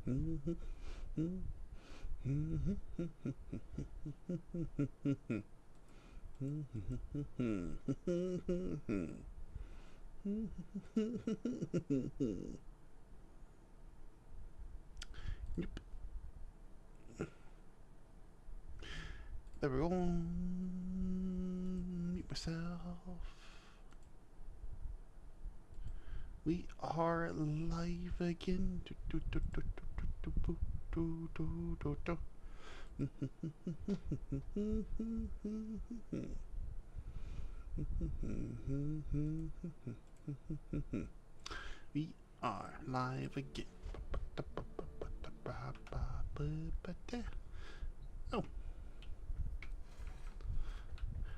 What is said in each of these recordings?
Yep. There we go. Mute myself. We are live again. We are live again. Oh,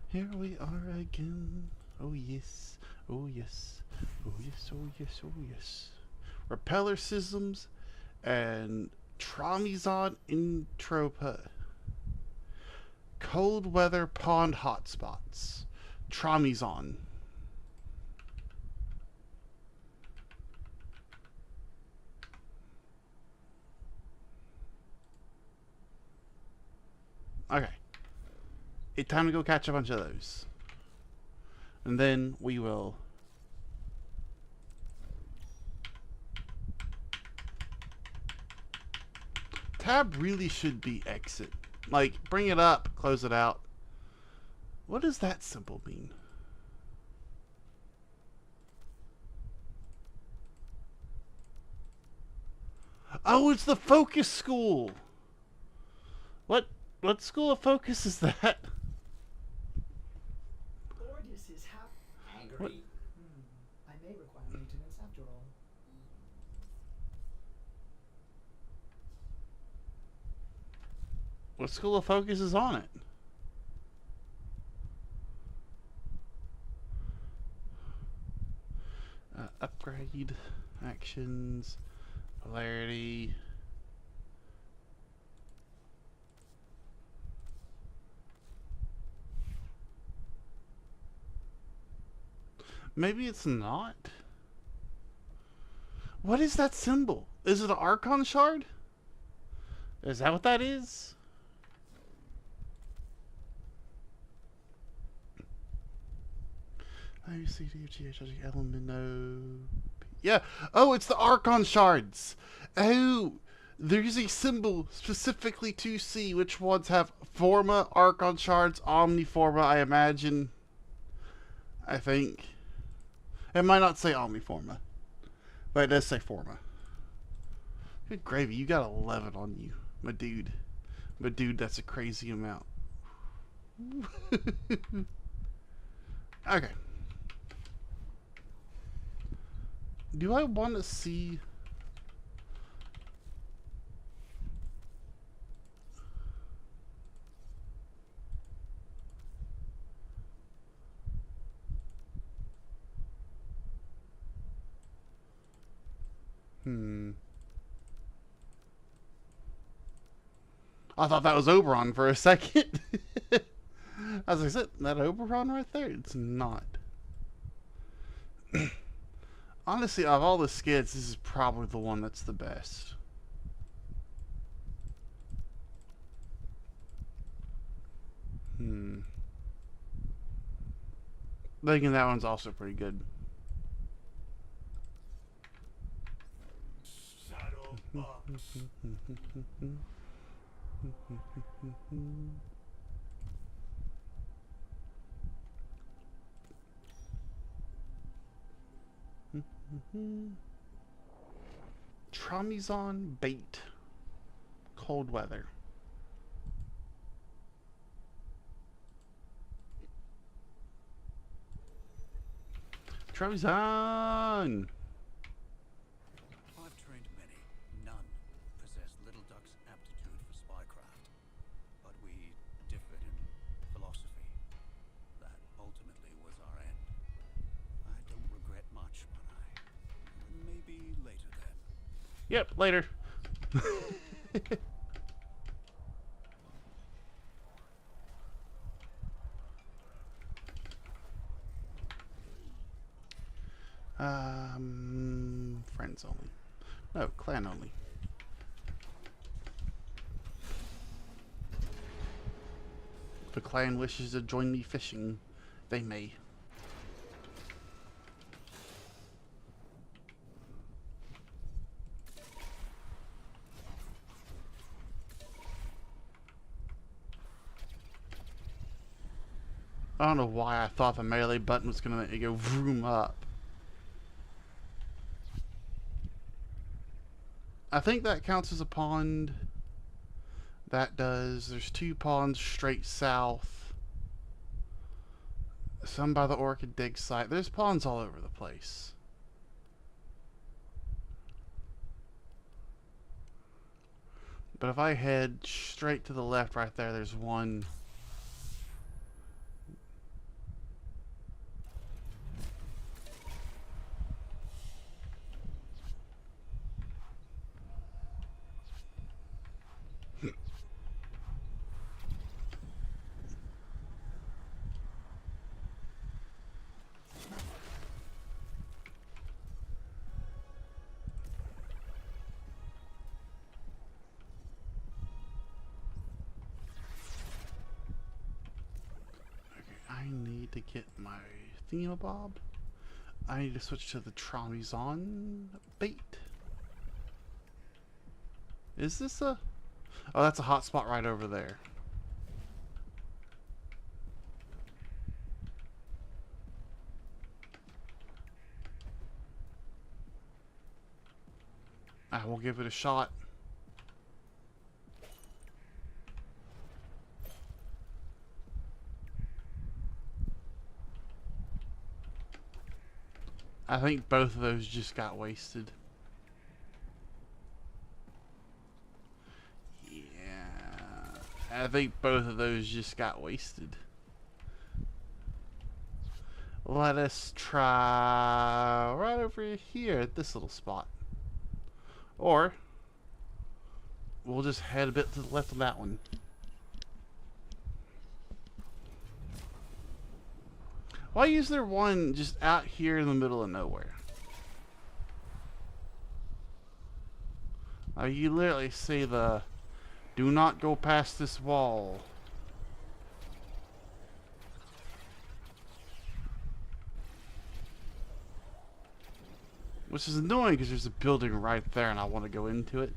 here we are again. Oh yes, oh yes, oh yes, oh yes, oh yes. Repeller systems and Traumizon intro cold weather pond hotspots. Traumizon. Okay. It's time to go catch a bunch of those. And then we will tab really should be exit. Like, bring it up, close it out. What does that symbol mean? Oh, it's the focus school. What school of focus is that? Gorgeous is angry. What? I may require maintenance after all. What school of focus is on it? Upgrade, actions, polarity. Maybe it's not. What is that symbol? Is it an Archon shard? Is that what that is? Element no. Yeah. Oh, it's the Archon shards. Oh, there's a symbol specifically to see which ones have Forma, Archon shards, Omniforma, I imagine. I think. It might not say Omniforma, but it does say Forma. Good gravy, you got 11 on you, my dude. My dude, that's a crazy amount. Okay. Do I want to see... I thought that was Oberon for a second. I was like, is that Oberon right there? It's not. Honestly, of all the skits, this is probably the one that's the best. Thinking that one's also pretty good. Traumizon bait. Cold weather. Traumizon! I've trained many. None possess Little Duck's aptitude for spycraft. But we differed in philosophy. That ultimately was our end. I don't regret much, but maybe later then. Yep, later. Friends only. No, clan only. the clan wishes to join me fishing, they may. I don't know why I thought the melee button was gonna make me go vroom up. I think that counts as a pond. That does. There's 2 ponds straight south. Some by the Orchid Dig site. There's ponds all over the place. But if I head straight to the left right there, there's one. I need to get my thingamabob. I need to switch to the Tronizon bait. Is this a... Oh, that's a hot spot right over there. I will give it a shot. I think both of those just got wasted. Yeah, I think both of those just got wasted. Let us try right over here at this little spot. Or we'll just head a bit to the left of that one. Why is there one just out here in the middle of nowhere? You literally see the "do not go past this wall." Which is annoying because there's a building right there and I want to go into it.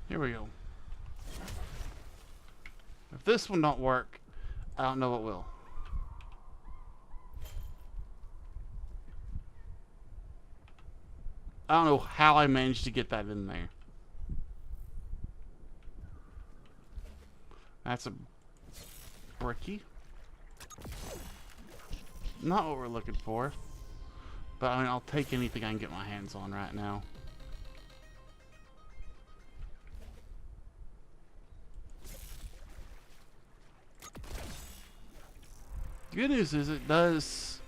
Here we go. If this one don't work, I don't know what will. I don't know how I managed to get that in there. That's a bricky. Not what we're looking for. But I mean, I'll take anything I can get my hands on right now. Good news is it does.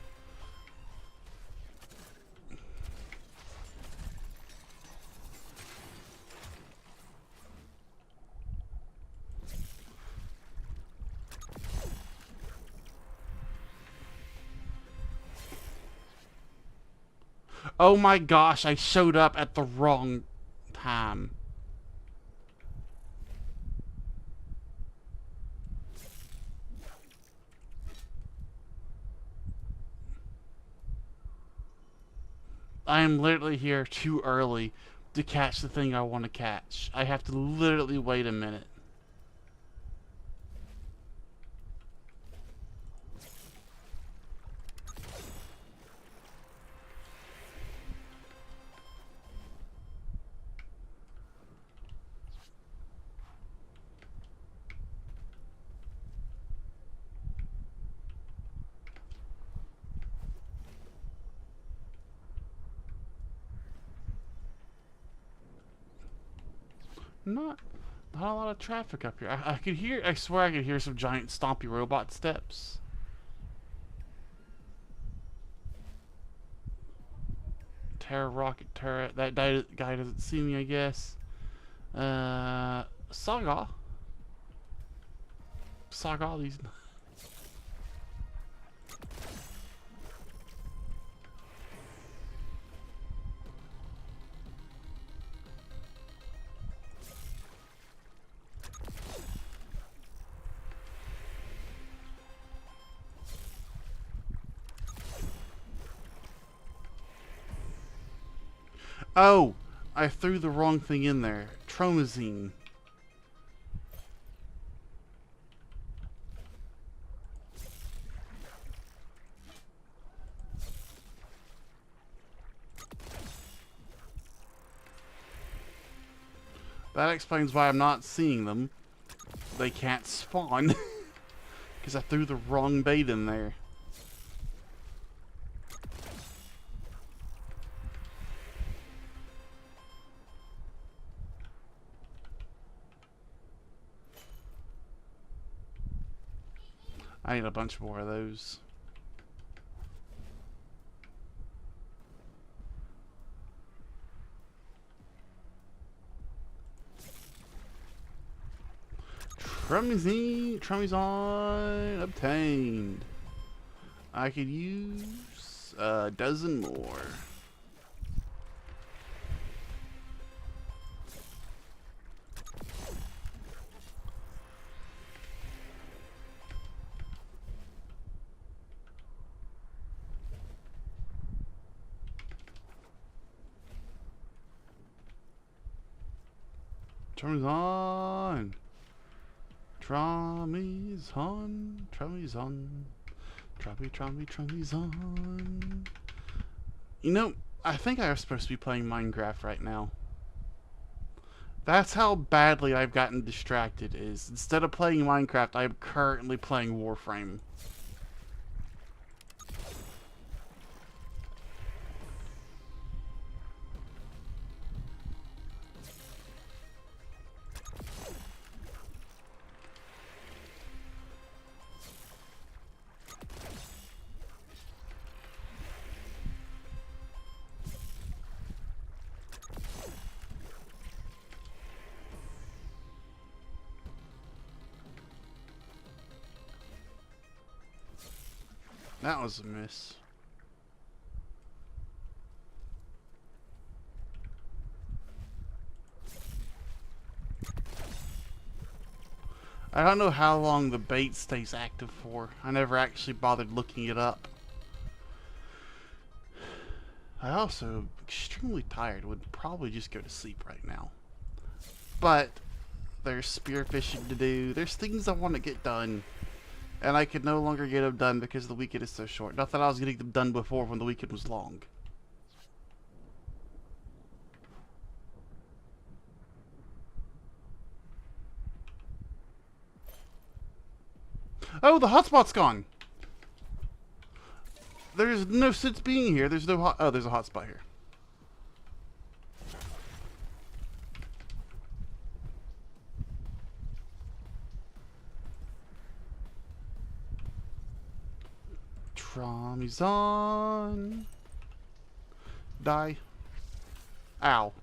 Oh my gosh, I showed up at the wrong time. I am literally here too early to catch the thing I want to catch. I have to literally wait a minute. Not Not a lot of traffic up here. I could hear. I swear I could hear some giant stompy robot steps. Terror rocket turret. That guy doesn't see me, I guess. Saga. Saga. These. Oh, I threw the wrong thing in there. Tromazine. That explains why I'm not seeing them. They can't spawn. Because I threw the wrong bait in there. I need a bunch more of those. Trumazine obtained. I could use a dozen more. Trumazine. Trumazine. Trumazine. You know, I think I was supposed to be playing Minecraft right now. That's how badly I've gotten distracted is instead of playing Minecraft, I'm currently playing Warframe. That was a miss. I don't know how long the bait stays active for. I never actually bothered looking it up. I also am extremely tired. Would probably just go to sleep right now. But there's spearfishing to do. There's things I want to get done. And I could no longer get them done because the weekend is so short. Not that I was getting them done before when the weekend was long. Oh, the hotspot's gone. There's no sense being here. There's no hot. Oh, there's a hotspot here. Tromazine. Die. Ow.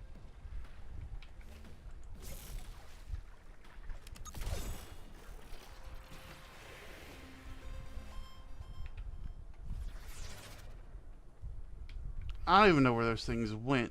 I don't even know where those things went.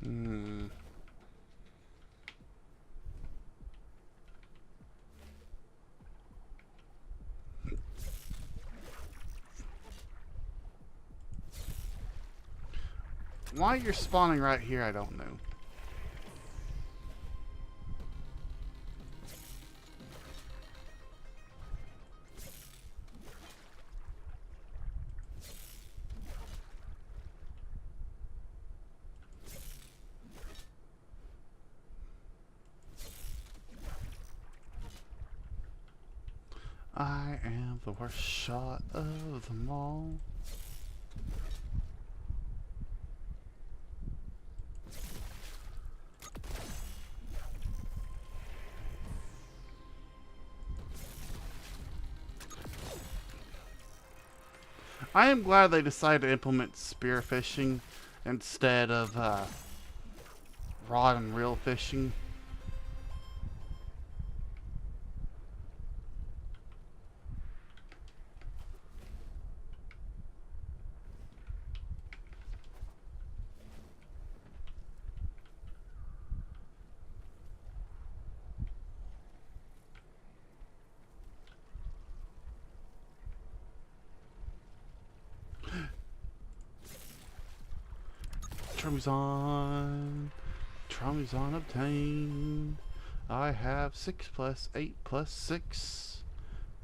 Hmm. Why you're spawning right here, I don't know. I am the worst shot of them all. I am glad they decided to implement spearfishing instead of rod and reel fishing. Tromuzon obtained. I have 6 plus 8 plus 6.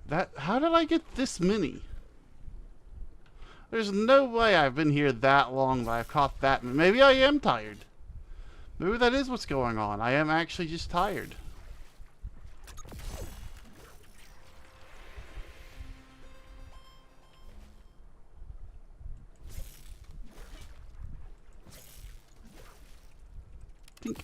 That, how did I get this many? There's no way I've been here that long that I've caught that many. Maybe I am tired. Maybe that is what's going on. I am actually just tired. Tink.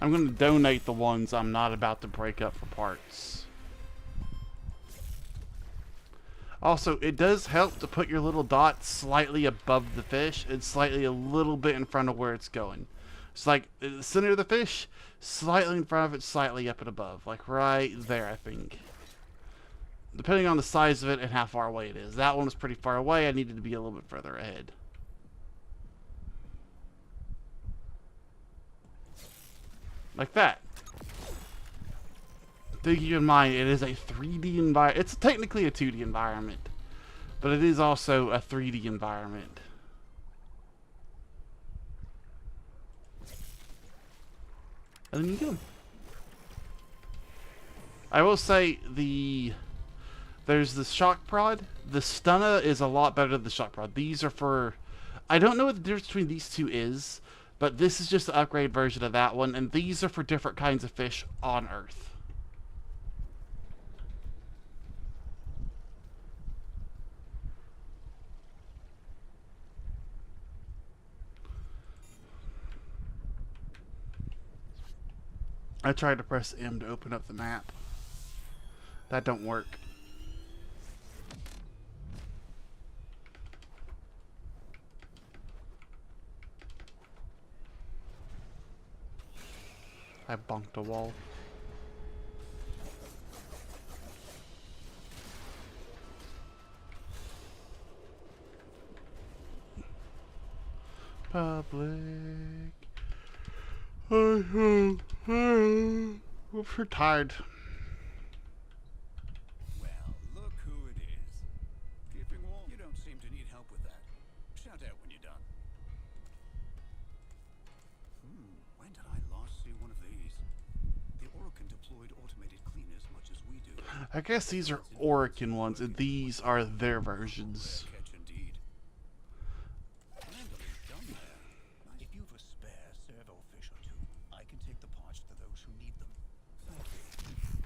I'm going to donate the ones I'm not about to break up for parts. Also, it does help to put your little dot slightly above the fish and slightly a little bit in front of where it's going. It's like the center of the fish, slightly in front of it, slightly up and above. Like right there, I think. Depending on the size of it and how far away it is. That one was pretty far away. I needed to be a little bit further ahead. Like that. Keep in mind, it is a 3D environment. It's technically a 2D environment, but it is also a 3D environment. And then you get them. I will say there's the shock prod. The stunner is a lot better than the shock prod. These are for, I don't know what the difference between these two is, but this is just the upgrade version of that one, and these are for different kinds of fish on Earth. I tried to press M to open up the map. That don't work. I bonked a wall. Public. I'm tired. Well, look who it is. Keeping warm? You don't seem to need help with that. Shout out when you're done. When did I last see one of these? The Orokin deployed automated cleaners much as we do. I guess these are Orokin ones, and these are their versions. Catch indeed. Handily done there. If you've a spare servo fish or two, I can take the parts to those who need them. Thank you.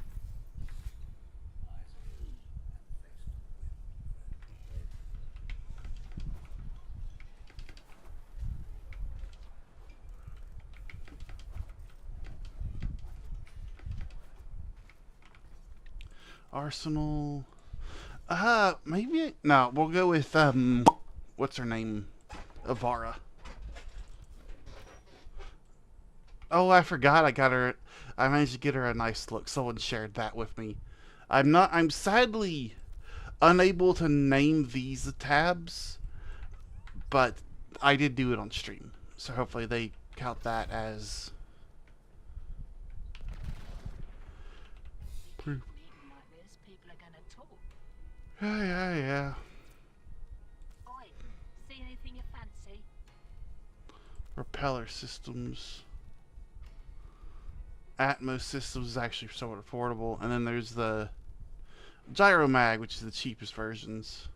Arsenal. Maybe. No, we'll go with, what's her name? Avara. Oh, I forgot I got her. I managed to get her a nice look. Someone shared that with me. I'm sadly unable to name these tabs. but I did do it on stream, so hopefully they count that as proof. Like this, people are gonna talk. Yeah. Oi, see anything you fancy? Repeller systems. Atmos systems is actually somewhat affordable, and then there's the Gyro Mag, which is the cheapest versions.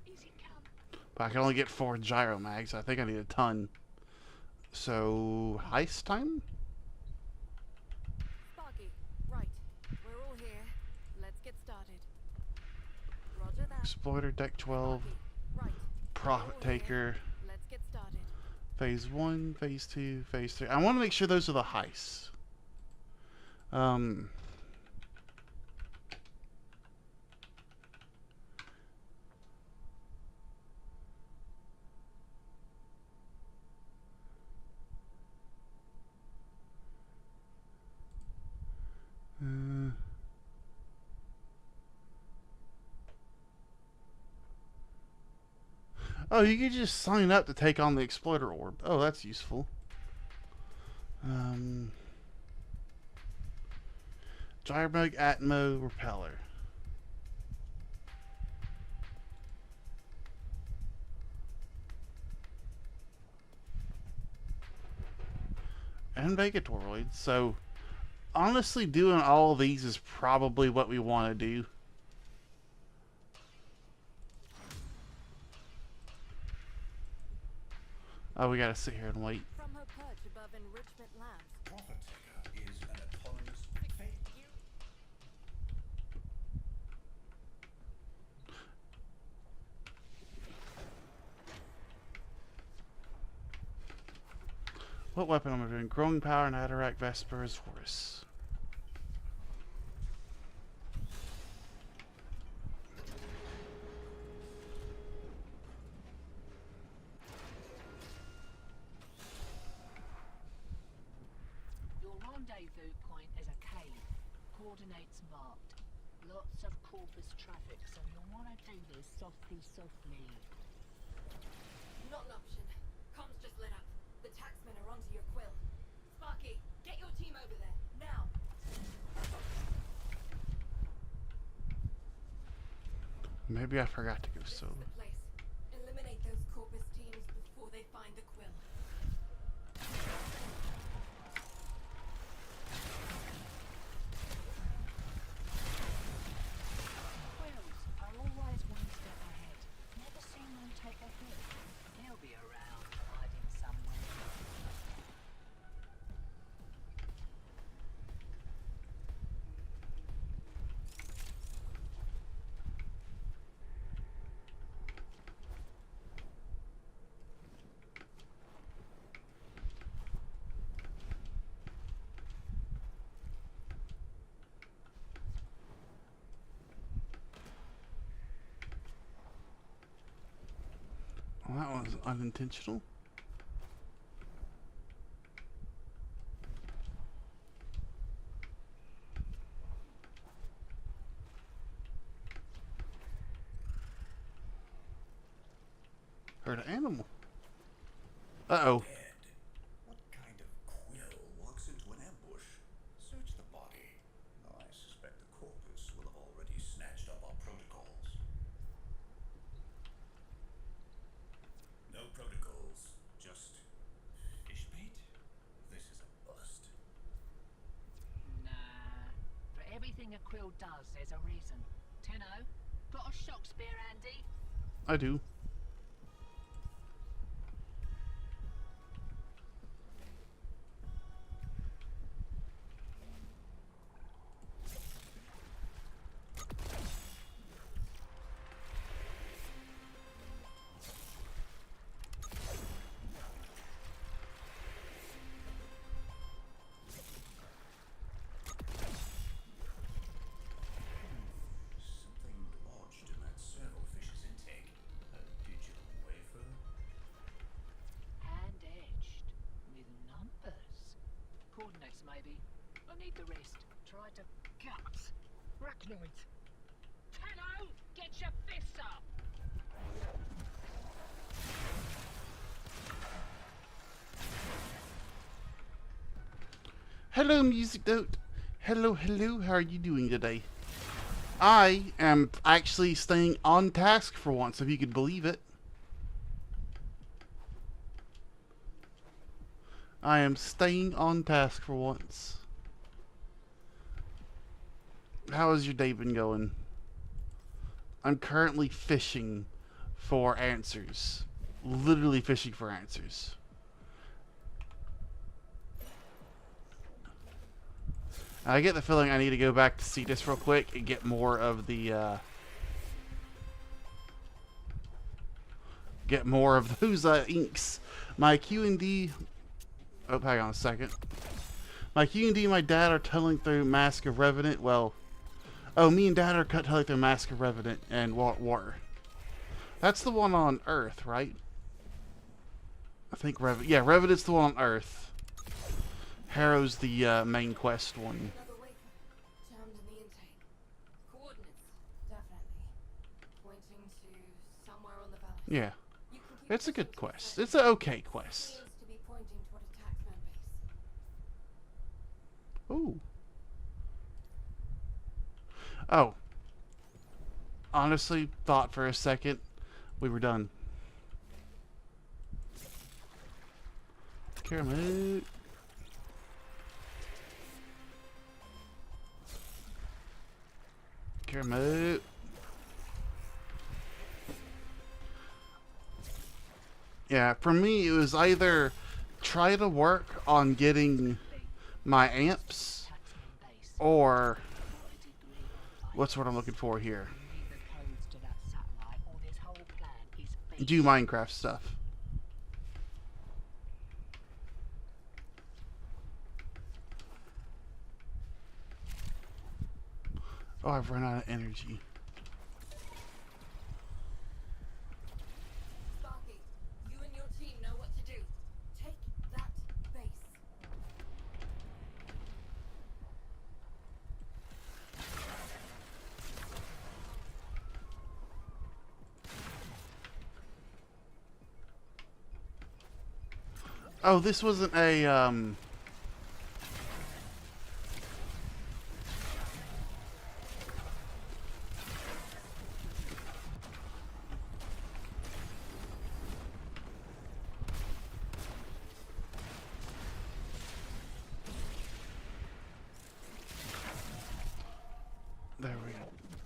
Easy come. But I can only get 4 Gyro Mags, so I think I need a ton. So, heist time? Sparky, right. We're all here. Let's get started. Roger that. Exploiter, Deck 12, Sparky, right. Profit We're all here. Taker, Let's get started. Phase 1, Phase 2, Phase 3. I want to make sure those are the heists. Oh, you could just sign up to take on the Exploiter Orb. Oh, that's useful. Gyrobug, Atmo, Repeller. And Vegatoroid. So, honestly, doing all of these is probably what we want to do. Oh, we gotta sit here and wait. From her perch above Enrichment Labs. Profit Taker is an autonomous fake. What weapon am I doing? Growing Power, Natarac, Vesper, Horus. Your rendezvous point is a cave. Coordinates marked. Lots of corpus traffic, so you'll want to do this softly. Not an option. Comms just lit up. The taxmen are onto your quill. Sparky, get your team over there. Now. Maybe I forgot to go This solo. is the place. Eliminate those corpus teams before they find the quill. Quills are always one step ahead. Never seen one take a hit. He'll be around, hiding somewhere. Well, that was unintentional. Heard an animal. Uh-oh. Dead. What kind of quill walks into an ambush? Search the body. Though I suspect the corpus will have already snatched up our protocols. No protocols, just fish bait? This is a bust. Nah. For everything a quill does, there's a reason. Tenno, got a shock spear handy? I do. Something lodged in that servofish's intake. A digital wafer? Hand etched. With numbers. Coordinates, maybe. I need the rest. Try to cut. Arachnoid. Tenno, get your fists up! Hello, music note. Hello, hello. How are you doing today? I am actually staying on task for once, if you could believe it. I am staying on task for once. How has your day been going? I'm currently fishing for answers. Literally fishing for answers. I get the feeling I need to go back to see this real quick and get more of the, get more of those, inks. My Q&D... Oh, hang on a second. My Q&D and my dad are tunneling through Mask of Revenant. Well... Oh, me and dad are tunneling through Mask of Revenant and Water. That's the one on Earth, right? I think Yeah, Revenant's the one on Earth. Harrow's the, main quest one. Another waypoint jammed in the intake. Coordinates, definitely. Pointing to somewhere on the valley. Yeah. You can keep It's a this good up to quest. the It's an okay quest. Seems to be pointing toward a taxman base. Ooh. Oh. Honestly, thought for a second we were done. Caramel. Caramel. Yeah, for me it was either try to work on getting my amps or what's what I'm looking for here. Do Minecraft stuff. Oh, I've run out of energy. Sparky, you and your team know what to do. Take that base. Oh, this wasn't a, There we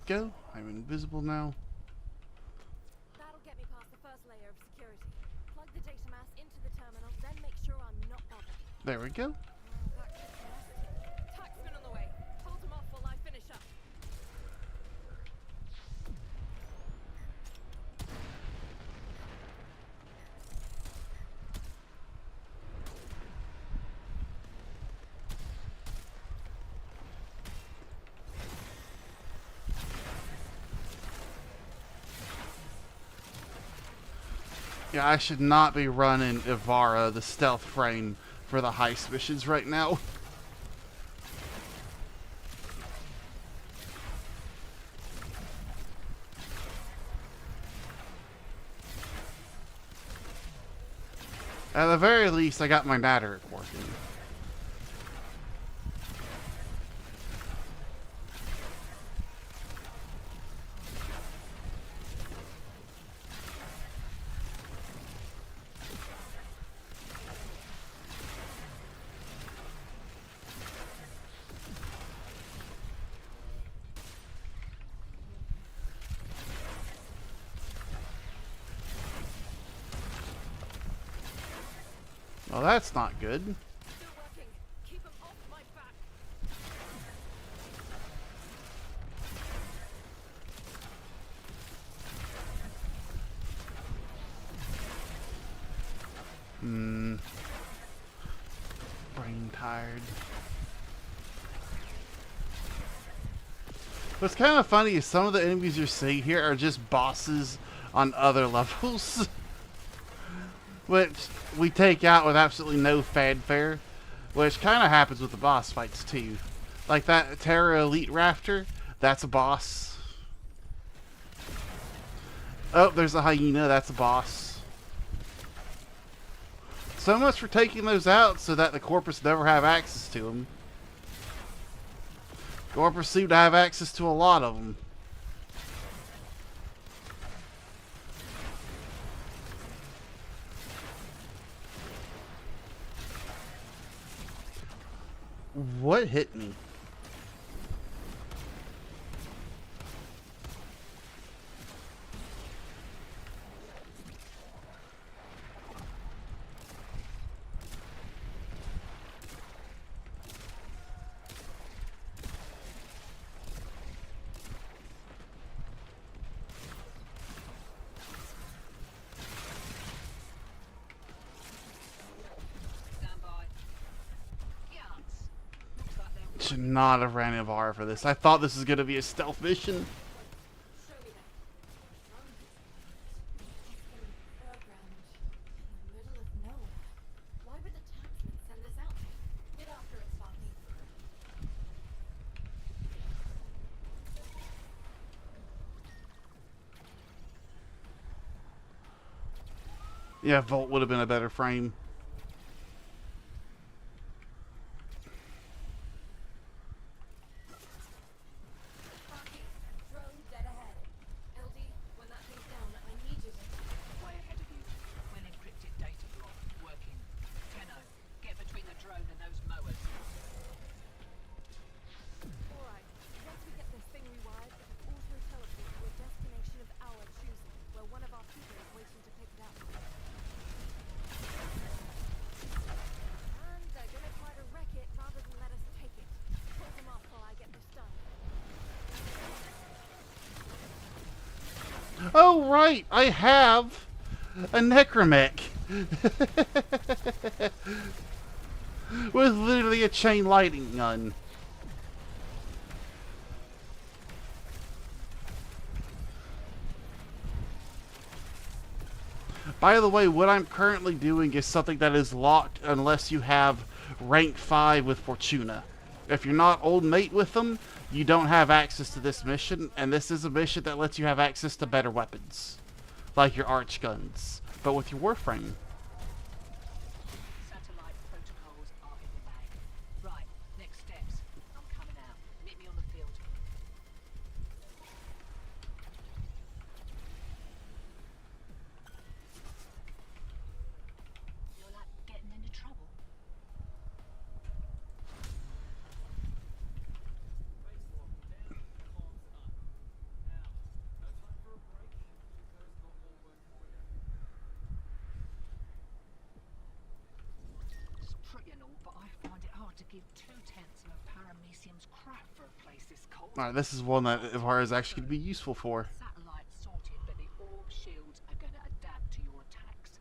go. I'm invisible now. That'll get me past the first layer of security. Plug the data mass into the terminal, then make sure I'm not bothered. There we go. That could be nasty. Taxman on the way. Hold him off while I finish up. Yeah, I should not be running Ivara, the stealth frame, for the heist missions right now. At the very least, I got my natter working. Well, that's not good. Still working. Keep him off my back. Brain tired. What's kind of funny is some of the enemies you're seeing here are just bosses on other levels. Which we take out with absolutely no fanfare. Which kind of happens with the boss fights too. Like that Terra Elite Rafter, that's a boss. Oh, there's a hyena, that's a boss. So much for taking those out so that the corpus never have access to them. or pursue to have access to a lot of them. What hit me? Stand by. Yards. Looks like they're Should not have ran Ivar for this. I thought this was going to be a stealth mission. Show me that. Programmed in the middle of nowhere. Why would the taxman send this out? Get after it, Sparky. Yeah, Volt would have been a better frame. Sparky, drone dead ahead. LD, when that thing's down, I need you to. way ahead of you. When encrypted data block working. Tenno, get between the drone and those mowers. Alright, once we get this thing rewired, it'll auto-teleport to a destination of our choosing, where one of our people is waiting to pick it up. And they're gonna try to wreck it rather than let us take it. Close them off while I get this done. Oh, right! I have a necromech. With literally a chain lightning gun. By the way, what I'm currently doing is something that is locked unless you have rank 5 with Fortuna. If you're not old mate with them, you don't have access to this mission, and this is a mission that lets you have access to better weapons. Like your arch guns. But with your Warframe. Satellite protocols are in the bag. Right, next steps. I'm coming out. Meet me on the field. You're like getting into trouble. It's pretty and all, but I find it hard to give 2/10 of a paramecium's crap for a place this cold. Alright, this is one that Ivar is actually going to be useful for. Satellite sorted, but the orb shields are going to adapt to your attacks.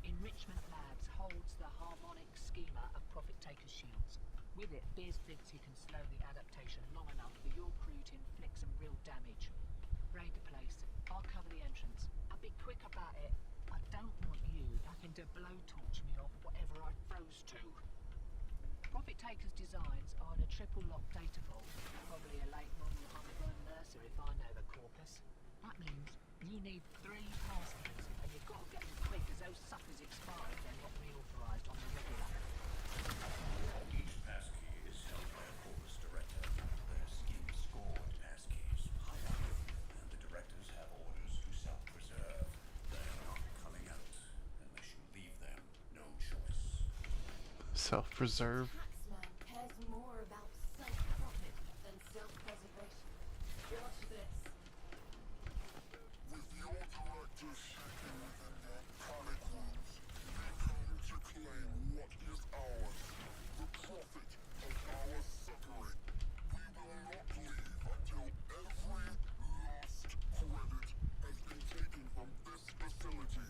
Enrichment Labs holds the harmonic schema of Profit Taker's shields. With it, Beers thinks he can slow the adaptation long enough for your crew to inflict some real damage. Raid the place. I'll cover the entrance. I'll be quick about it. I don't want you having to blowtorch me off whatever I froze to. Profit Taker's designs are in a triple lock data vault. Probably a late model Hummingbird Mercer if I know the corpus. That means you need 3 passkeys, and you've got to get them quick as those suckers expire if they're not reauthorized on the regular. Each passkey is held by a corpus director. Their scheme scored passkeys high up, and the directors have orders to self-preserve. They are not coming out unless you leave them no choice. Self-preserve. Taxman cares more about self-profit than self-preservation. Watch this. With your directors shaking within their panic rooms, we come to claim what is ours, the profit of our suffering. We will not leave until every last credit has been taken from this facility.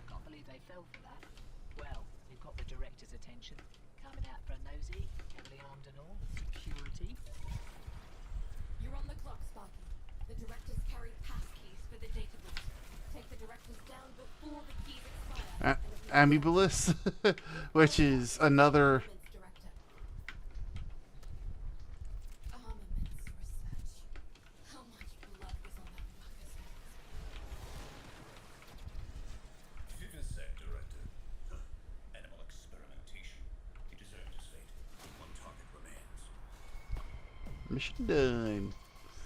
Can't believe they fell for that. Well, we've got the director's attention. Coming out for a nosy, heavily armed and all. Security. You're on the clock, Sparky. The directors carry passkeys for the data book. Take the directors down before the keys expire. Amibulus, which is another. Armaments director. Armaments research. How much blood was on that fucker's hands? Vivisect director. An Mission done.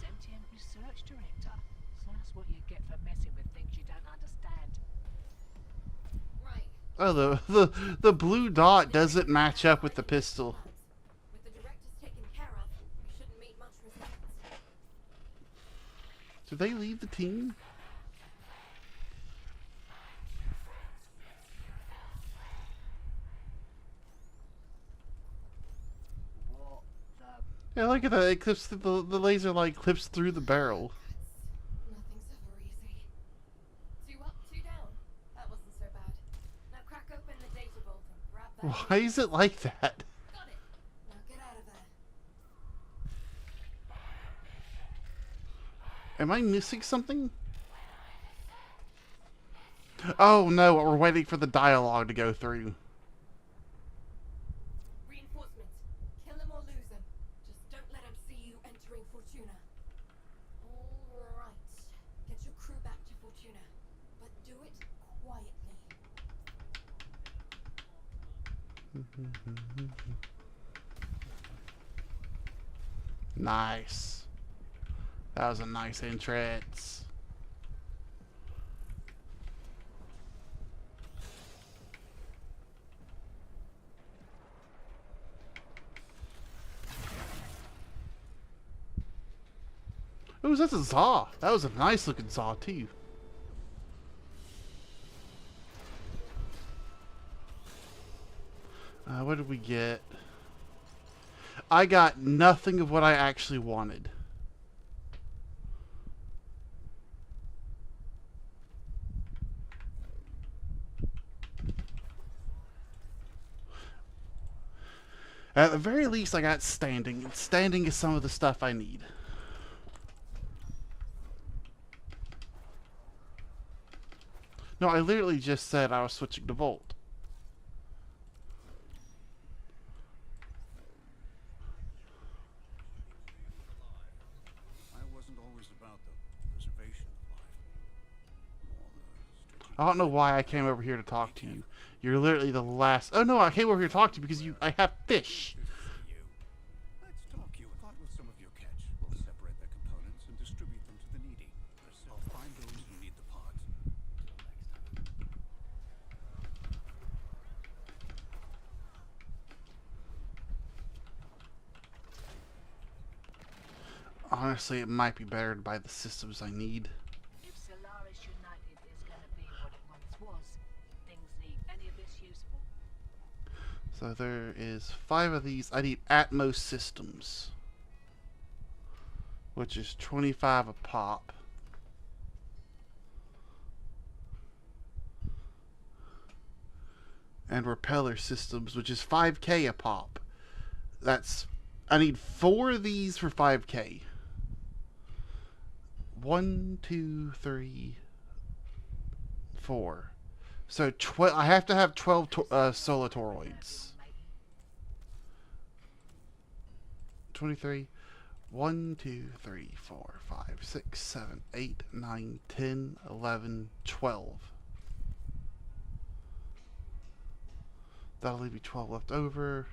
Sentient research director. So that's what you get for messing with things you don't understand. Right. Oh, the blue dot doesn't match up with the pistol. With the directives taken care of, we shouldn't meet much resistance. Did they leave the team? What the? Yeah, look at that. It clips the laser light clips through the barrel. Nothing's ever easy. 2 up, 2 down. That wasn't so bad. Now crack open the data vault and grab that. Why is it like that? Got it. Now get out of there. Am I missing something? Oh no, we're waiting for the dialogue to go through. Reinforcements. Kill him or lose him. Just don't let him see you entering Fortuna. Alright. Get your crew back to Fortuna. But do it quietly. Nice. That was a nice entrance. Oh, that's a saw. That was a nice looking saw too. What did we get? I got nothing of what I actually wanted. At the very least, I got standing. And standing is some of the stuff I need. No, I literally just said I was switching to Volt. I wasn't always about the preservation of life. More the I don't know why I came over here to talk to you. You're literally the last... Oh no, I came over here to talk to you because I have fish. you. Let's talk you. Start with some of your catch. We'll separate their components and distribute them to the needy. I'll find those who need the parts. Honestly, it might be better to buy the systems I need. If Solaris United is going to be what it once was, things need any of this useful. So there is 5 of these. I need Atmos systems, which is 25 a pop. And repeller systems, which is 5k a pop. I need 4 of these for 5k. 1, 2, 3, 4. So I have to have 12 solar toroids. 23. 1, 2, 3, 4, 5, 6, 7, 8, 9, 10, 11, 12. That'll leave me 12 left over.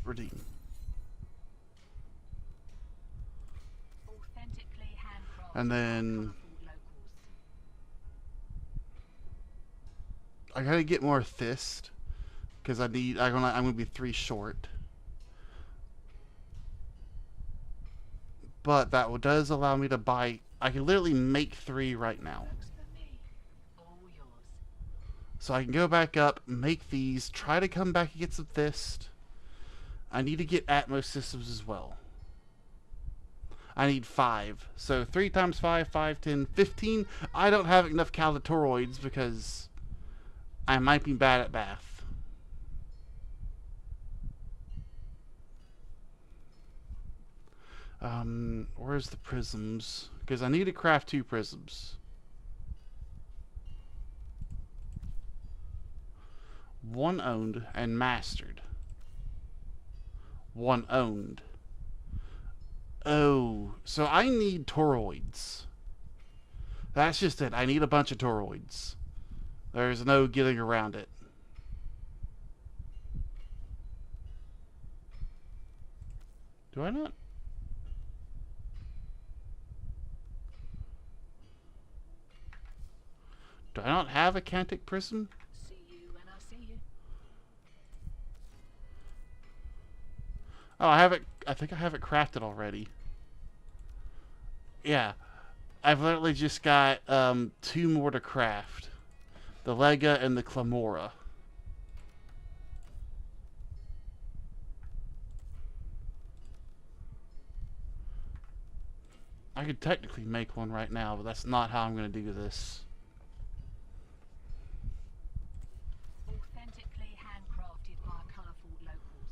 Redeem. Authentically handcrafted And then locals. I gotta get more fist because I'm gonna be 3 short. But that does allow me to buy. I can literally make 3 right now. Works for me. All yours. So I can go back up, make these, try to come back and get some fist. I need to get Atmos systems as well. I need 5. So 3 times 5, 5, 10, 15. I don't have enough calatoroids because I might be bad at math. Where's the prisms? Because I need to craft 2 prisms. 1 owned and mastered. 1 owned. Oh, so I need toroids. That's just it. I need a bunch of toroids. There's no getting around it. Do I not? Do I not have a Cantic Prism? See you when I see you. Oh, I have it. I think I have it crafted already. Yeah. I've literally just got 2 more to craft. The Lega and the Clamora. I could technically make one right now, but that's not how I'm going to do this. Authentically handcrafted by colourful locals.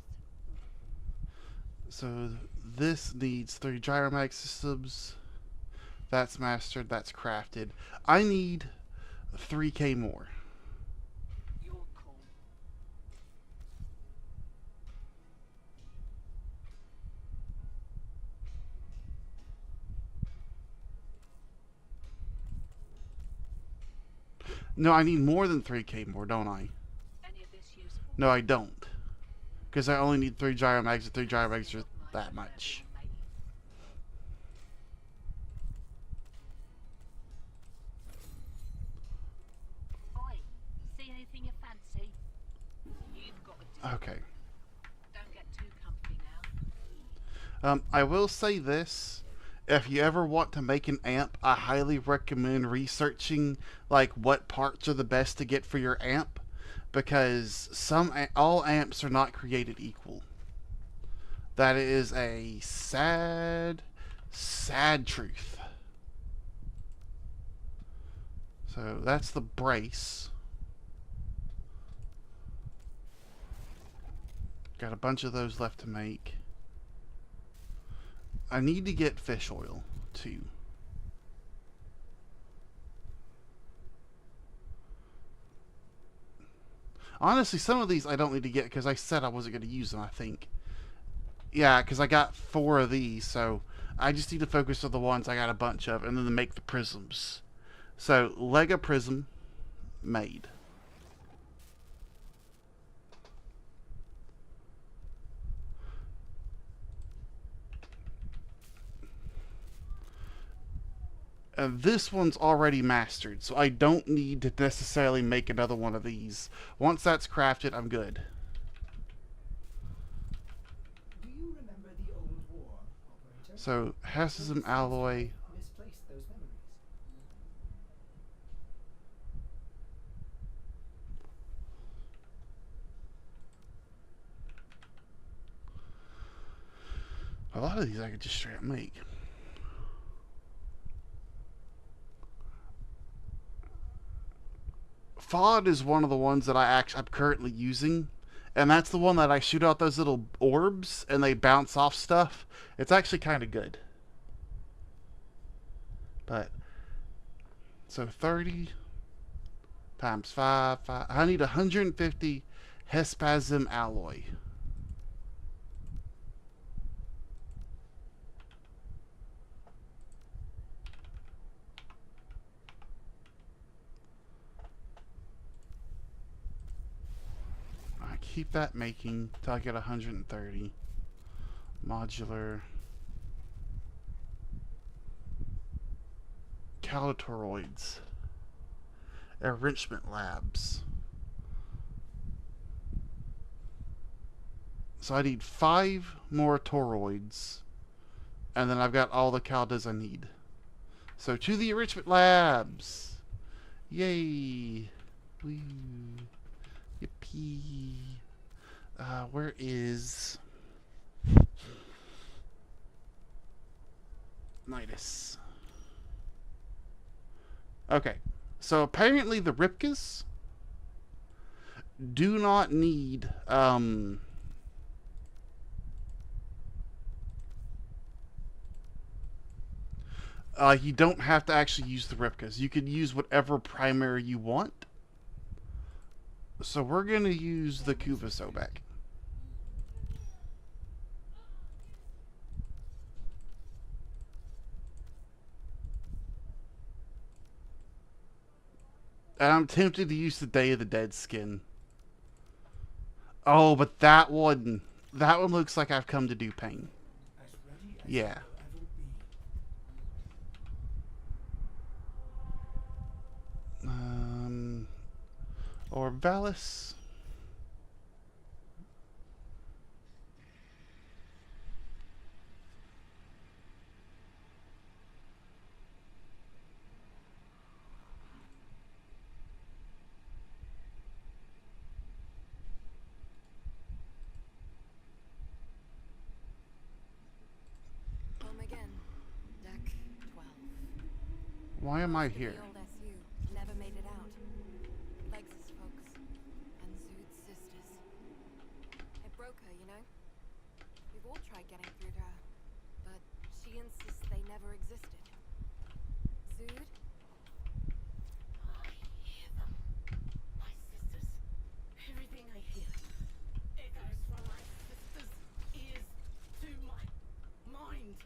So this needs 3 Gyromag systems. That's mastered, that's crafted. I need 3k more. You're cool. No, I need more than 3k more, don't I? Any of this useful? No, I don't. Because I only need 3 Gyromags, and 3 Gyromags are that much. Oi, see anything you fancy? You've got a deal. Okay. Don't get too comfy now. I will say this. If you ever want to make an amp, I highly recommend researching like what parts are the best to get for your amp, because all amps are not created equal. That is a sad, sad truth. So that's the brace. Got a bunch of those left to make. I need to get fish oil, too. Honestly, some of these I don't need to get because I said I wasn't going to use them, I think. Yeah, because I got 4 of these, so I just need to focus on the ones I got a bunch of, and then to make the prisms. So, Lega Prism, made. And this one's already mastered, so I don't need to necessarily make another one of these. Once that's crafted, I'm good. Do you remember the old war, operator? So, Hassism alloy. Misplaced those memories. A lot of these I could just straight up make. FOD is one of the ones that I'm currently using, and that's the one that I shoot out those little orbs and they bounce off stuff. It's actually kind of good. But so 30 times 5. I need 150 Hespasm alloy. Keep that making till I get 130. Modular. Calditoroids. Enrichment labs. So I need 5 more toroids. And then I've got all the caldas I need. So to the enrichment labs. Yay. Woo. Yippee. Where is Midas? Okay, so apparently the Ripkas do not need you don't have to actually use the Ripkas. You could use whatever primary you want. So we're gonna use the Kuvasobek. And I'm tempted to use the Day of the Dead skin. Oh, but that one looks like I've come to do pain. I Yeah. Or Valis. Home again. Deck 12. Why am I Most of here? the old SU never made it out. Lex's folks and Zood's sisters. It broke her, you know? We've all tried getting through to her, but she insists they never existed. Zood? I hear them. My sisters. Everything I hear echoes from my sisters' ears to my mind.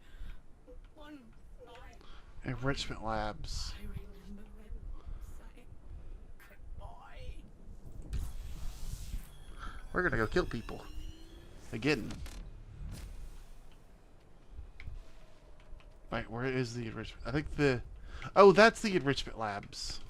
One night Enrichment labs. I remember them saying goodbye. We're gonna go kill people. Again. Wait, where is the enrichment? I think the... Oh, that's the enrichment labs.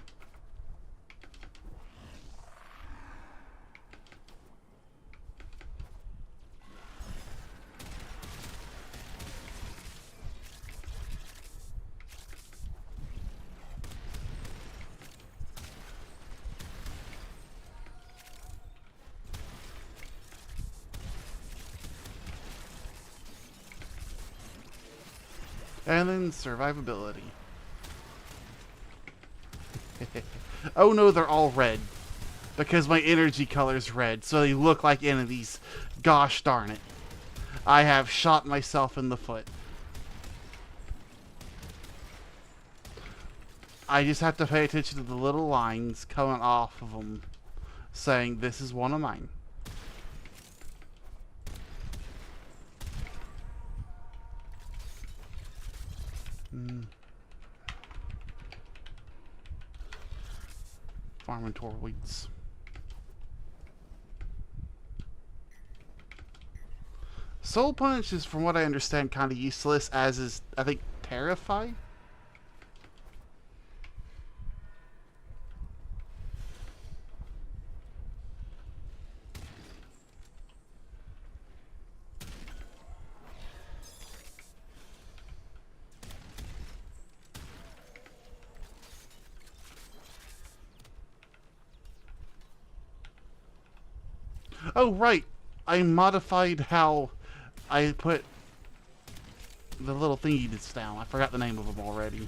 And then survivability. Oh no, they're all red. Because my energy color's red, so they look like enemies. Gosh darn it. I have shot myself in the foot. I just have to pay attention to the little lines coming off of them saying, this is one of mine. Farming weeds. Soul Punch is, from what I understand, kind of useless, as is, I think, Terrify? Oh, right. I modified how I put the little thingy that's down. I forgot the name of them already.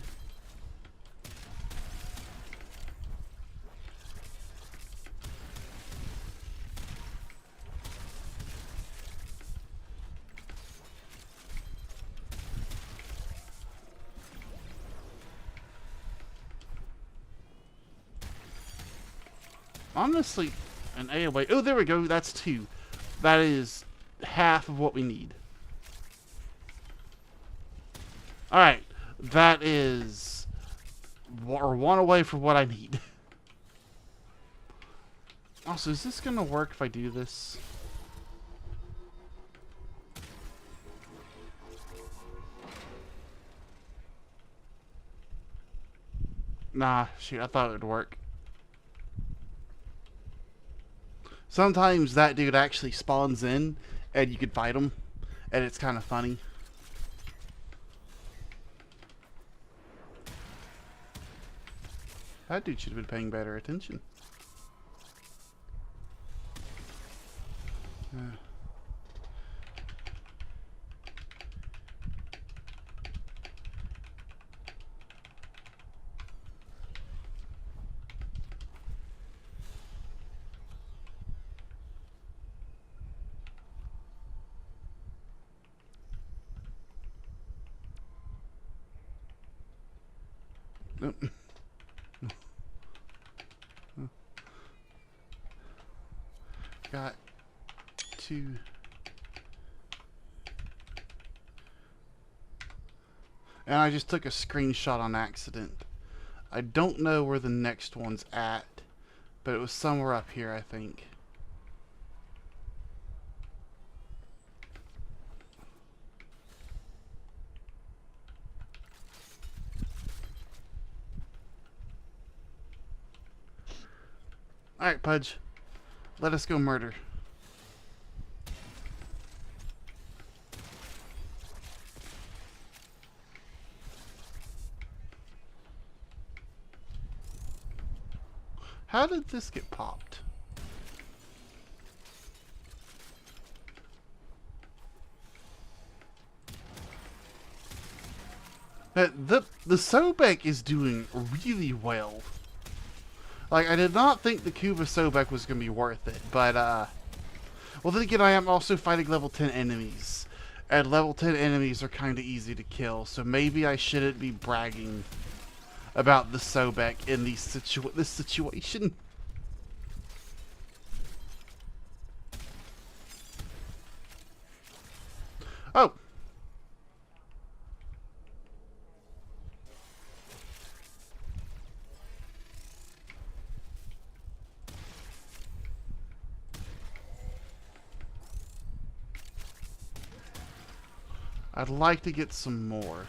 Honestly, an AOA. Oh, there we go. That's 2. That is half of what we need. Alright. That is... We're 1 away from what I need. Also, is this going to work if I do this? Nah, shoot. I thought it would work. Sometimes that dude actually spawns in, and you can fight him, and it's kind of funny. That dude should have been paying better attention. Got 2. And I just took a screenshot on accident. I don't know where the next one's at, but it was somewhere up here, I think. Alright, Pudge. Let us go murder. How did this get popped? The Sobek is doing really well. Like, I did not think the Kuba Sobek was going to be worth it, but, well, then again, I am also fighting level 10 enemies. And level 10 enemies are kind of easy to kill, so maybe I shouldn't be bragging about the Sobek in this situation. Oh! I'd like to get some more.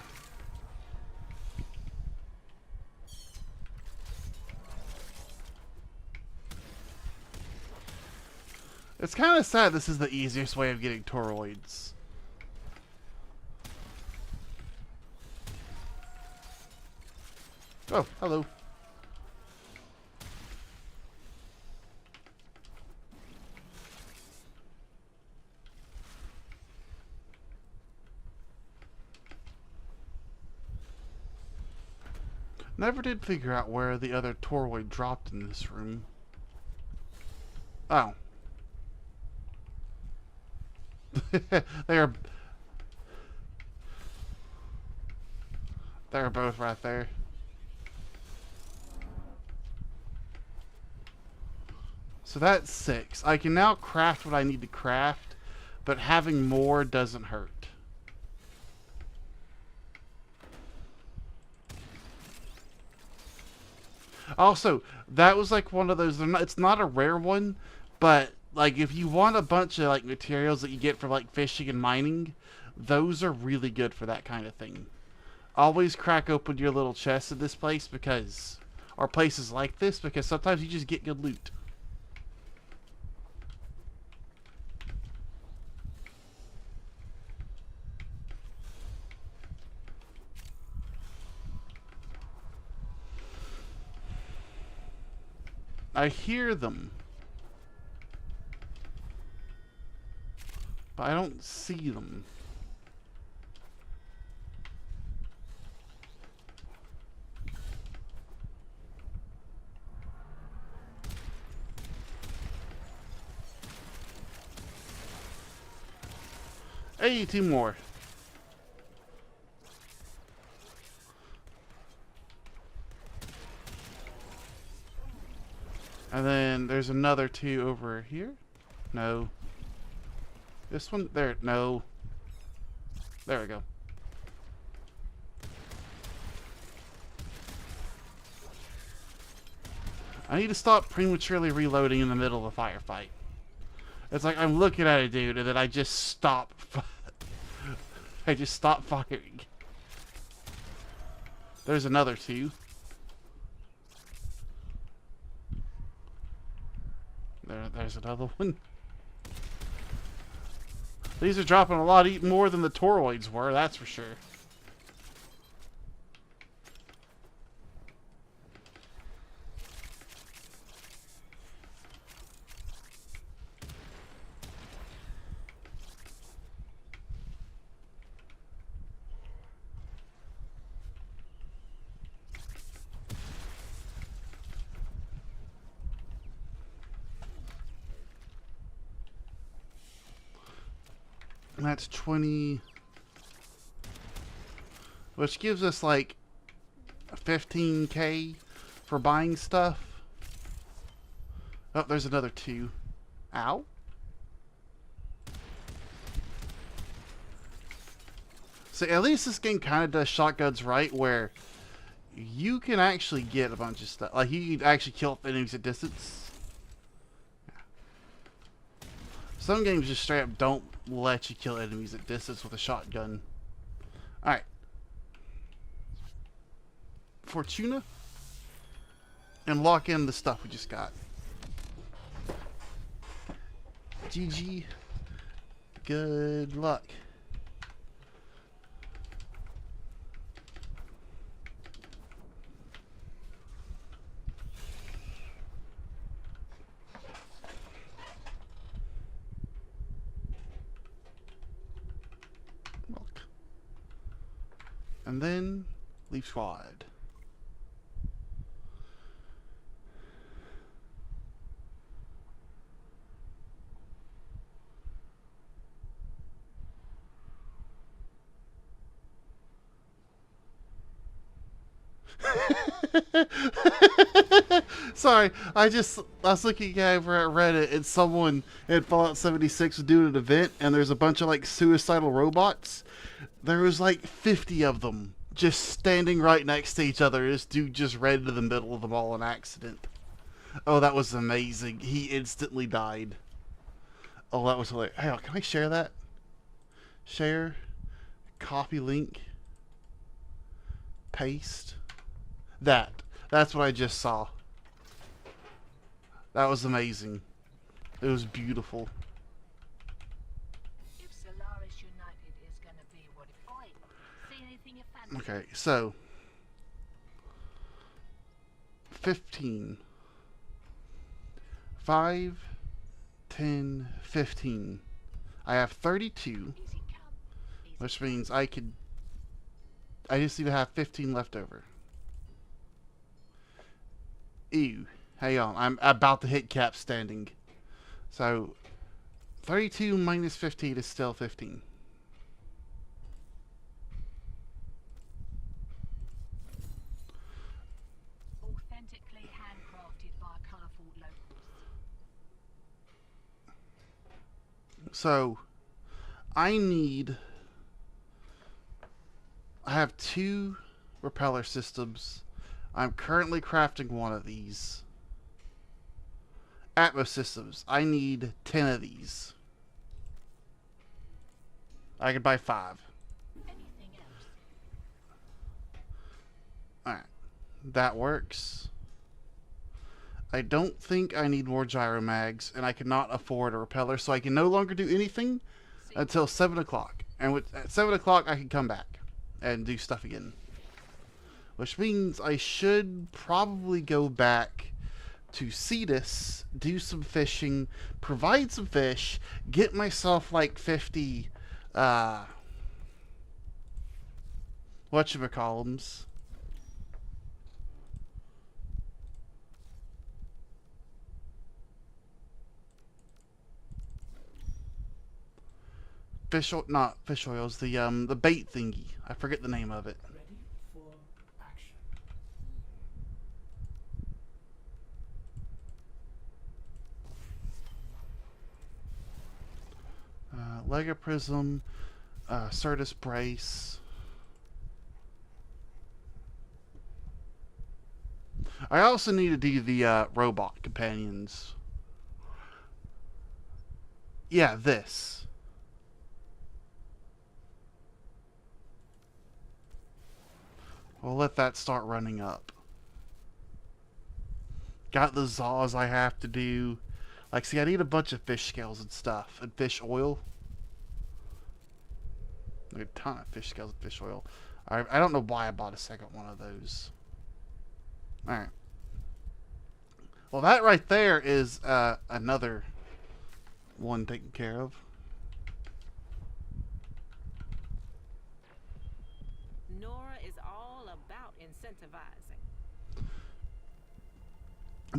It's kind of sad this is the easiest way of getting toroids. Oh, hello. Never did figure out where the other toroid dropped in this room. Oh. They're both right there. So that's 6. I can now craft what I need to craft, but having more doesn't hurt. Also, that was like one of those, it's not a rare one, but like if you want a bunch of like materials that you get from like fishing and mining, those are really good for that kind of thing. Always crack open your little chests in this place because, or places like this, because sometimes you just get good loot. I hear them, but I don't see them. Hey, 2 more. And then there's another 2 over here. No. This one, there, no. There we go. I need to stop prematurely reloading in the middle of a firefight. It's like I'm looking at a dude and then I just stop. I just stop firing. There's another 2. There's another one. These are dropping a lot more than the toroids were, that's for sure. That's 20, which gives us like 15k for buying stuff. Oh, there's another 2. Ow. So at least this game kind of does shotguns right, where you can actually get a bunch of stuff. Like you can actually kill enemies at distance. Some games just straight up don't let you kill enemies at distance with a shotgun. Alright. Fortuna. And lock in the stuff we just got. GG. Good luck. Look. And then leave squad. Sorry, I was looking over at Reddit and someone in Fallout 76 was doing an event and there's a bunch of like suicidal robots. There was like 50 of them just standing right next to each other. This dude just ran into the middle of them all in accident. Oh, that was amazing. He instantly died. Oh, that was hilarious. Hey, can I share that? Share. Copy link. Paste. That's what I just saw. That was amazing. It was beautiful. If Solaris United is going to be what it see anything you fancy? Okay, so 15. 5, 10, 15. I have 32, Easy come, easy which means I just need to have 15 left over. Ew. Hang on, I'm about to hit cap standing. So 32 minus 15 is still 15. authentically handcrafted by colourful locals. So I have 2 repeller systems. I'm currently crafting one of these. Atmos systems. I need 10 of these. I could buy 5. Anything else? Alright. That works. I don't think I need more gyro mags, and I cannot afford a repeller, so I can no longer do anything until 7 o'clock. And at 7 o'clock, I can come back and do stuff again. Which means I should probably go back to Cetus, do some fishing, provide some fish, get myself like 50, whatchamacallums. Not fish oils, the bait thingy. I forget the name of it. Ready for action. Lega Prism, Certus Brace. I also need to do the robot companions. Yeah, this. We'll let that start running up. Got the Zaws I have to do. Like, see, I need a bunch of fish scales and stuff. And fish oil. Like a ton of fish scales and fish oil. I don't know why I bought a second one of those. Alright. Well, that right there is another one taken care of. Nora is all about incentivizing.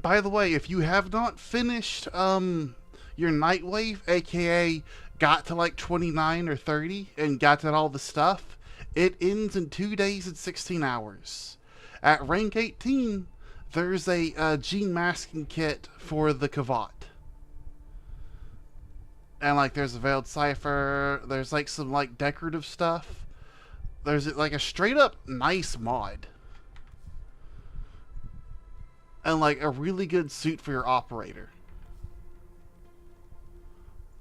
By the way, if you have not finished your Nightwave, aka got to like 29 or 30 and got to all the stuff, it ends in 2 days and 16 hours. At rank 18, there's a gene masking kit for the Kavat. And like there's a Veiled Cipher, there's like some like decorative stuff. There's like a straight up nice mod. And like a really good suit for your operator.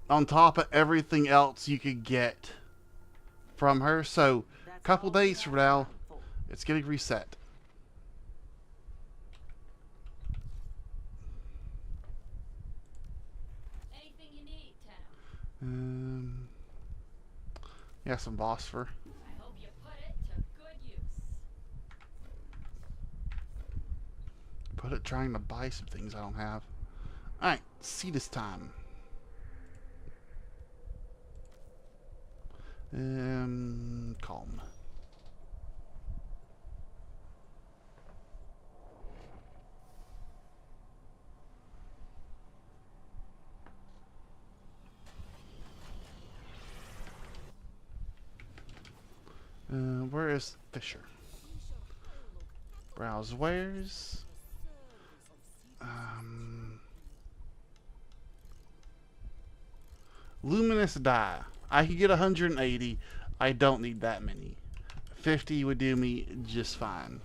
On top of everything else you could get from her. So a couple days from now, it's getting reset. Anything you need? Um, yeah, some phosphor. I hope you put it to good use. Put it trying to buy some things I don't have. Alright, see this time. Calm. Where is Fisher? Browse wares. Luminous dye. I could get 180. I don't need that many. 50 would do me just fine.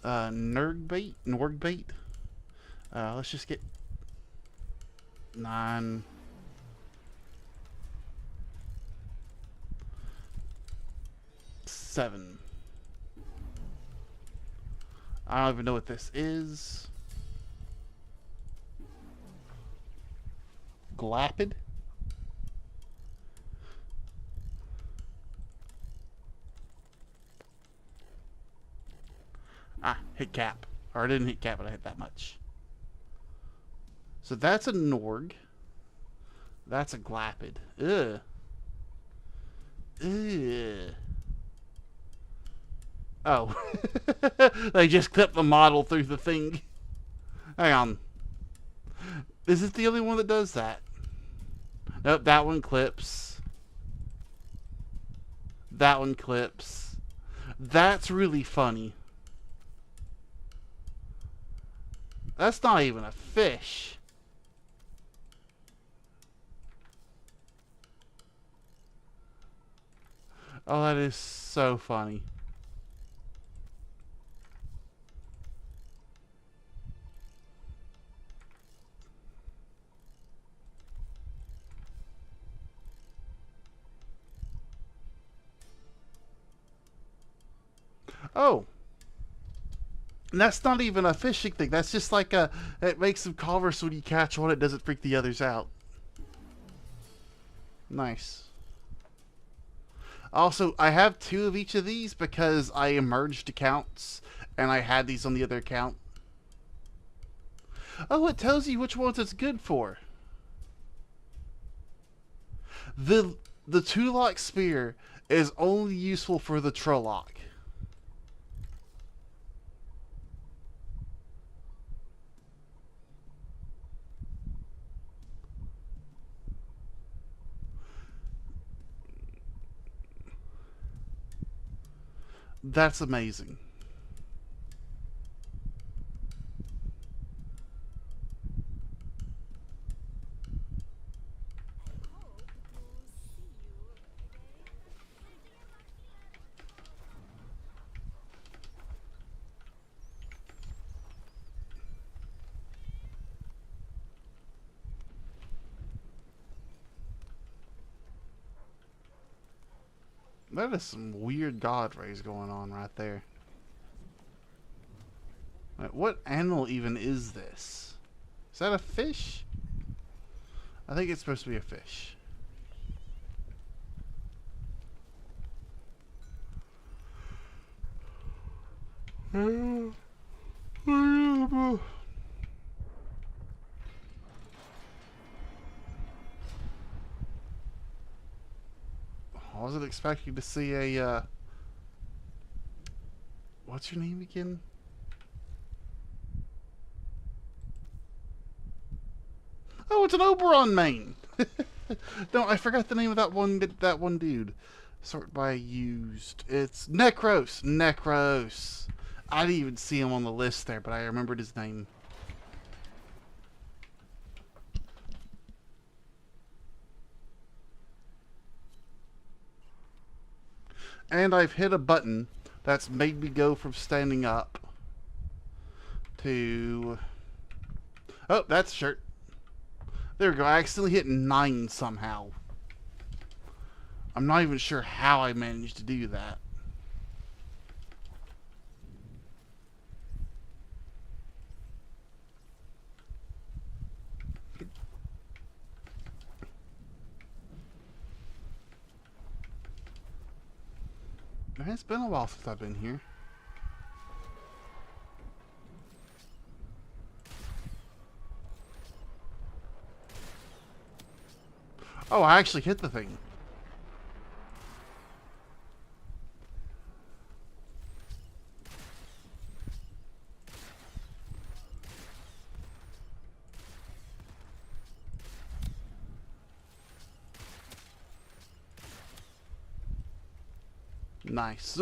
Nerg bait? Let's just get 9. Seven. I don't even know what this is. Glapid? Ah, hit cap. Or I didn't hit cap, but I hit that much. So that's a Norg. That's a Glapid. Ugh. Ugh. Oh. They just clipped the model through the thing. Hang on. Is it the only one that does that? Nope, that one clips. That one clips. That's really funny. That's not even a fish. Oh, that is so funny. Oh. And that's not even a fishing thing. That's just like a... It makes them converse when you catch one. It doesn't freak the others out. Nice. Also, I have 2 of each of these because I merged accounts. And I had these on the other account. Oh, it tells you which ones it's good for. The 2-lock spear is only useful for the Trolloc. That's amazing. That is some weird god rays going on right there. Wait, what animal even is this? Is that a fish? I think it's supposed to be a fish. I wasn't expecting to see a, what's your name again? Oh, it's an Oberon main! No, I forgot the name of that one dude. Sort by used. It's Necros! Necros! I didn't even see him on the list there, but I remembered his name. And I've hit a button that's made me go from standing up to... Oh, that's a shirt. There we go. I accidentally hit 9 somehow. I'm not even sure how I managed to do that. It's been a while since I've been here. Oh, I actually hit the thing. Nice.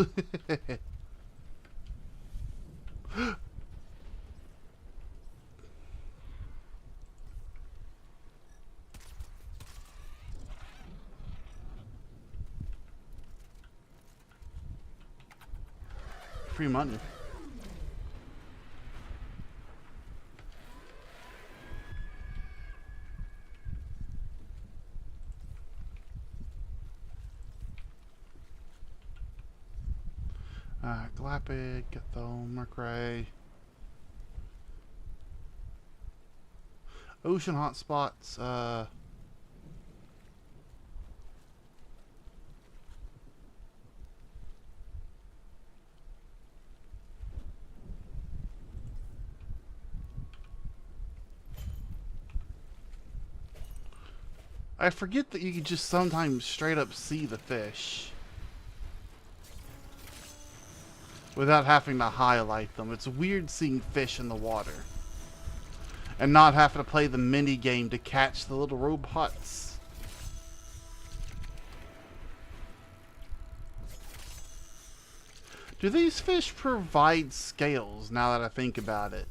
Free money. Glapid, get the Mercray. Ocean hotspots, I forget that you can just sometimes straight up see the fish without having to highlight them. It's weird seeing fish in the water and not having to play the mini game to catch the little robots. Do these fish provide scales now that I think about it?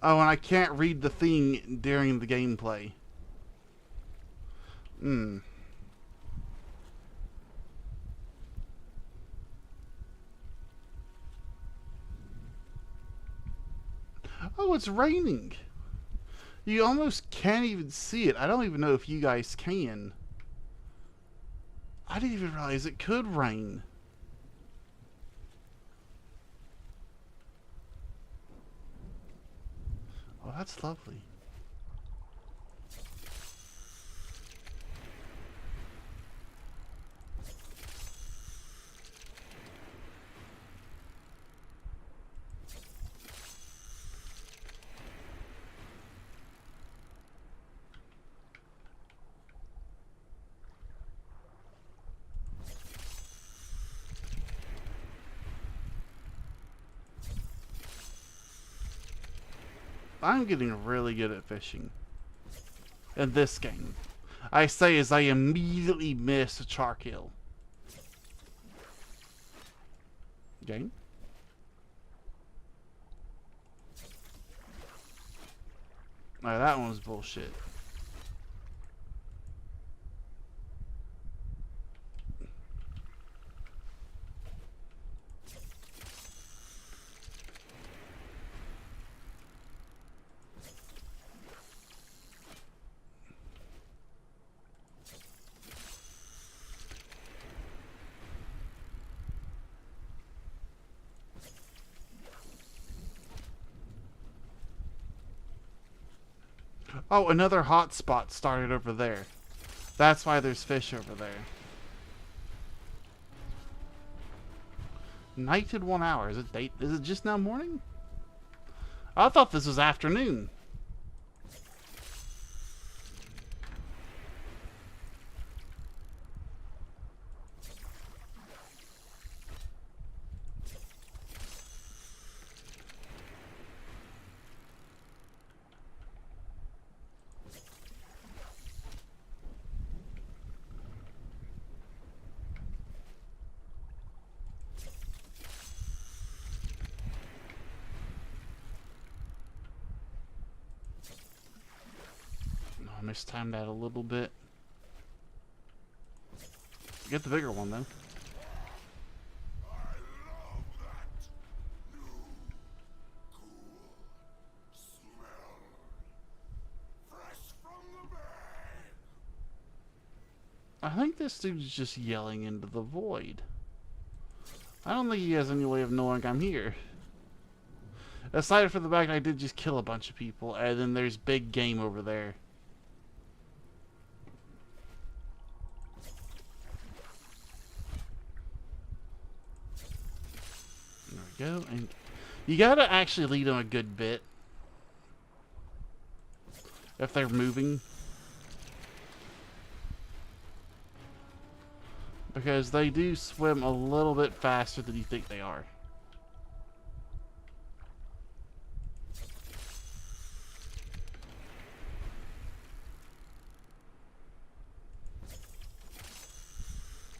Oh, and I can't read the thing during the gameplay. Oh, it's raining. You almost can't even see it. I don't even know if you guys can. I didn't even realize it could rain. Oh, that's lovely. I'm getting really good at fishing in this game. I say as I immediately miss a char kill. Game? No, that one was bullshit. Oh, another hotspot started over there. That's why there's fish over there. Night at 1 hour. Is it just now morning? I thought this was afternoon. I mistimed that a little bit. Get the bigger one though. I think this dude's just yelling into the void. I don't think he has any way of knowing I'm here. Aside from the fact I did just kill a bunch of people, and then there's big game over there. There we go, and you gotta actually lead them a good bit. If they're moving. Because they do swim a little bit faster than you think they are.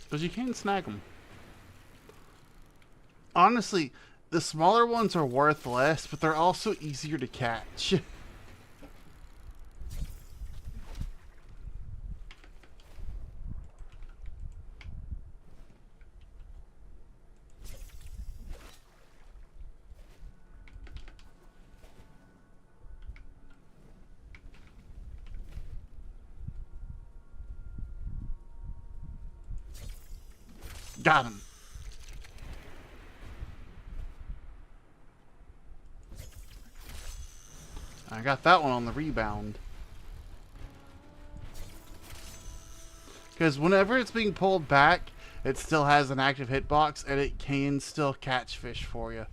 Because you can snag them. Honestly, the smaller ones are worth less, but they're also easier to catch. Got him. I got that one on the rebound. Because whenever it's being pulled back, it still has an active hitbox, and it can still catch fish for you.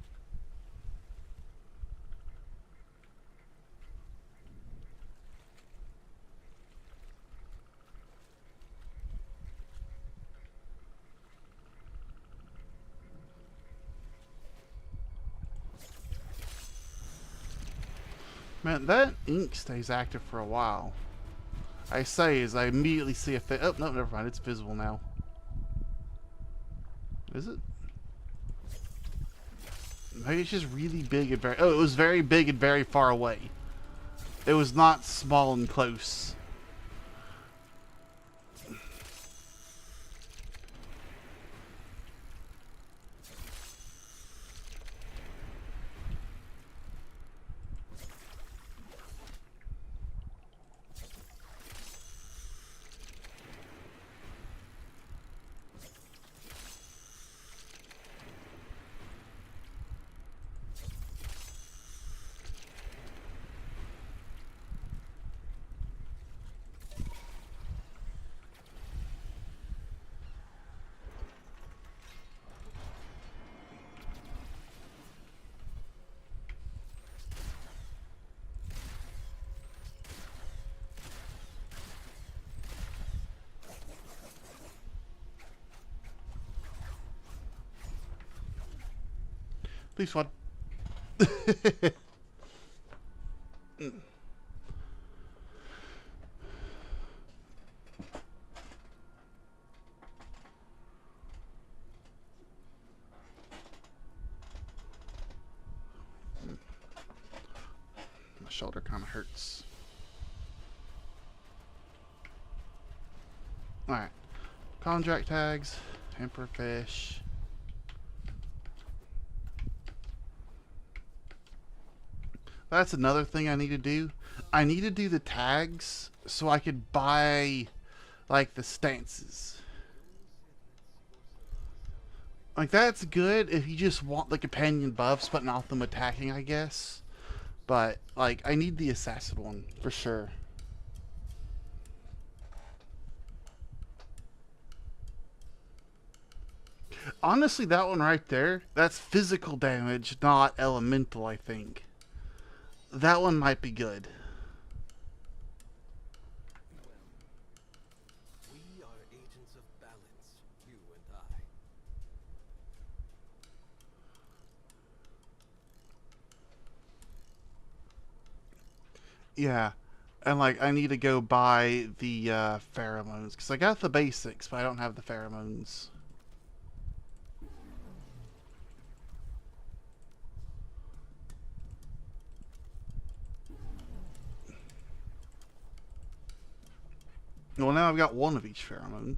Man, that ink stays active for a while. I say as I immediately see a fish. Oh, no, never mind. It's visible now. Is it? Maybe it's just really big and very... Oh, it was very big and very far away. It was not small and close. Please, one. My shoulder kind of hurts. Alright. Contract tags, emperor fish. That's another thing I need to do. I need to do the tags so I could buy, like, the stances. Like, that's good if you just want the companion buffs, but not them attacking, I guess. But, like, I need the assassin one, for sure. Honestly, that one right there, that's physical damage, not elemental, I think. That one might be good. We are agents of balance, you and I. Yeah. And, like, I need to go buy the pheromones. Because I got the basics, but I don't have the pheromones. Well, now I've got one of each pheromone.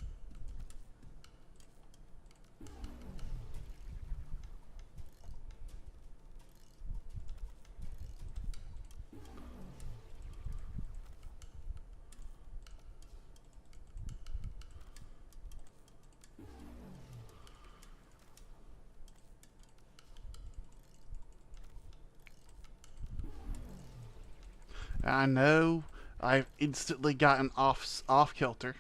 I know I've instantly gotten off kilter.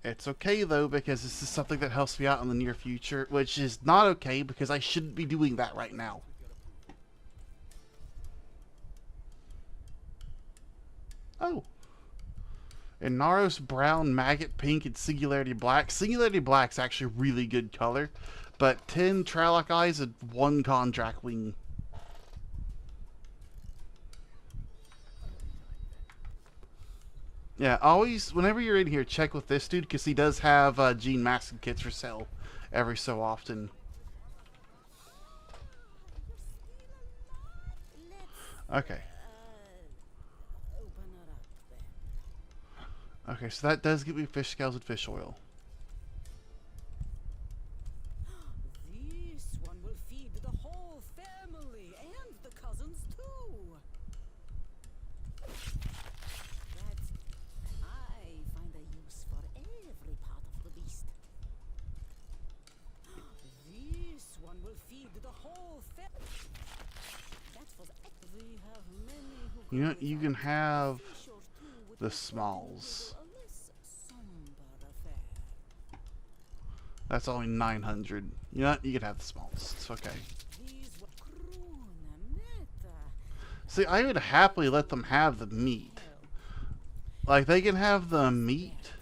It's okay though, because this is something that helps me out in the near future, which is not okay because I shouldn't be doing that right now. Oh. Inaros brown, maggot pink, and singularity black. Singularity black's actually really good color, but 10 Tralloc eyes and 1 contract wing. Yeah, always, whenever you're in here, check with this dude, because he does have Gene masking kits for sale every so often. Okay. Open it up then. Okay, so that does give me fish scales and fish oil. This one will feed the whole family and the cousins too. That I find a use for every part of the beast. This one will feed the whole family. That's for we have many who You know, you can have the smalls. That's only 900. You know what? You can have the smalls. It's okay. See, I would happily let them have the meat. Like, they can have the meat.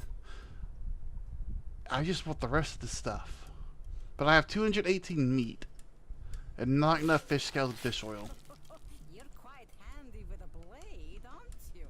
I just want the rest of the stuff. But I have 218 meat. And not enough fish scales and fish oil. You're quite handy with a blade, aren't you?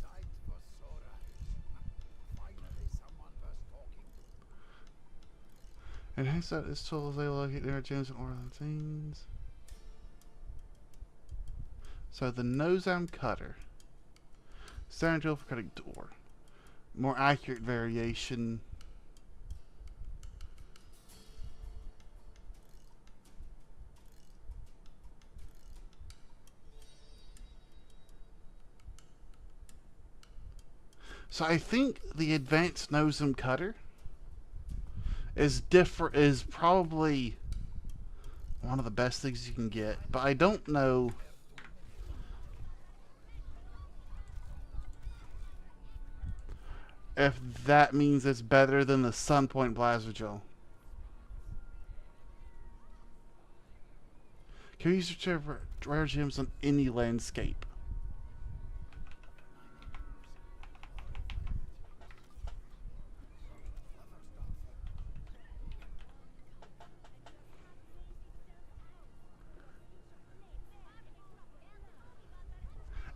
Sight for Sora. Finally, someone worth talking to. And hence that this tool is able to locate their gems and order things. So the nose arm cutter. Standard tool for cutting door. More accurate variation. So I think the advanced nosem cutter is probably one of the best things you can get, but I don't know if that means it's better than the Sunpoint Blasphegel. Can you use rare gems on any landscape?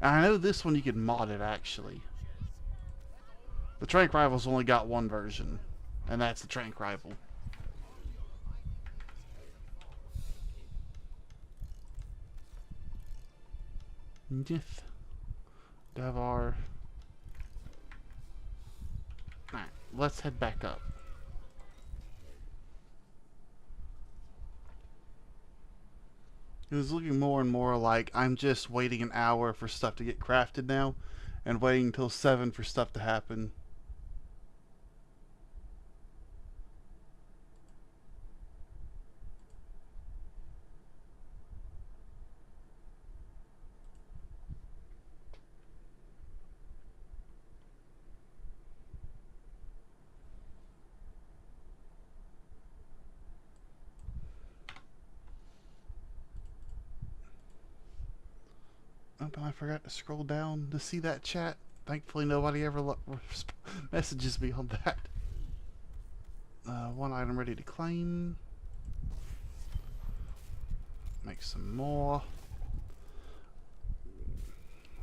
And I know this one you can mod it actually. The Trank Rival's only got one version, and that's the Trank Rival. Nith. Davar. Alright, let's head back up. It was looking more and more like I'm just waiting an hour for stuff to get crafted now, and waiting until 7 for stuff to happen. Oh, but I forgot to scroll down to see that chat. Thankfully, nobody ever messages me on that. One item ready to claim. Make some more.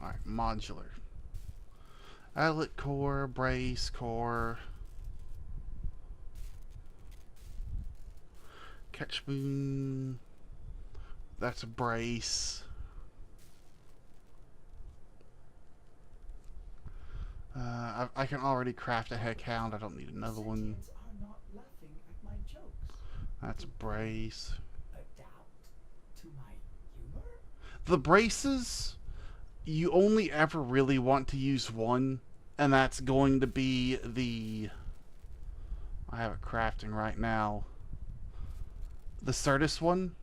Alright, modular. Outlet core, brace core. Catch moon. That's a brace. I can already craft a heck hound. I don't need another one. Sentients are not laughing at my jokes. That's a brace. Adapt to my humor? The braces, you only ever really want to use one, and that's going to be the... I have it crafting right now. The Certus one,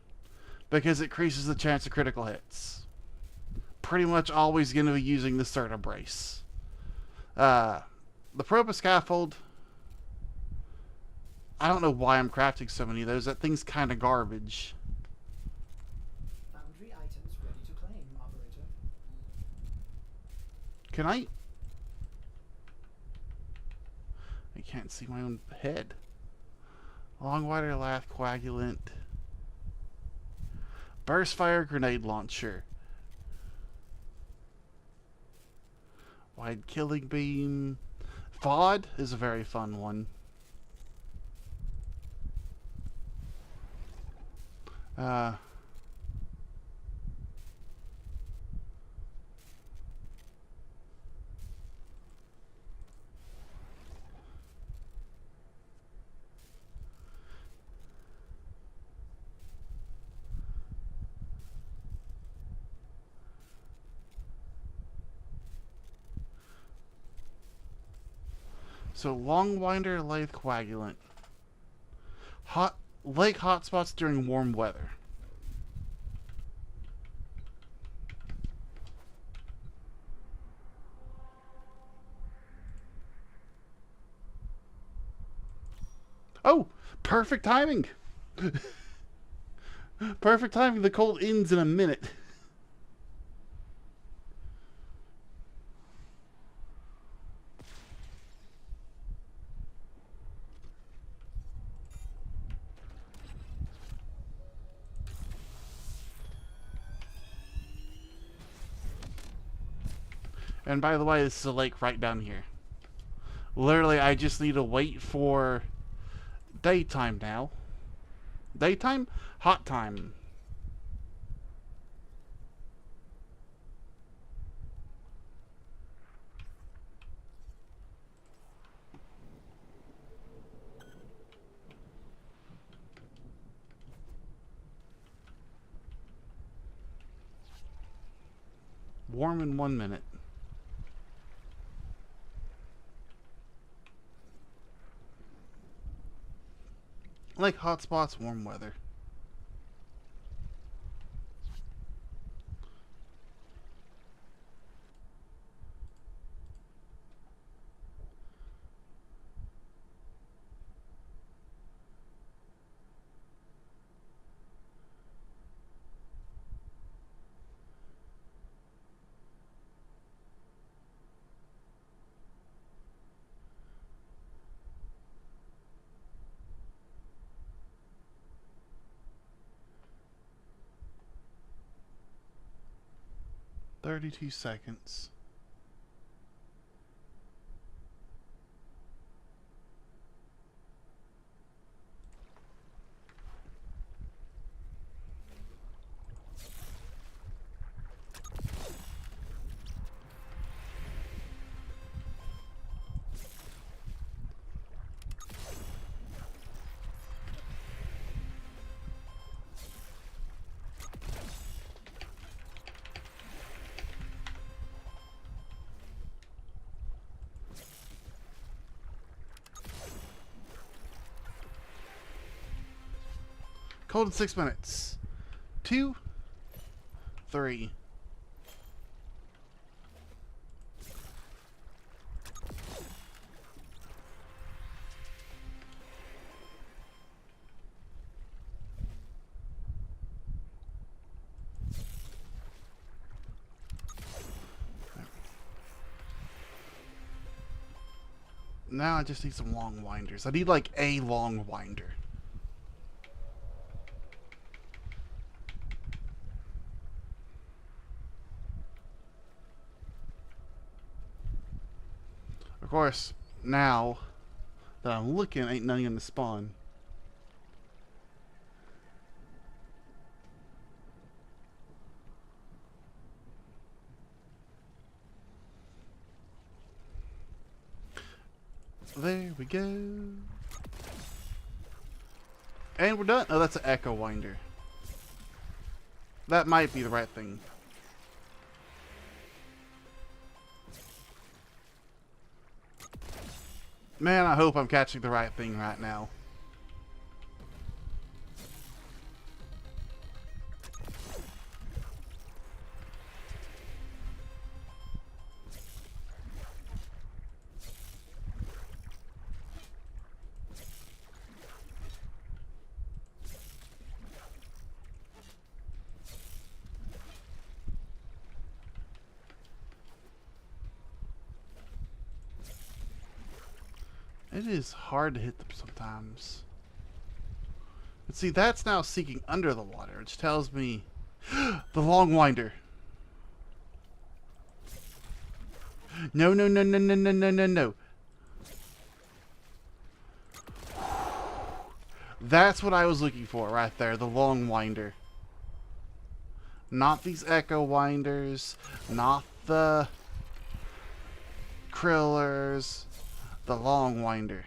because it increases the chance of critical hits. Pretty much always going to be using the Certa brace. The Propa Scaffold, I don't know why I'm crafting so many of those. That thing's kind of garbage. Boundary items ready to claim, operator. Can I can't see my own head. Long wider lath coagulant. Burst fire grenade launcher. Wide killing beam. FOD is a very fun one. So long winder lathe coagulant. Lake hotspots during warm weather. Oh, perfect timing. Perfect timing. The cold ends in a minute. And by the way, this is a lake right down here. Literally, I just need to wait for daytime now. Daytime? Hot time. Warm in 1 minute. Like hotspots, warm weather. "32 seconds. Cold in 6 minutes. 2, 3. Now I just need some long winders. I need like a long winder. Of course, now that I'm looking, ain't nothing in the spawn. There we go. And we're done. Oh, that's an echo winder. That might be the right thing. Man, I hope I'm catching the right thing right now. It is hard to hit them sometimes. But see, that's now seeking under the water, which tells me the long winder. No, no, no, no, no, no, no, no, no. That's what I was looking for right there, the long winder. Not these echo winders, not the krillers, the long winder.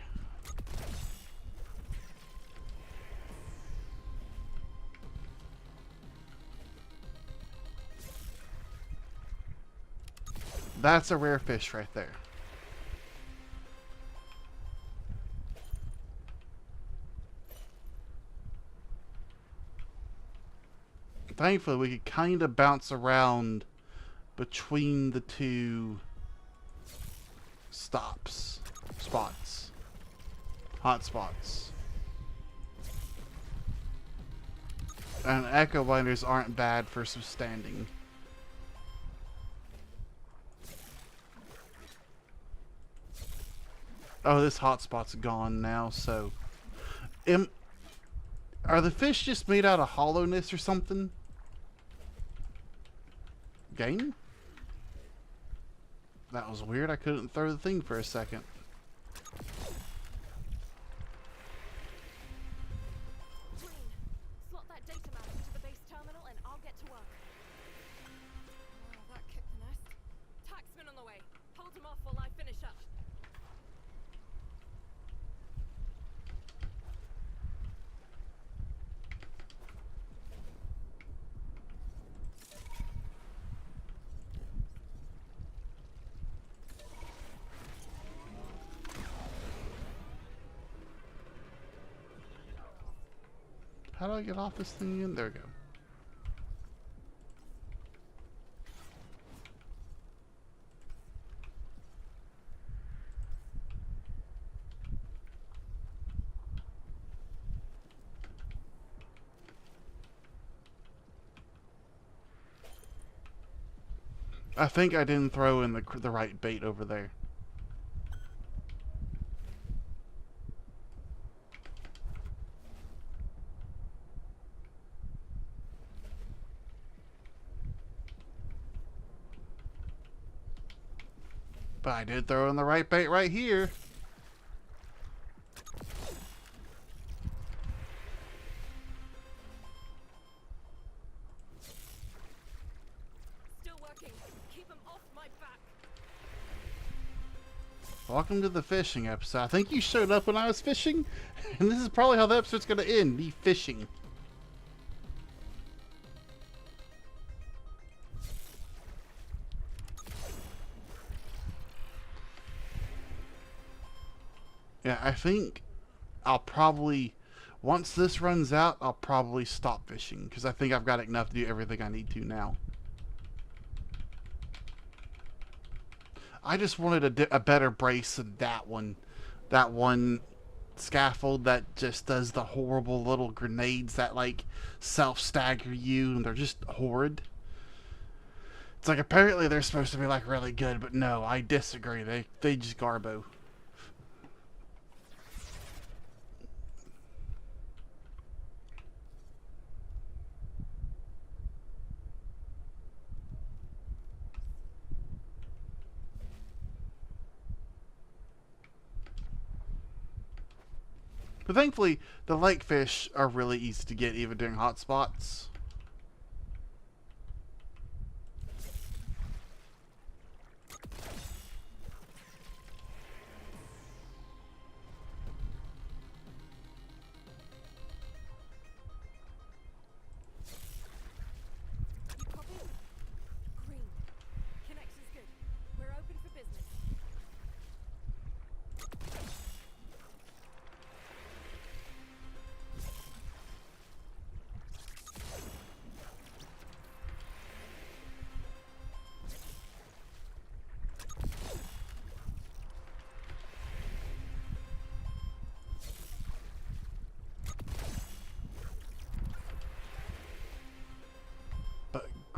That's a rare fish right there. Thankfully, we could kind of bounce around between the two spots. Hot spots. And echo binders aren't bad for some standing. Oh, this hotspot's gone now, so... Are the fish just made out of hollowness or something? Game? That was weird. I couldn't throw the thing for a second. Green, slot that data map into the base terminal and I'll get to work. Oh, that kicked the nest. Taxman on the way. Hold him off while I finish up. How do I get off this thing again? There we go. I think I didn't throw in the right bait over there. But I did throw in the right bait right here. Still working. Keep him off my back. Welcome to the fishing episode. I think you showed up when I was fishing, and this is probably how the episode's going to end, me fishing. Yeah, I think I'll probably, once this runs out, I'll probably stop fishing, because I think I've got enough to do everything I need to now. I just wanted a better brace than that one. That one scaffold that just does the horrible little grenades that, like, self-stagger you, and they're just horrid. It's like, apparently they're supposed to be, like, really good, but no, I disagree. They just garbo. But thankfully, the lake fish are really easy to get even during hot spots.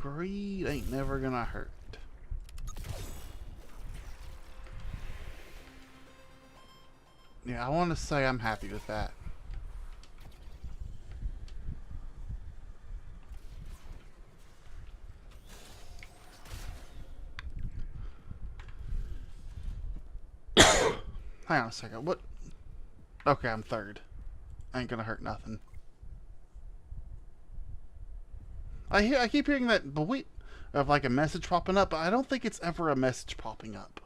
greed ain't never gonna hurt. Yeah, I want to say I'm happy with that. Hang on a second. What? Okay, I'm third. Ain't gonna hurt nothing. I keep hearing that bleep of like a message popping up, but I don't think it's ever a message popping up.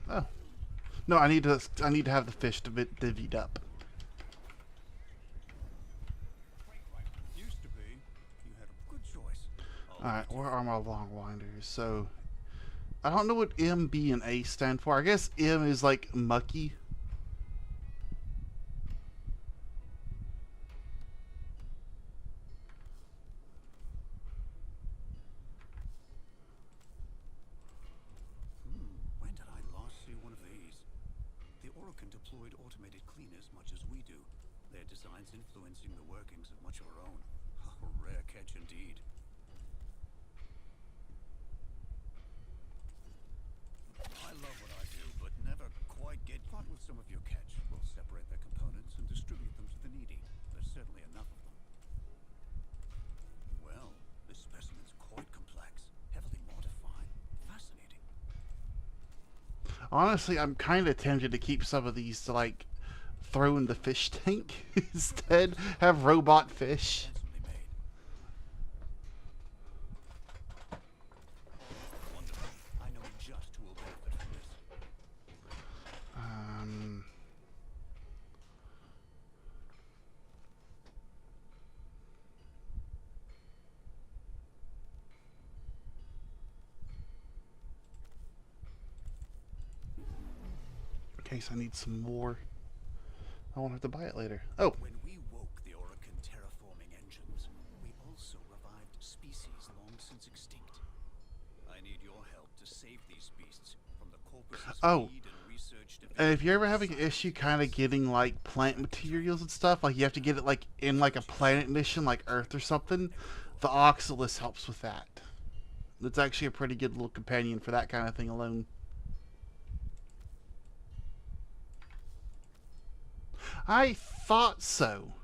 Oh. No, I need to have the fish divvied up. Used to be. You had a good choice. Alright, where are my long winders? So, I don't know what M, B, and A stand for. I guess M is like mucky. When did I last see one of these? The Orokin deployed automated cleaners much as we do. Their designs influencing the workings of much of our own. A rare catch indeed. I love what I do, but never quite get caught with some of your catch. We'll separate their components and distribute them to the needy. There's certainly enough of them. Well, this specimen's quite complex, heavily modified, fascinating. Honestly, I'm kind of tempted to keep some of these to like throw in the fish tank instead. Have robot fish. Handsomely made. Wonderful. I know just who will benefit from this. In case I need some more. I won't have to buy it later. Oh, When we woke the Orokin terraforming engines, we also revived species long since extinct. I need your help to save these beasts from the corpus's Oh. feed and research and if you're ever having an issue kind of getting like plant materials and stuff, like you have to get it like in like a planet mission like Earth or something, the Oxalis helps with that. It's actually a pretty good little companion for that kind of thing alone. I thought so.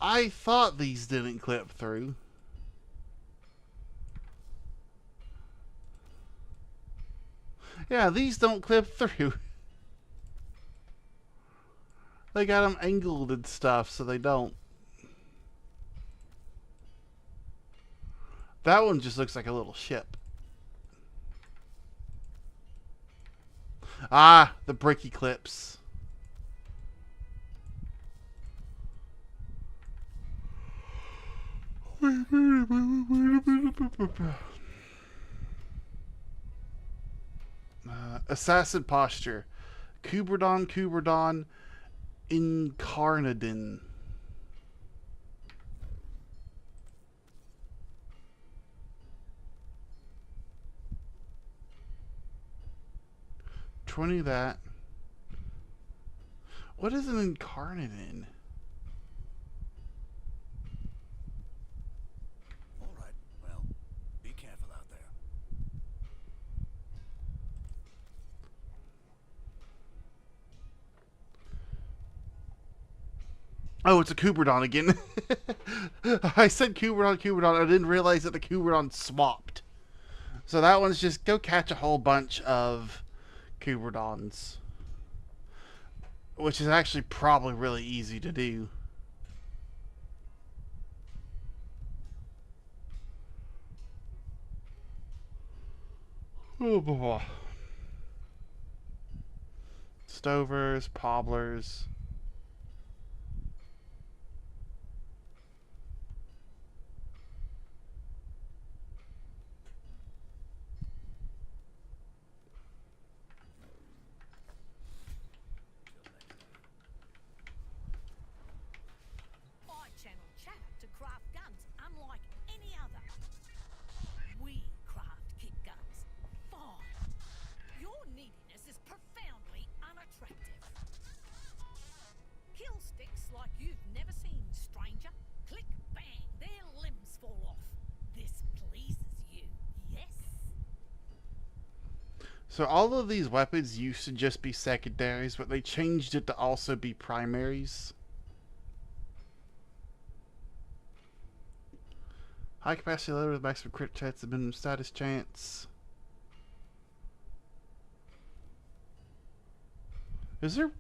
I thought these didn't clip through. Yeah, these don't clip through. They got them angled and stuff, so they don't. That one just looks like a little ship. Ah, the bricky clips. Assassin posture. Kuberdon, Incarnadin. $20 that. What is an Incarnadin? All right, well, be careful out there. Oh, it's a Kuberdon again. I said Kuberdon. I didn't realize that the Kuberdon swapped. So that one's just go catch a whole bunch of Kuberdons. Which is actually probably really easy to do. Oh boy. Stovers, Pobblers. So all of these weapons used to just be secondaries, but they changed it to also be primaries. High capacity loader with maximum crit chance and minimum status chance. Is there...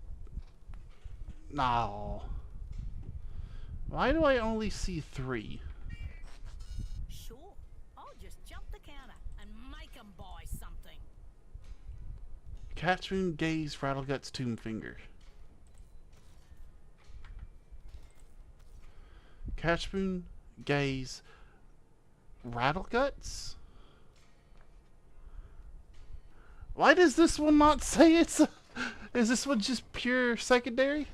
No. Why do I only see 3? Sure, I'll just jump the counter and make 'em buy something. Catchmoon, Gaze, Rattleguts, Tombfinger. Catchmoon, Gaze, Rattleguts? Why does this one not say it's... Is this one just pure secondary?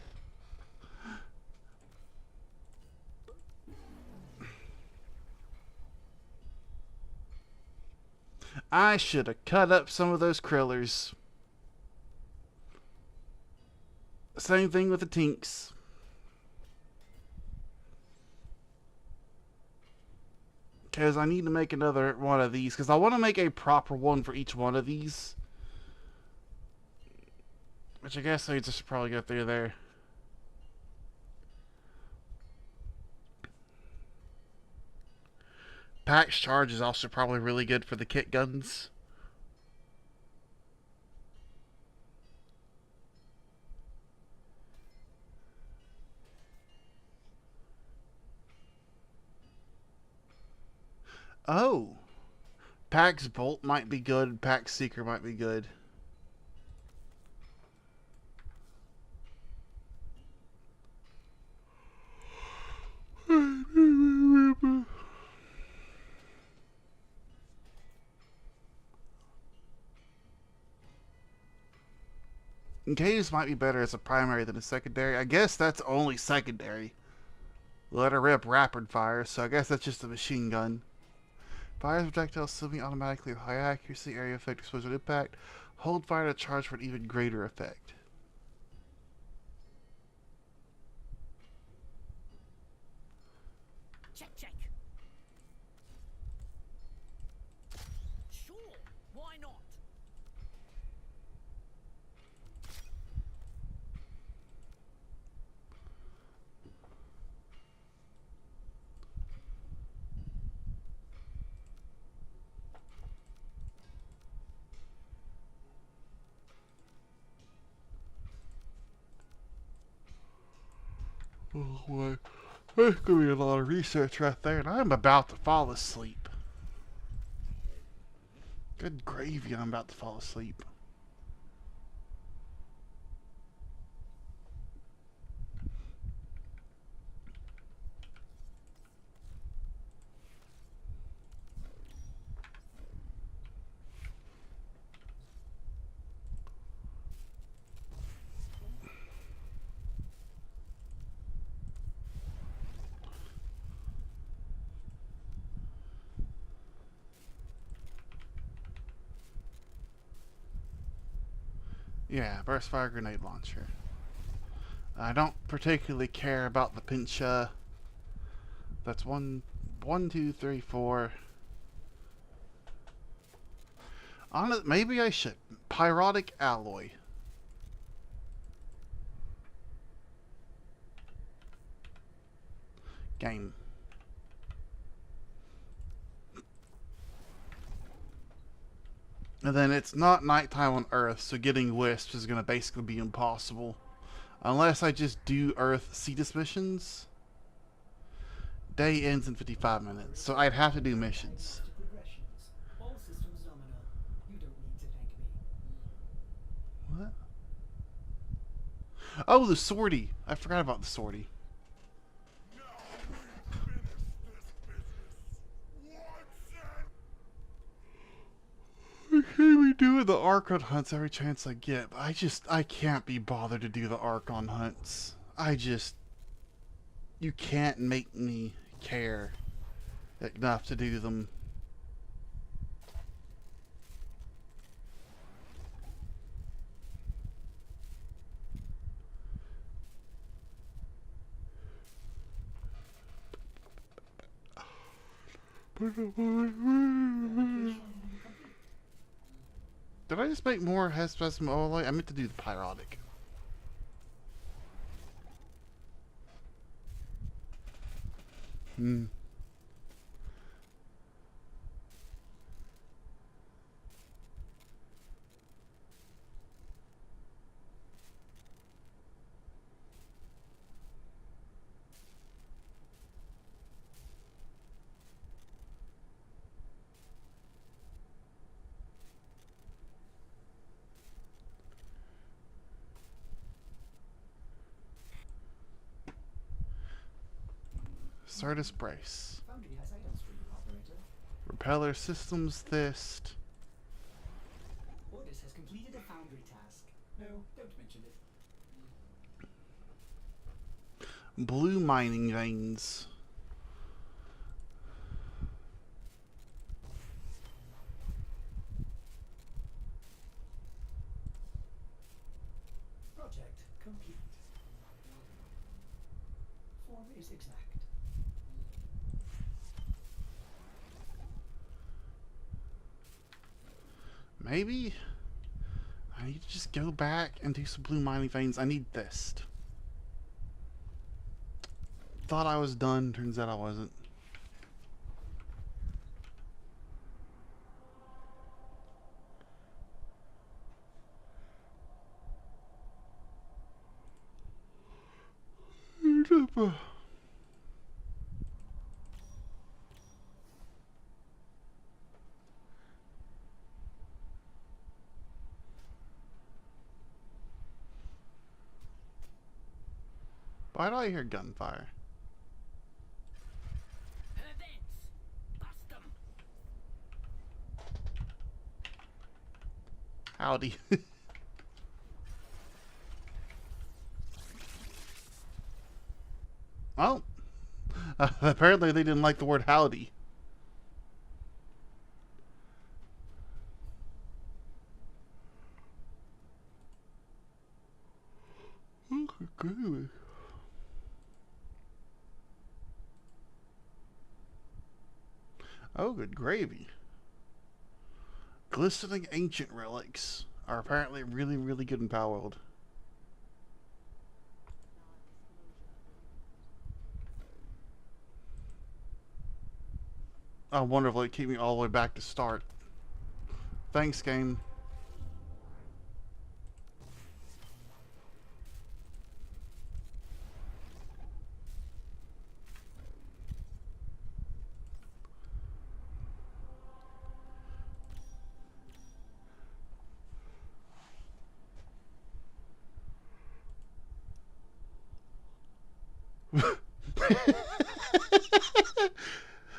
I should have cut up some of those krillers. Same thing with the tinks. Because I need to make another one of these. Because I want to make a proper one for each one of these. Which I guess I just probably go through there. Pack's Charge is also probably really good for the kit guns. Oh. Pack's Bolt might be good. Pack's Seeker might be good. Gaze might be better as a primary than a secondary. I guess that's only secondary. Let her rip rapid fire, so I guess that's just a machine gun. Fires projectiles semi-automatically with high accuracy, area effect, explosion impact. Hold fire to charge for an even greater effect. Check, check. Sure, why not? Oh boy. There's going to be a lot of research right there, and I'm about to fall asleep. Good gravy, I'm about to fall asleep. Yeah, burst fire grenade launcher. I don't particularly care about the pincha. That's one, 2, 3, 4. On it, maybe I should. Pyrotic alloy. Game. And then it's not nighttime on Earth, so getting wisps is going to basically be impossible. Unless I just do Earth Cetus missions. Day ends in 55 minutes, so I'd have to do missions. Progressions. All systems nominal. You don't need to thank me. What? Oh, the sortie. I forgot about the sortie. I can't be doing the Archon hunts every chance I get, but I can't be bothered to do the Archon hunts. You can't make me care enough to do them. Did I just make more Hespasm alloy? I meant to do the pyrotic. Hmm. Sardis brace. Foundry has items for you, operator. Repeller systems thist. Ordis has completed a foundry task. No, don't mention it. Blue mining veins. Project complete. Form is exact. Maybe I need to just go back and do some blue mining veins. I need this. Thought I was done, turns out I wasn't. Why do I hear gunfire? Howdy. Well, apparently they didn't like the word howdy. Okay, good. Oh, good gravy. Glistening ancient relics are apparently really, really good in Power World. Oh, wonderful. It keep me all the way back to start. Thanks, game.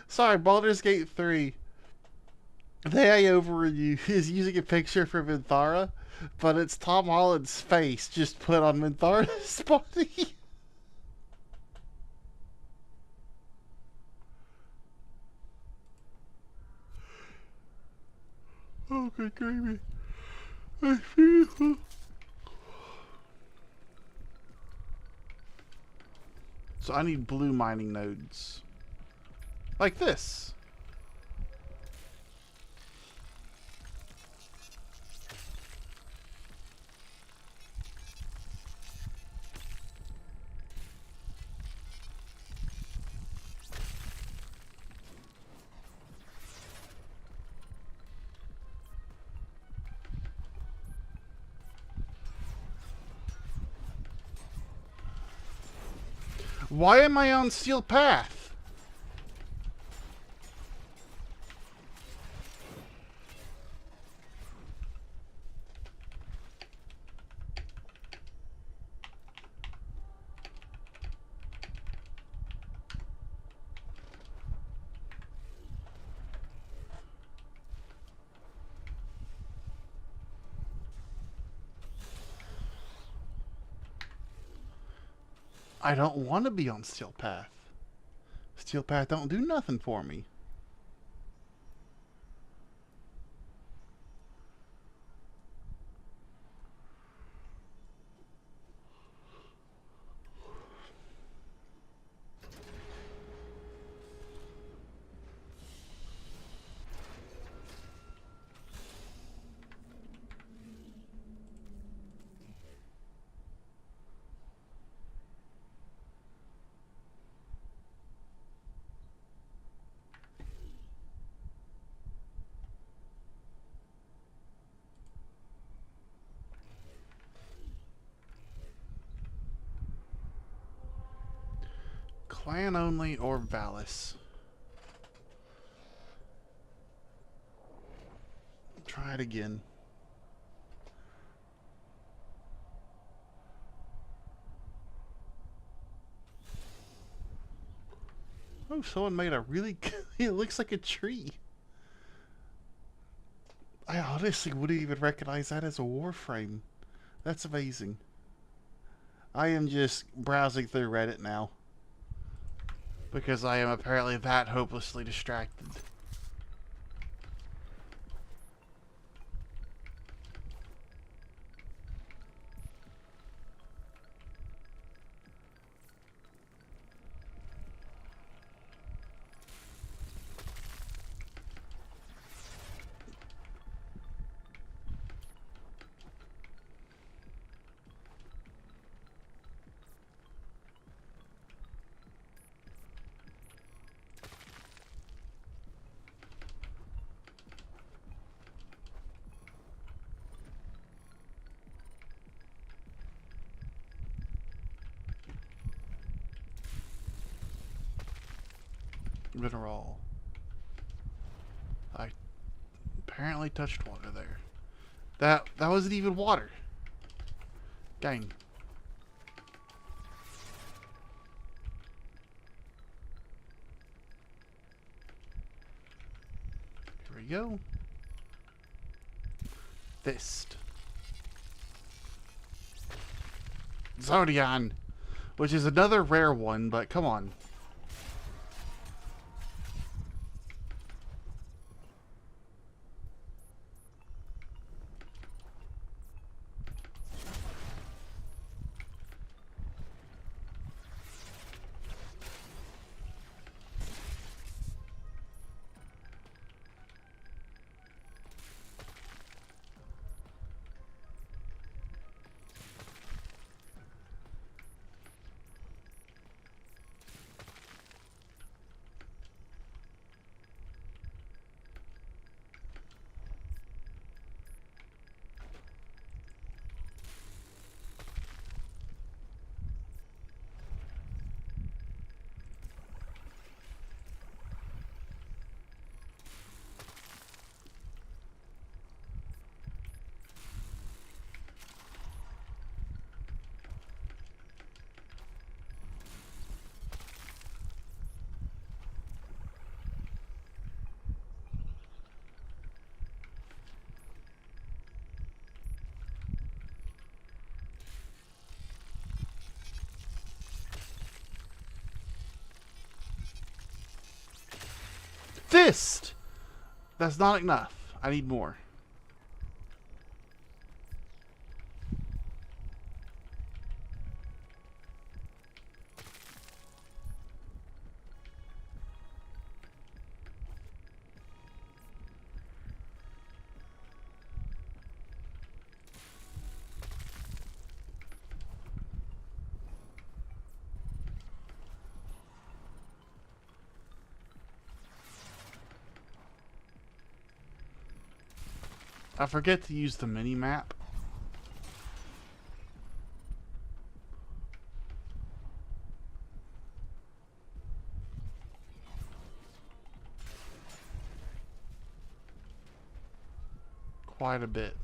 Sorry, Baldur's Gate 3. The AI over is using a picture from Minthara, but it's Tom Holland's face just put on Minthara's body. Oh, good gravy. That's beautiful. So I need blue mining nodes. Like this. Why am I on Steel Path? I don't want to be on Steel Path. Steel Path don't do nothing for me. Clan only or Valis? Try it again. Oh, someone made a really... It looks like a tree. I honestly wouldn't even recognize that as a Warframe. That's amazing. I am just browsing through Reddit now. Because I am apparently that hopelessly distracted. Mineral. I apparently touched water there. That wasn't even water. Dang. Here we go. Fist. Zodion. Which is another rare one, but come on. Fist! That's not enough. I need more. I forget to use the mini map. Quite a bit.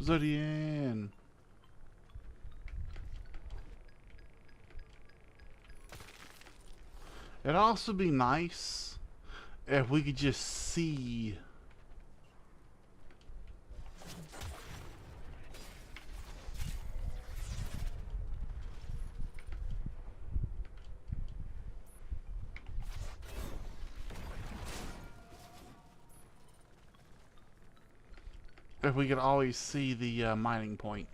Zodian. It'd also be nice if we could just see if we could always see the mining point.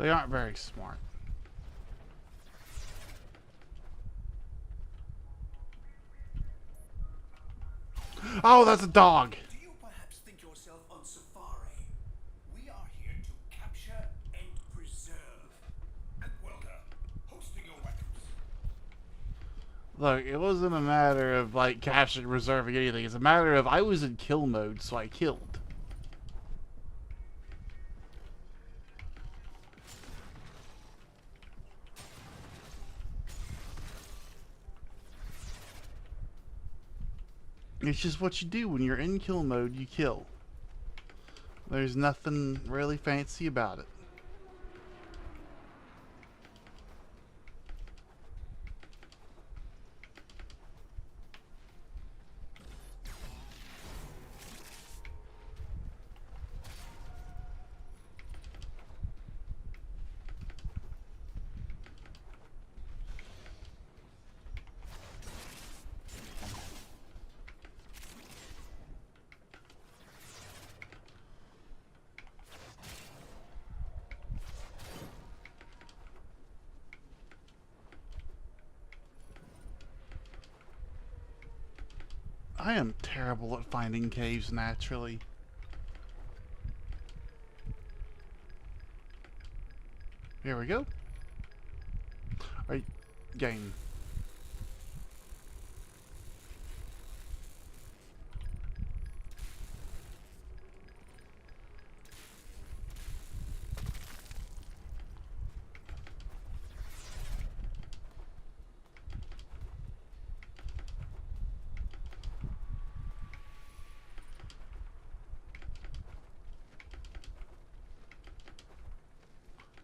They aren't very smart. Oh, that's a dog. Do you perhaps think yourself on safari? We are here to capture and preserve. And welcome, hosting your weapons. Look, it wasn't a matter of like capturing, reserving anything. It's a matter of I was in kill mode, so I killed. It's just what you do when you're in kill mode, you kill. There's nothing really fancy about it. I am terrible at finding caves naturally. Here we go. Alright, game.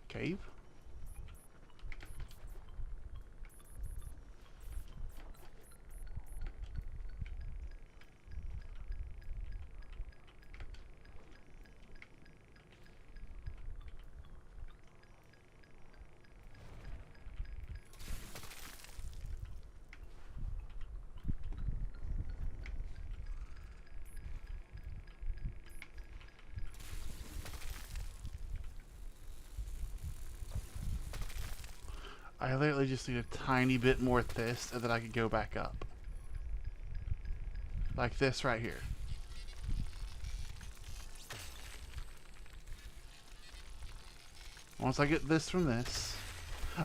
Cave. I literally just need a tiny bit more of this, and then I can go back up. Like this right here. Once I get this from this...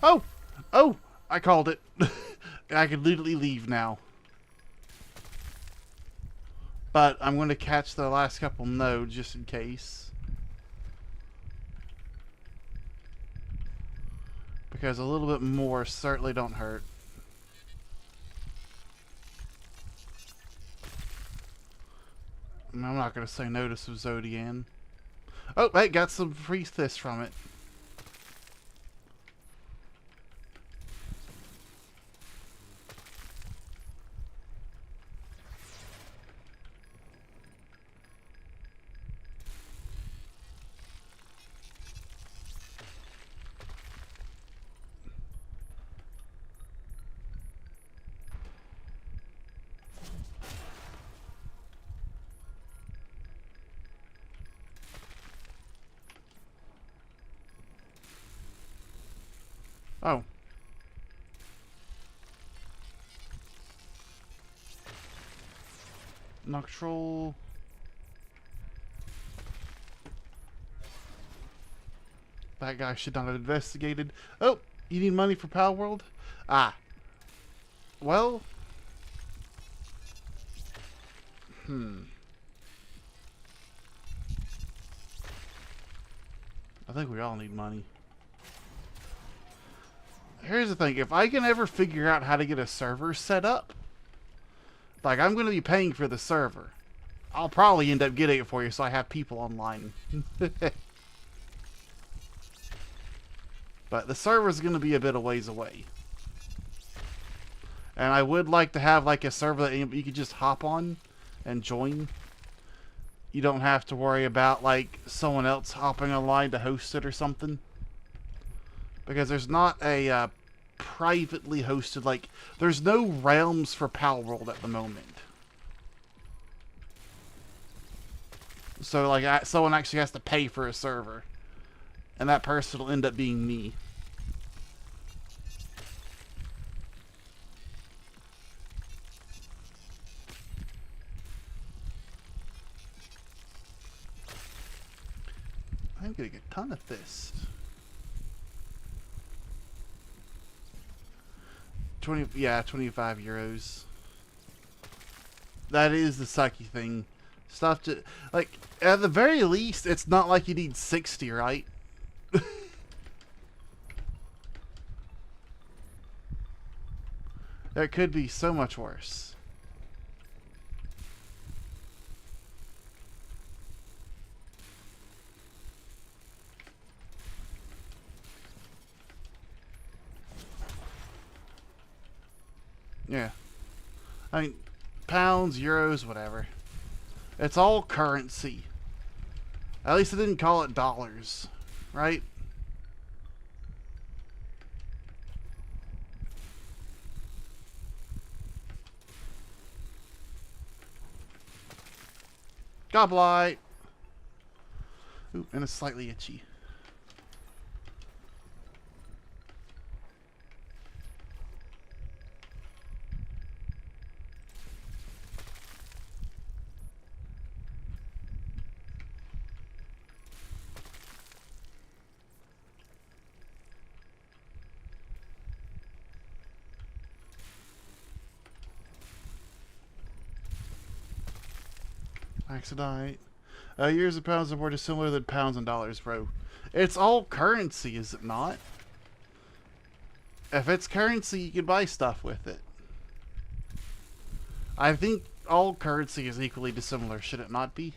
Oh! Oh! I called it. And I can literally leave now. But I'm going to catch the last couple nodes just in case. Because a little bit more certainly don't hurt. I'm not going to say no to some Zodian. Oh, hey, got some free this from it. Oh. Noctral. That guy should not have investigated. Oh, you need money for Pal World? Ah. Well. I think we all need money. Here's the thing, if I can ever figure out how to get a server set up, like I'm going to be paying for the server, I'll probably end up getting it for you so I have people online. But the server's going to be a bit of ways away. And I would like to have like a server that you could just hop on and join. You don't have to worry about like someone else hopping online to host it or something. Because there's not a privately hosted, like, there's no realms for Pal World at the moment. So, like, someone actually has to pay for a server. And that person will end up being me. I'm getting a ton of this. 25 euros. That is the sucky thing. Stuff to, like, at the very least, it's not like you need 60, right? It could be so much worse. Yeah. I mean, pounds, euros, whatever. It's all currency. At least I didn't call it dollars, right? Goblight. Ooh, and it's slightly itchy. Axodite. Years of pounds and more is similar than pounds and dollars, bro. It's all currency, is it not? If it's currency, you can buy stuff with it. I think all currency is equally dissimilar, should it not be?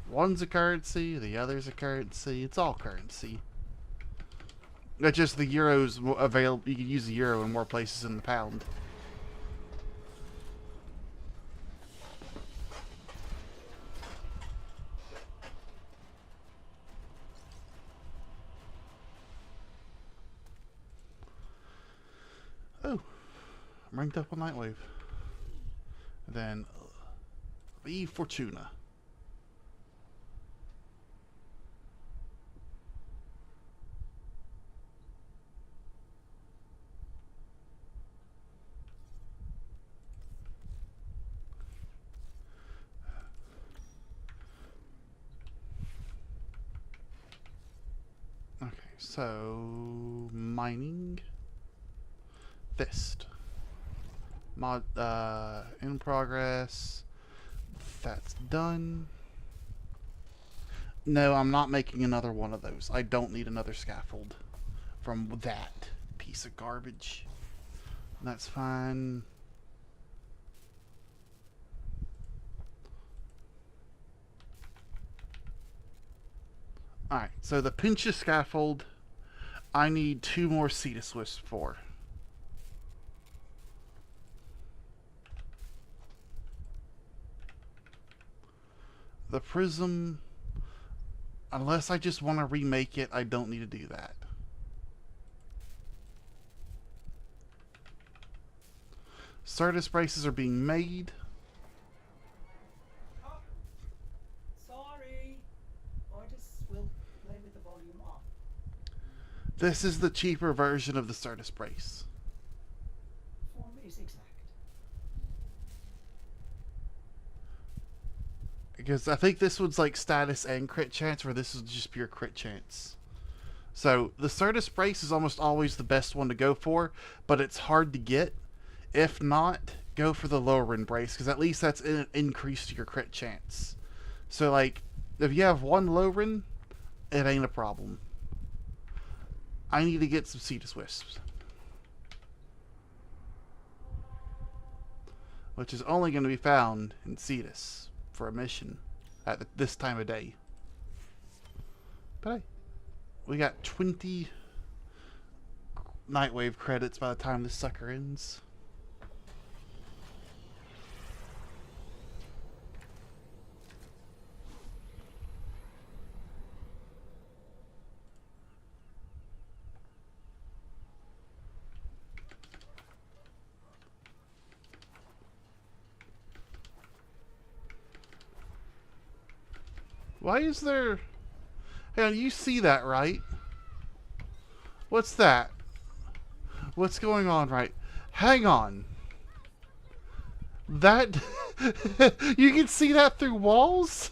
One's a currency, the other's a currency. It's all currency. It's just the euro's available. You can use the euro in more places than the pound. Oh, I'm ranked up on Nightwave. Then, Fortuna. Okay, so mining. Fist. Mod in progress. That's done. No, I'm not making another one of those. I don't need another scaffold from that piece of garbage. That's fine. Alright, so the pinch of scaffold, I need 2 more Cetus Wisps for. The prism, unless I just want to remake it, I don't need to do that. Certus braces are being made. Oh, sorry. I just will play with the volume up. This is the cheaper version of the Certus brace. Form is exact. Because I think this one's like status and crit chance, where this is just pure crit chance. So the Certus brace is almost always the best one to go for, but it's hard to get. If not, go for the lower end brace, because at least that's an increase to your crit chance. So like, if you have one Lowren, it ain't a problem. I need to get some Cetus Wisps, which is only going to be found in Cetus for a mission at this time of day. But hey, we got 20 Nightwave credits by the time this sucker ends. Why is there... Hang on, you see that, right? What's that? What's going on, right? Hang on. That... You can see that through walls?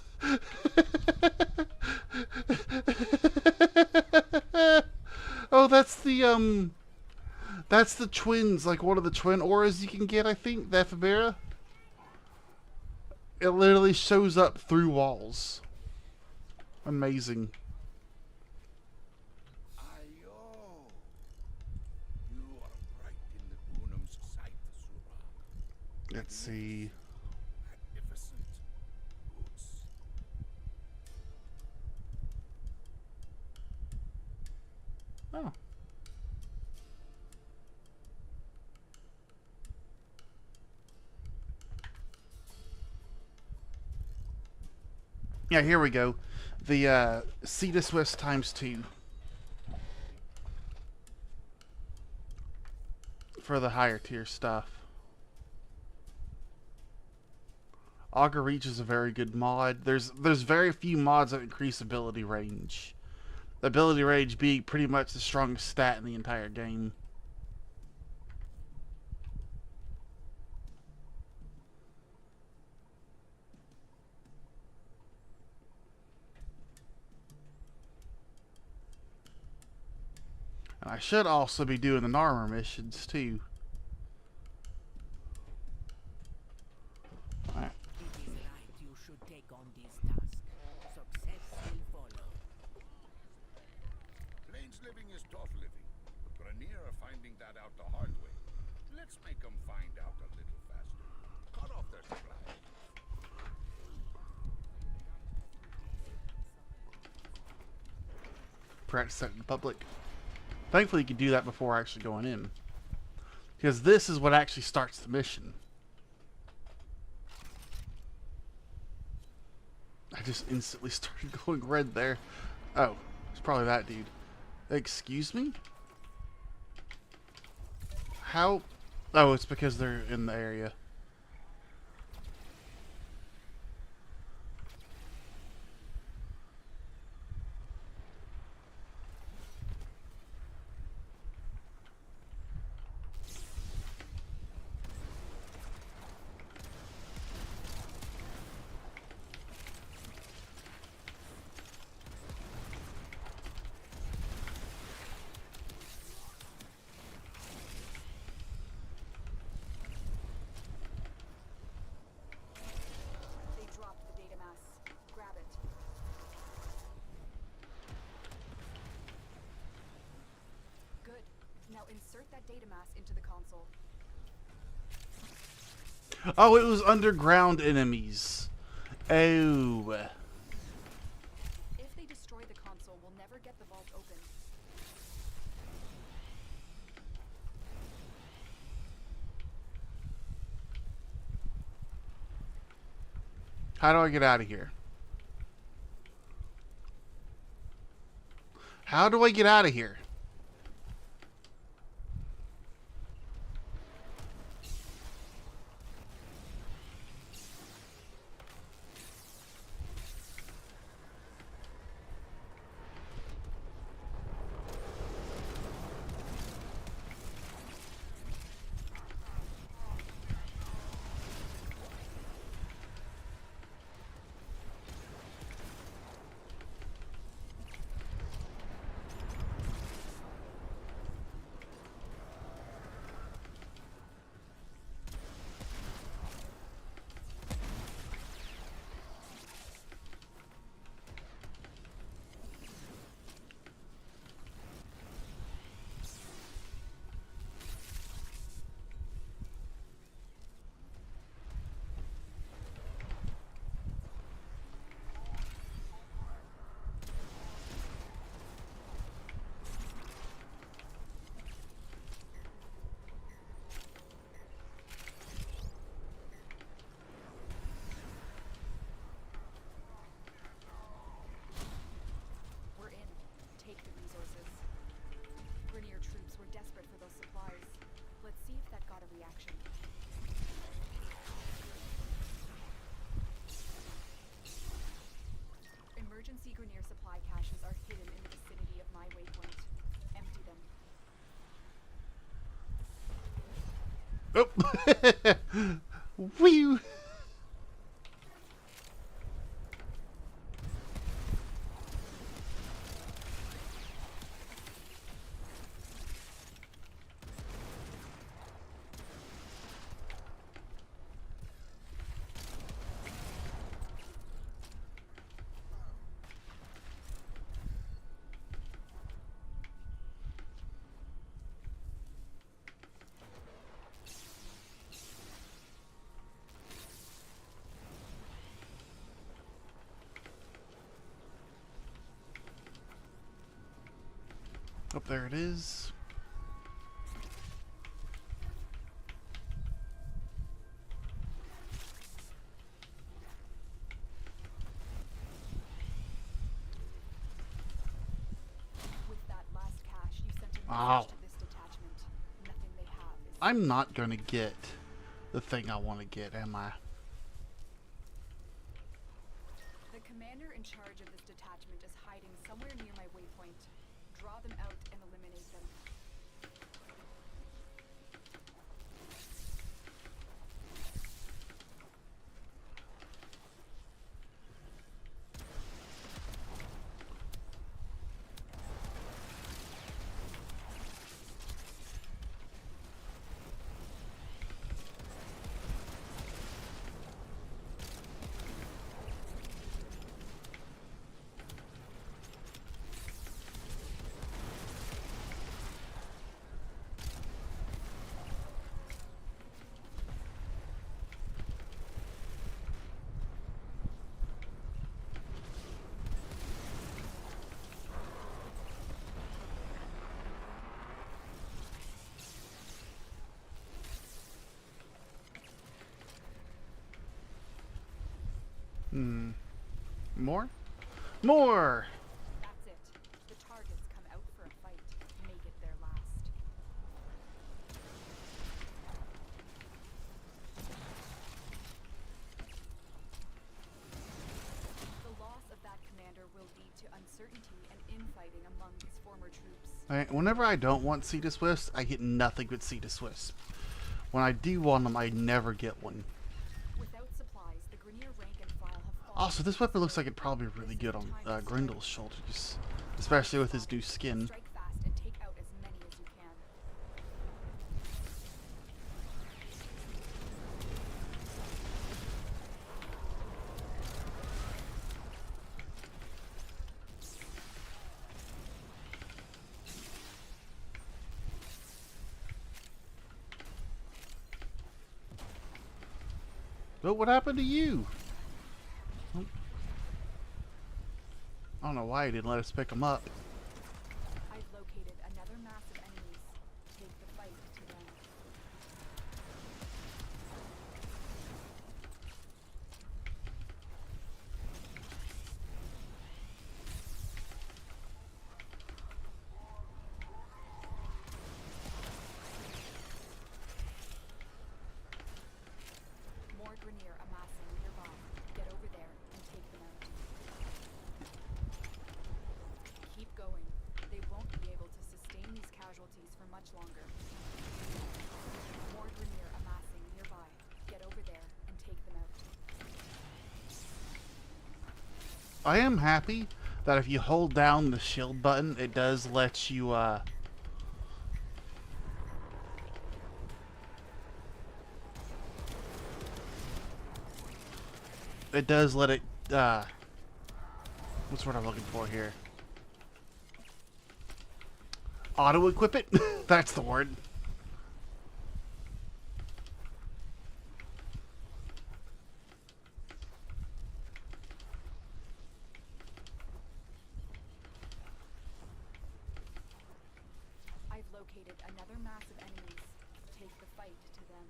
Oh, that's the, That's the twins, like one of the twin auras you can get, I think, the ephemera. It literally shows up through walls. Amazing. Ayo. You are right in the Unum's sight, Sura. Let's see. Magnificent boots. Oh. Yeah, here we go. The Cetus Swiss ×2 for the higher tier stuff. Augur Reach is a very good mod. There's very few mods that increase ability range. The ability range being pretty much the strongest stat in the entire game. And I should also be doing the Narmer missions too. Alright. It is right you should take on this task. Success will follow. Plains living is tough living, but Grenier are finding that out the hard way. Let's make them find out a little faster. Cut off their supplies. Practice that in public. Thankfully you can do that before actually going in. Because this is what actually starts the mission. I just instantly started going red there. Oh, it's probably that dude. Excuse me? How? Oh, it's because they're in the area. They dropped the data mass. Grab it. Good. Now insert that data mass into the console. Oh, it was underground enemies. Oh. If they destroy the console, we'll never get the vault open. How do I get out of here? How do I get out of here? Grineer supply caches are hidden in the vicinity of my waypoint. Empty them. Oh. Whew. Oh, there it is. With that last cache, you sent a Ow. message to this detachment. Nothing they have is I'm not gonna get the thing I want to get, am I? The commander in charge of this detachment is hiding somewhere near my waypoint. Draw them out and eliminate them. More? More! That's it. The targets come out for a fight. Make it their last. The loss of that commander will lead to uncertainty and infighting among his former troops. Whenever I don't want Cetus Wisp, I get nothing but Cetus Wisp. When I do want them, I never get one. Without supplies, the Grineer rank and file have fallen. Also, this weapon looks like it'd probably be really good on Grindel's shoulders, especially with his new skin. Strike fast and take out as many as you can. But what happened to you? I don't know why he didn't let us pick him up. I've located another mass of enemies. Take the fight to them. More Grineer amassing nearby. Get over there and take them out. Keep going. They won't be able to sustain these casualties for much longer. More Grineer amassing nearby. Get over there and take them out. I am happy that if you hold down the shield button, it does let you, it does let it, what's the word I'm looking for here? Auto-equip it? That's the word. I've located another mass of enemies. Take the fight to them.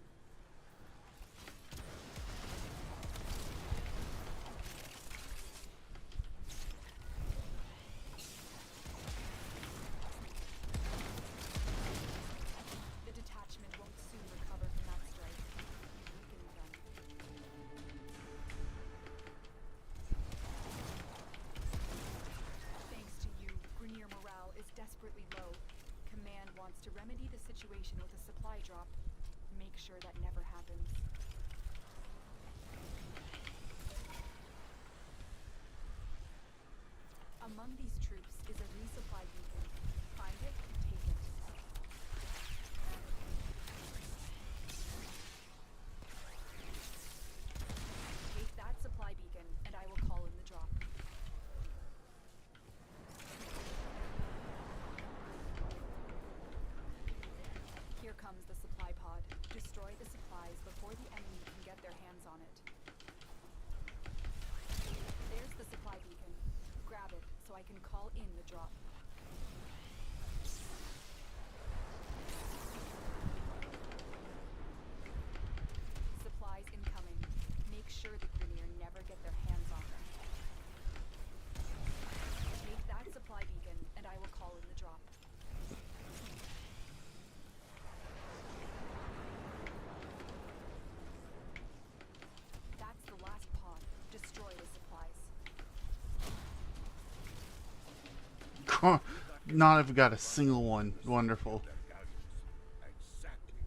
The detachment won't soon recover from that strike. Weaken them. wants to remedy the situation with a supply drop. Make sure that never happens. Among these troops is a resupply beacon. Find it, take it. Take that supply beacon, and I will call in the drop. Here comes the supply pod. Destroy the supplies before the enemy can get their hands on it. There's the supply beacon. Grab it so I can call in the drop. Supplies incoming. Make sure the Grineer never get their hands on them. Take that supply beacon, and I will call in the drop. That's the last pod. Destroy the supplies. Not if we got a single one. Wonderful.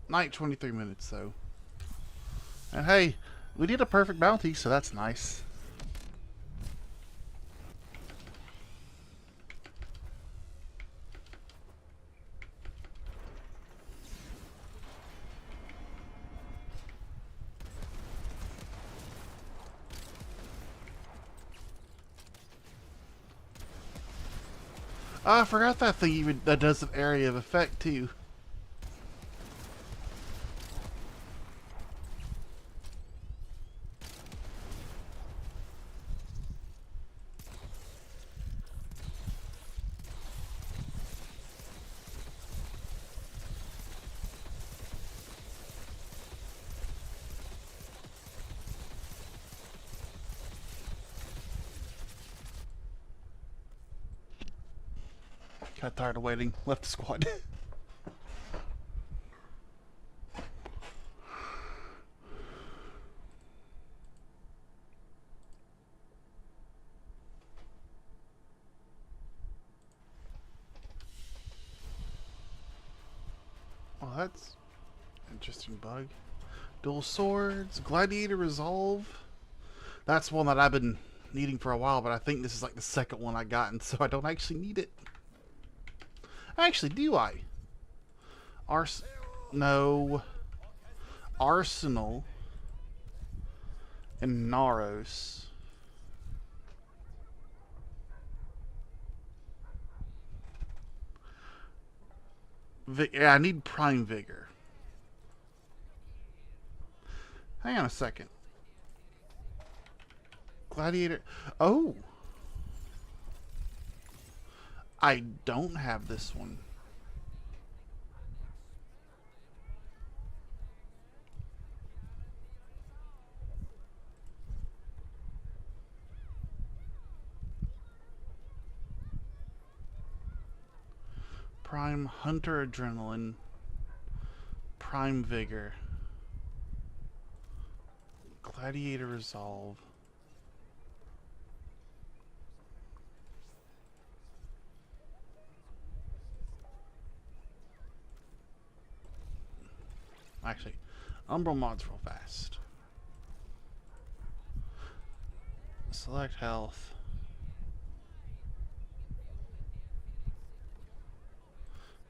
Night 23 minutes though. And hey, we did a perfect bounty, so that's nice. Oh, I forgot that thing even that does an area of effect too. Got tired of waiting. Left the squad. Well, that's interesting bug. Dual swords, gladiator resolve. That's one that I've been needing for a while, but I think this is like the second one I gotten, so I don't actually need it. Actually, do I? No. Arsenal and Naros. Yeah, I need Prime Vigor. Hang on a second. Gladiator. Oh! I don't have this one. Prime Hunter Adrenaline. Prime Vigor. Gladiator Resolve. Actually, Umbral mods real fast. Select health.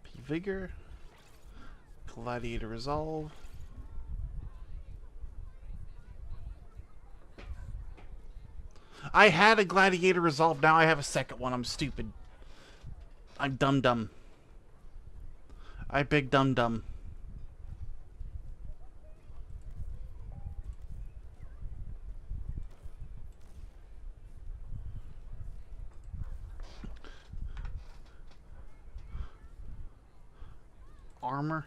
P Vigor. Gladiator Resolve. I had a Gladiator Resolve, now I have a second one. I'm stupid. I'm dumb. I big dumb. Armor.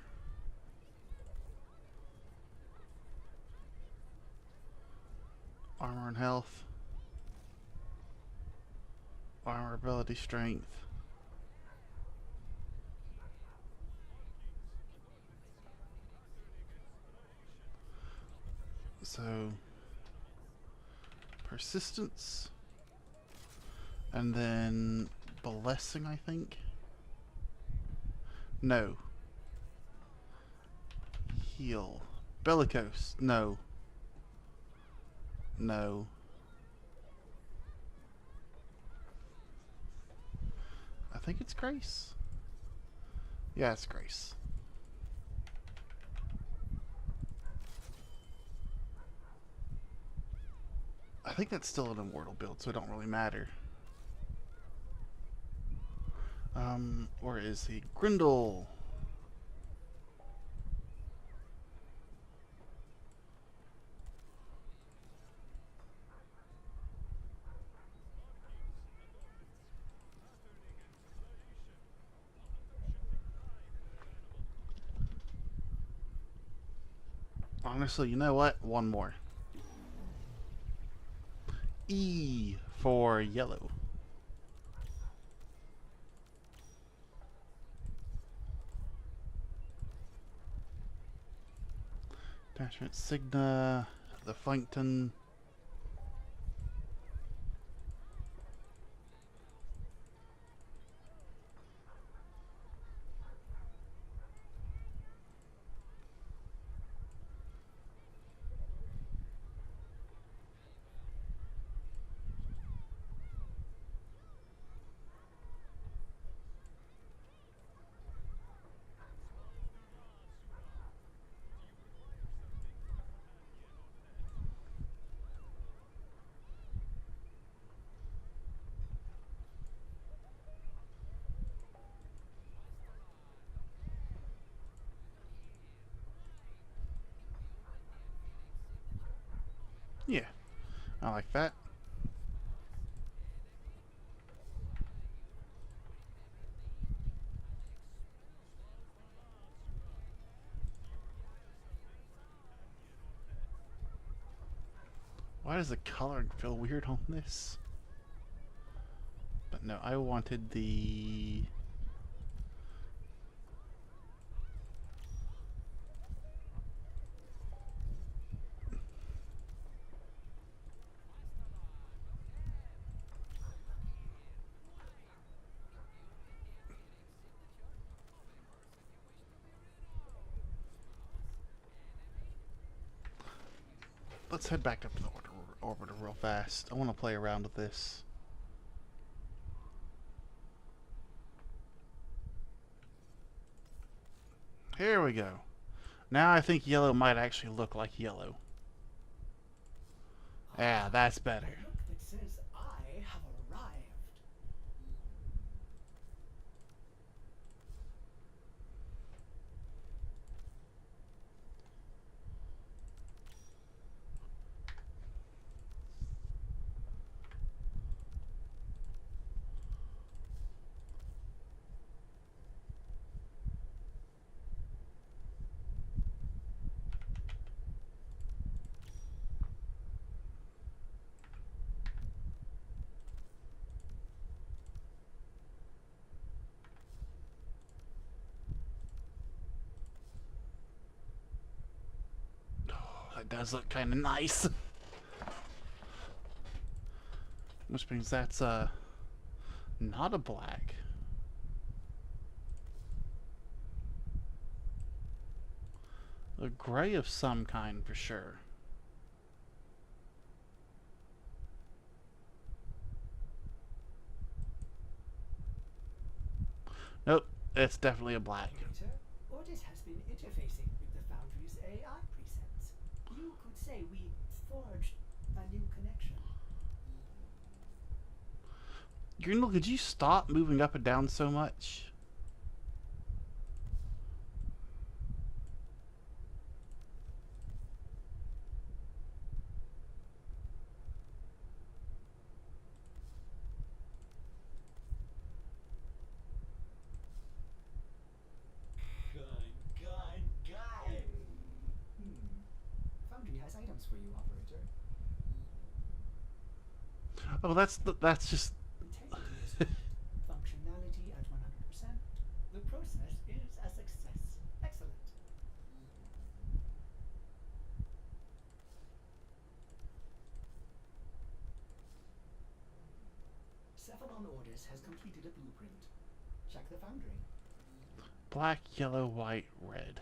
Armor and health. Armor ability strength. So persistence. And then blessing, I think. No. Heal. Bellicose. No. No. I think it's Grace. Yeah, it's Grace. I think that's still an immortal build, so it don't really matter. Where is he? Grindel. Honestly, you know what? One more. E for yellow. Attachment Signa, the Flankton. Yeah, I like that. Why does the coloring feel weird on this? But no, I wanted the... Let's head back up to the orbiter real fast. I want to play around with this. Here we go. Now I think yellow might actually look like yellow. Yeah, that's better. Look that says I have arrived. That does look kind of nice. Which means that's not a black. A gray of some kind for sure. Nope, it's definitely a black. Operator, Otis has been interfacing with the Foundry's AI presets. You could say we forged a new connection. Grindel, could you stop moving up and down so much? Foundry has items for you, Operator. Oh, that's just... Integrity is good. Functionality at 100%. The process is a success. Excellent. Cephalon Ordis has completed a blueprint. Check the Foundry. Black, yellow, white, red.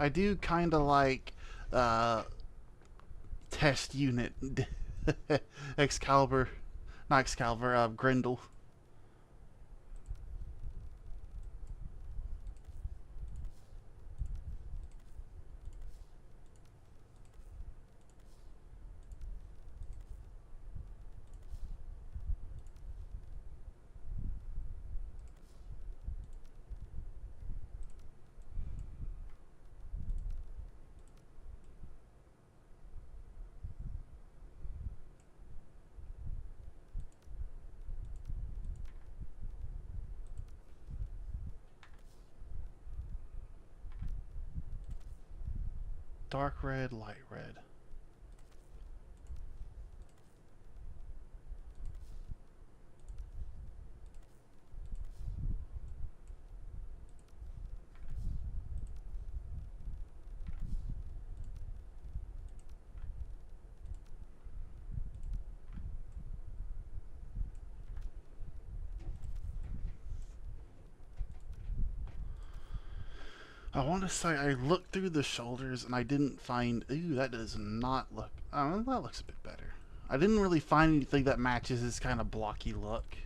I do kind of like uh, test unit Excalibur, not Excalibur, Grendel. Dark red, light red. I want to say I looked through the shoulders and I didn't find. Ooh, that does not look. Oh, that looks a bit better. I didn't really find anything that matches his kind of blocky look.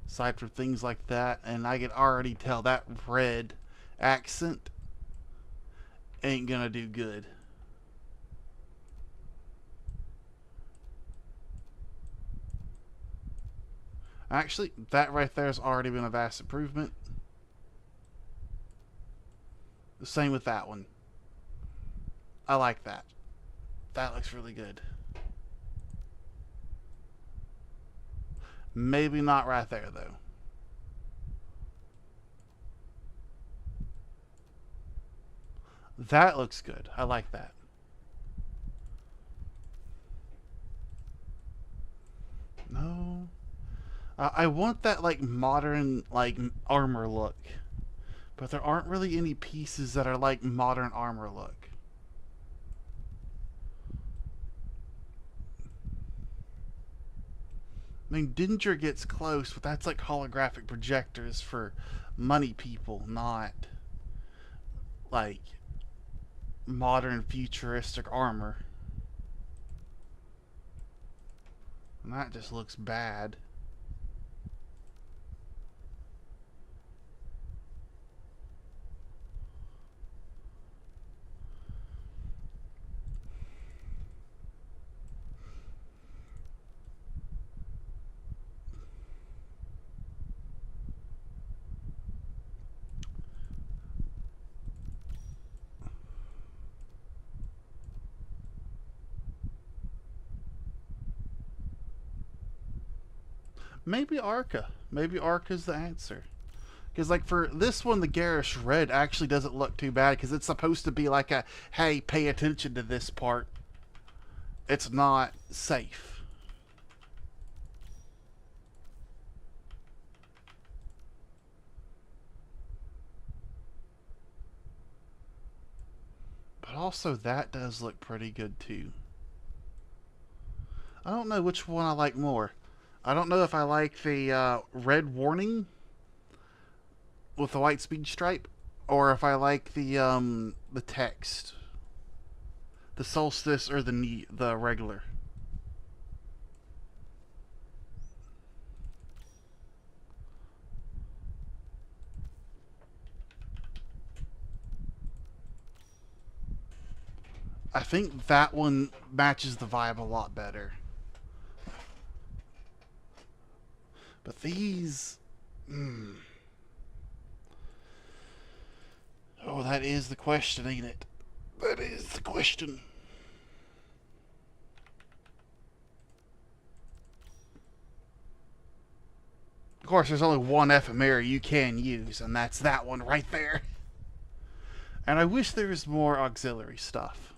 Aside from things like that, and I could already tell that red accent ain't gonna do good. Actually, that right there has already been a vast improvement. The same with that one. I like that. That looks really good. Maybe not right there, though. That looks good. I like that. No. I want that, like, modern, like, armor look. But there aren't really any pieces that are, like, modern armor look. I mean, Dinger gets close, but that's like holographic projectors for money people, not like modern futuristic armor. And that just looks bad. Maybe Arca. Maybe Arca's the answer. Because, like, for this one, the garish red actually doesn't look too bad because it's supposed to be like a, hey, pay attention to this part. It's not safe. But also, that does look pretty good, too. I don't know which one I like more. I don't know if I like the red warning with the white speed stripe, or if I like the text, the solstice or the regular. I think that one matches the vibe a lot better. But these, oh, that is the question, ain't it? That is the question. Of course, there's only one ephemera you can use, and that's that one right there. And I wish there was more auxiliary stuff.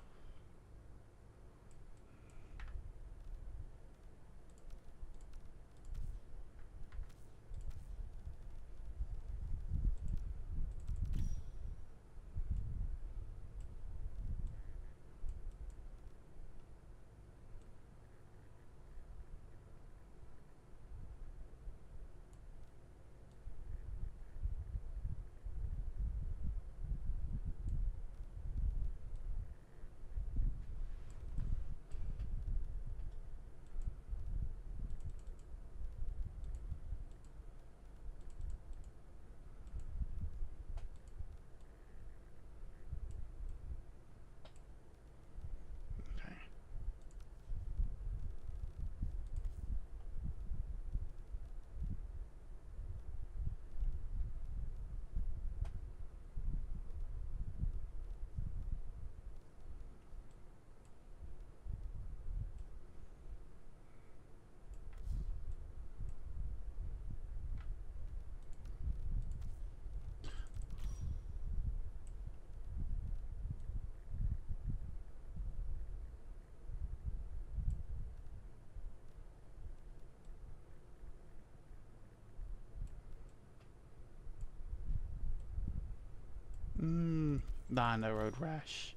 Nah, no road rash.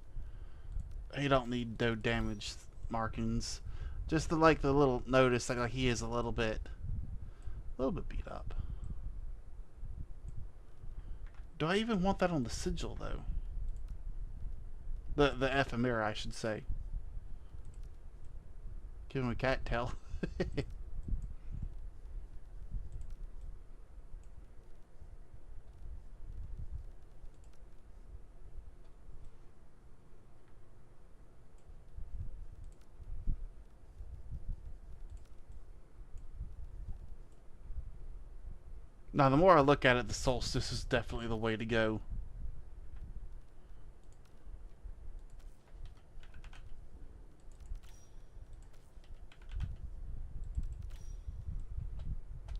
He don't need no damage markings. Just the little notice like he is a little bit beat up. Do I even want that on the sigil though? The ephemera, I should say. Give him a cattail. Now, the more I look at it, the solstice is definitely the way to go.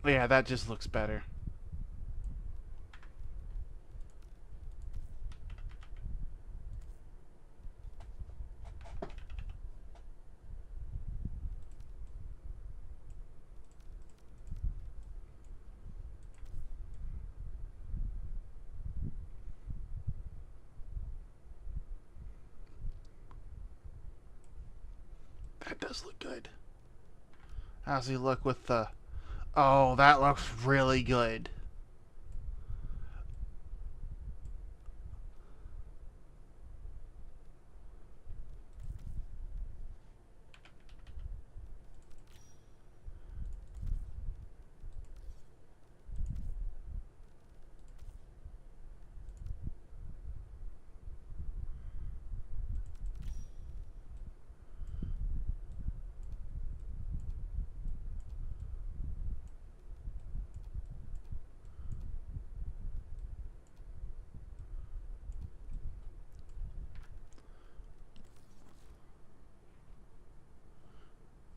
Yeah, that just looks better. That does look good. How's he look with the... Oh, that looks really good.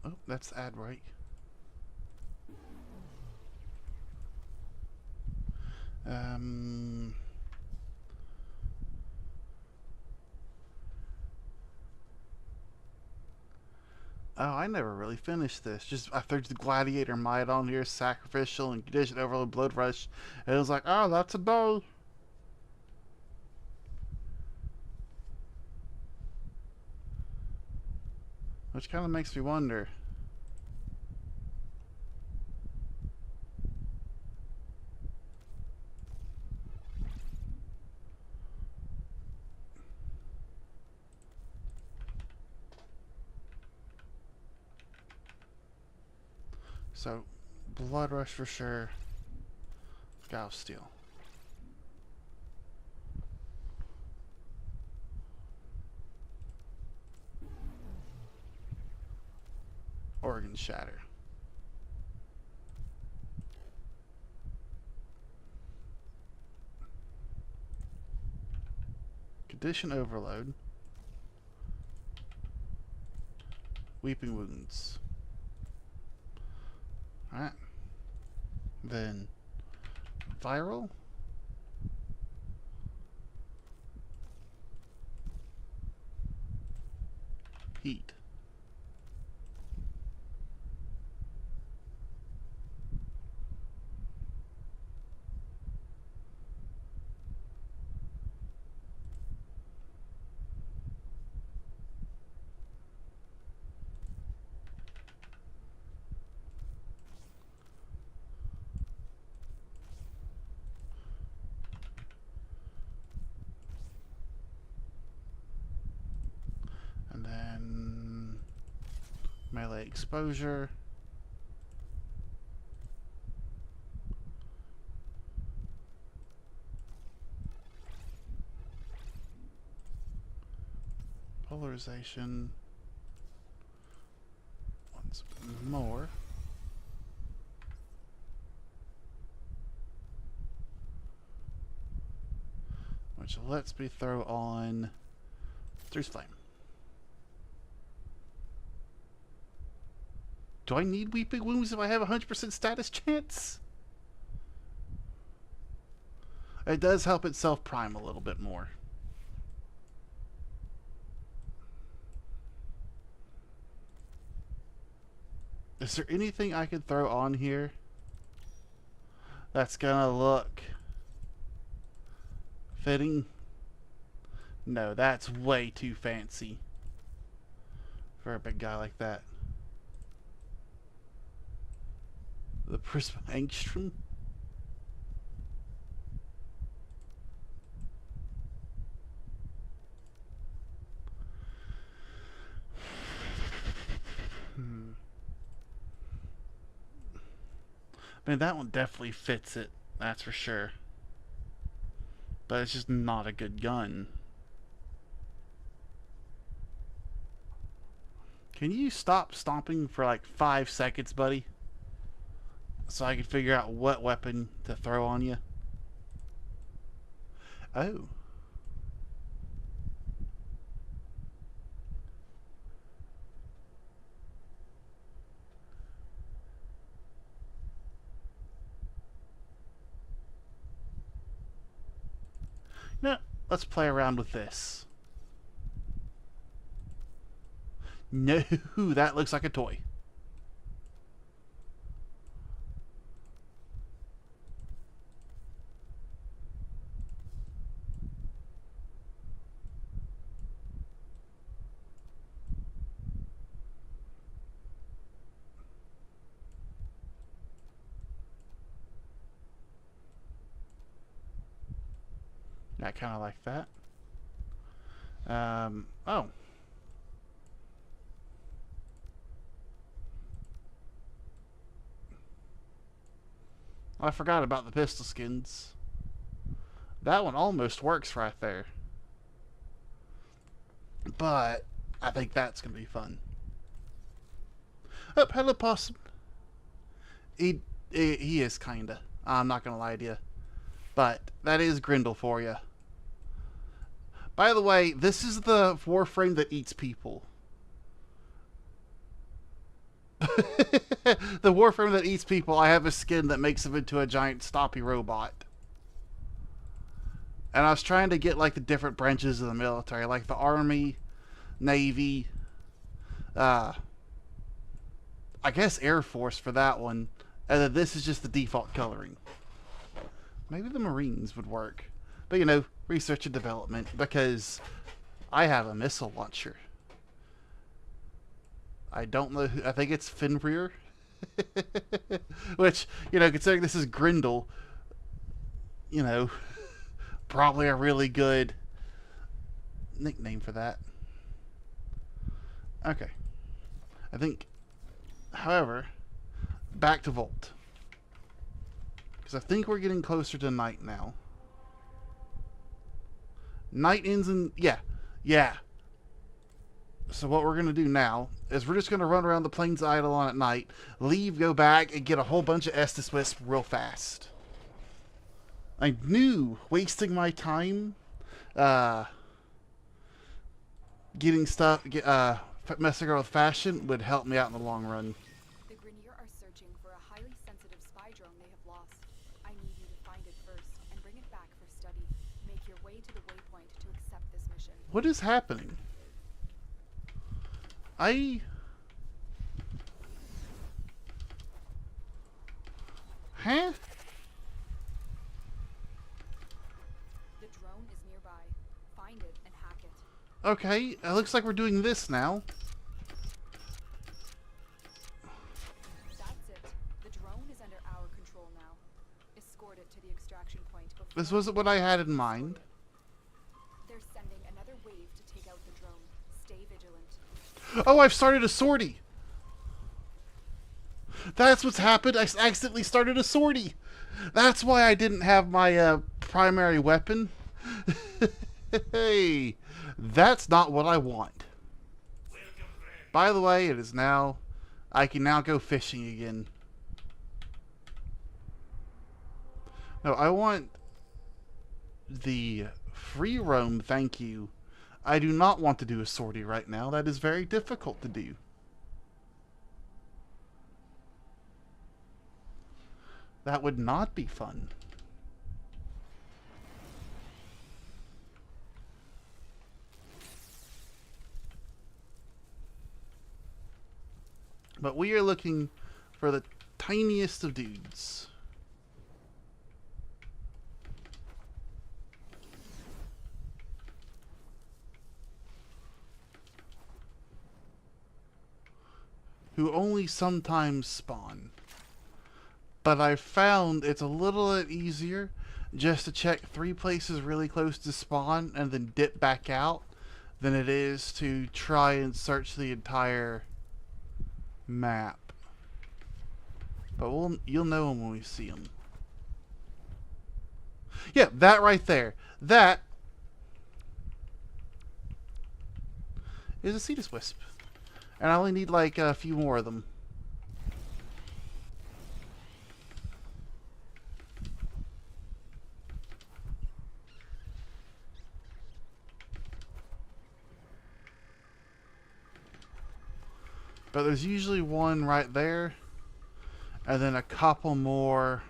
Oh, that's the ad right. Oh, I never really finished this. Just I threw the gladiator might on here, sacrificial and condition overload, blood rush, and it was like, oh, that's a bow. Which kind of makes me wonder. So, blood rush for sure. Gauss steel. Organ shatter. Condition overload. Weeping wounds. Alright. Then viral. Heat. And then melee exposure. Polarization. Once more. Which lets me throw on Thru's Flame. Do I need Weeping Wounds if I have a 100% status chance? It does help itself prime a little bit more. Is there anything I could throw on here that's gonna look fitting? No, that's way too fancy for a big guy like that. The Prisma Angstrom? I mean, that one definitely fits it, that's for sure. But it's just not a good gun. Can you stop stomping for like 5 seconds, buddy? So I can figure out what weapon to throw on you. Oh. No, let's play around with this. No, that looks like a toy. I kind of like that. Oh. I forgot about the pistol skins. That one almost works right there. But I think that's going to be fun. Oh, hello, Possum. He is kinda. I'm not going to lie to you. But that is Grindel for you. By the way, this is the Warframe that eats people. The Warframe that eats people, I have a skin that makes him into a giant stoppy robot. And I was trying to get like the different branches of the military, like the Army, Navy, I guess Air Force for that one. And then this is just the default coloring. Maybe the Marines would work. But you know, research and development, because I have a missile launcher. I don't know who, I think it's Fenrir. Which, you know, considering this is Grindel, you know, probably a really good nickname for that. Okay. I think, however, back to Volt. Because I think we're getting closer to night now. Night ends in, yeah. So what we're going to do now is we're just going to run around the Plains of Eidolon at night, leave, go back, and get a whole bunch of Estus Wisp real fast. I knew wasting my time getting stuff, messing around with fashion would help me out in the long run. The Grenier are searching for a highly sensitive spy drone they have lost. I need you to find it first and bring it back for study. Make your way to the waypoint to accept this mission. What is happening? Huh? The drone is nearby. Find it and hack it. Okay, it looks like we're doing this now. That's it. The drone is under our control now. Escort it to the extraction point before... This wasn't what I had in mind. They're sending another wave to take out the drone. Stay vigilant. Oh, I've started a sortie. That's what's happened. I accidentally started a sortie. That's why I didn't have my primary weapon. Hey, that's not what I want. By the way, it is now... I can now go fishing again. No, I want the free roam, thank you. I do not want to do a sortie right now. That is very difficult to do. That would not be fun. But we are looking for the tiniest of dudes. who only sometimes spawn. But I found it's a little bit easier just to check 3 places really close to spawn and then dip back out than it is to try and search the entire map. But you'll know them when we see them. Yeah, that right there. That is a Cetus Wisp. And I only need like a few more of them. But there's usually one right there. And then a couple more.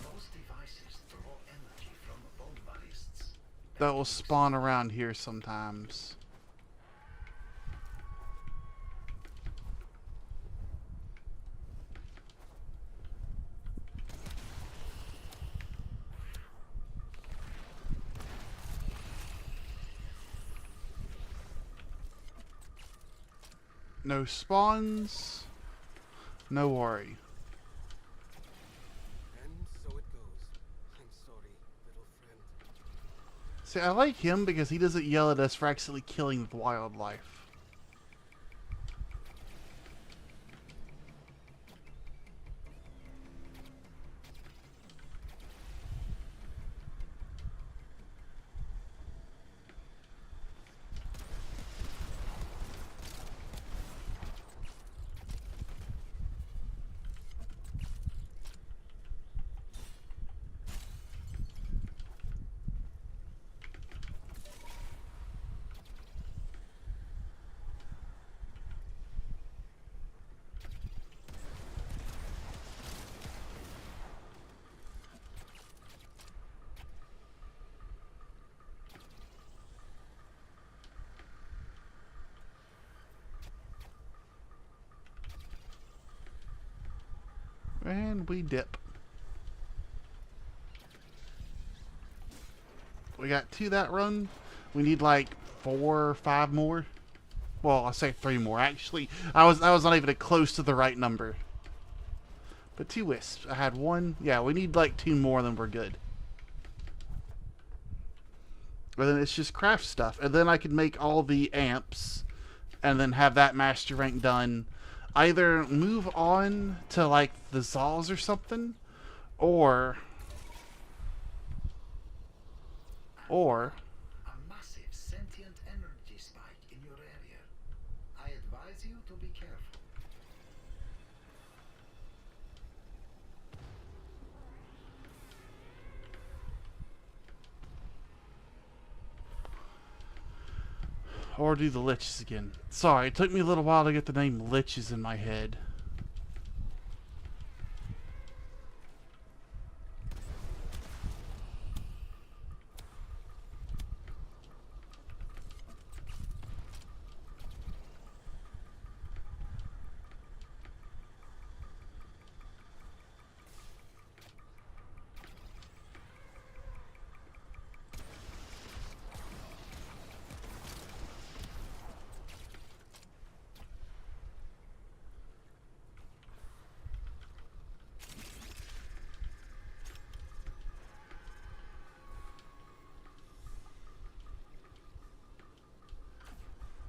Those devices draw energy from bone ballists. That will spawn around here sometimes. No spawns. No worry. And so it goes. I'm sorry, little friend. See, I like him because he doesn't yell at us for accidentally killing the wildlife. And we dip. We got 2 that run. We need like 4 or 5 more. Well, I'll say 3 more actually. I was not even close to the right number. But 2 wisps. I had 1. Yeah, we need like 2 more, then we're good. And then it's just craft stuff. And then I can make all the amps and then have that master rank done. Either move on to like the Zaws or something, or A massive sentient energy spike in your area. I advise you to be careful. or do the liches again. Sorry, it took me a little while to get the name liches in my head.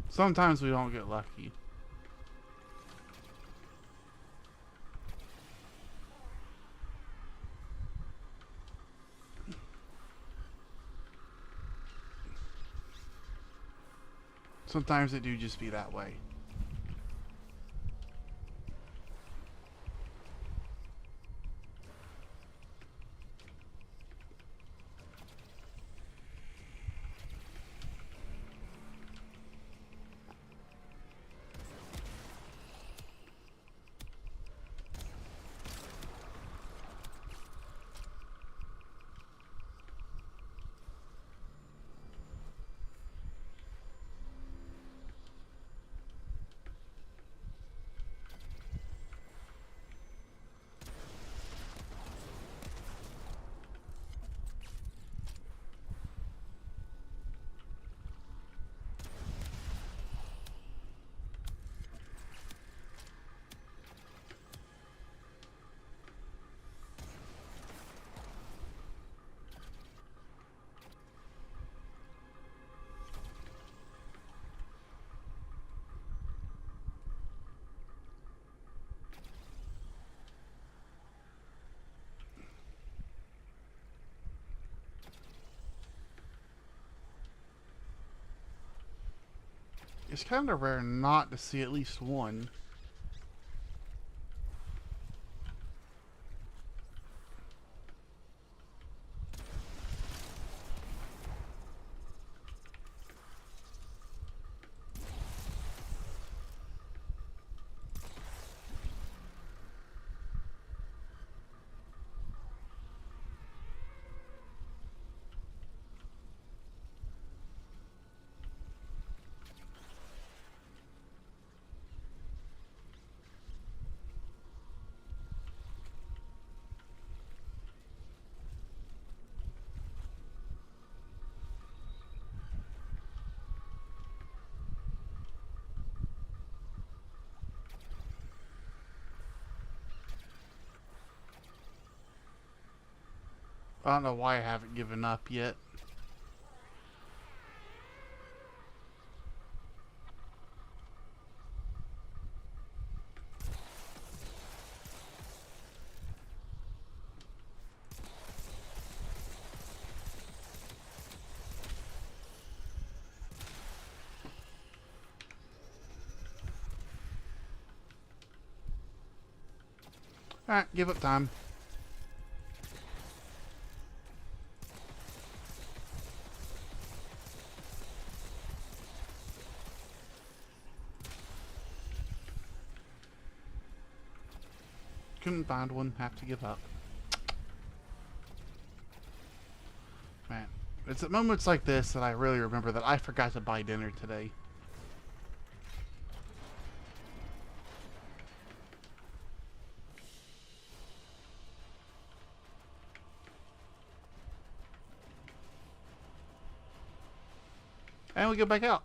Sometimes we don't get lucky. Sometimes it do just be that way. It's kind of rare not to see at least one. I don't know why I haven't given up yet. Alright, give up time. Couldn't find one, have to give up. Man, it's at moments like this that I really remember that I forgot to buy dinner today. And we go back out.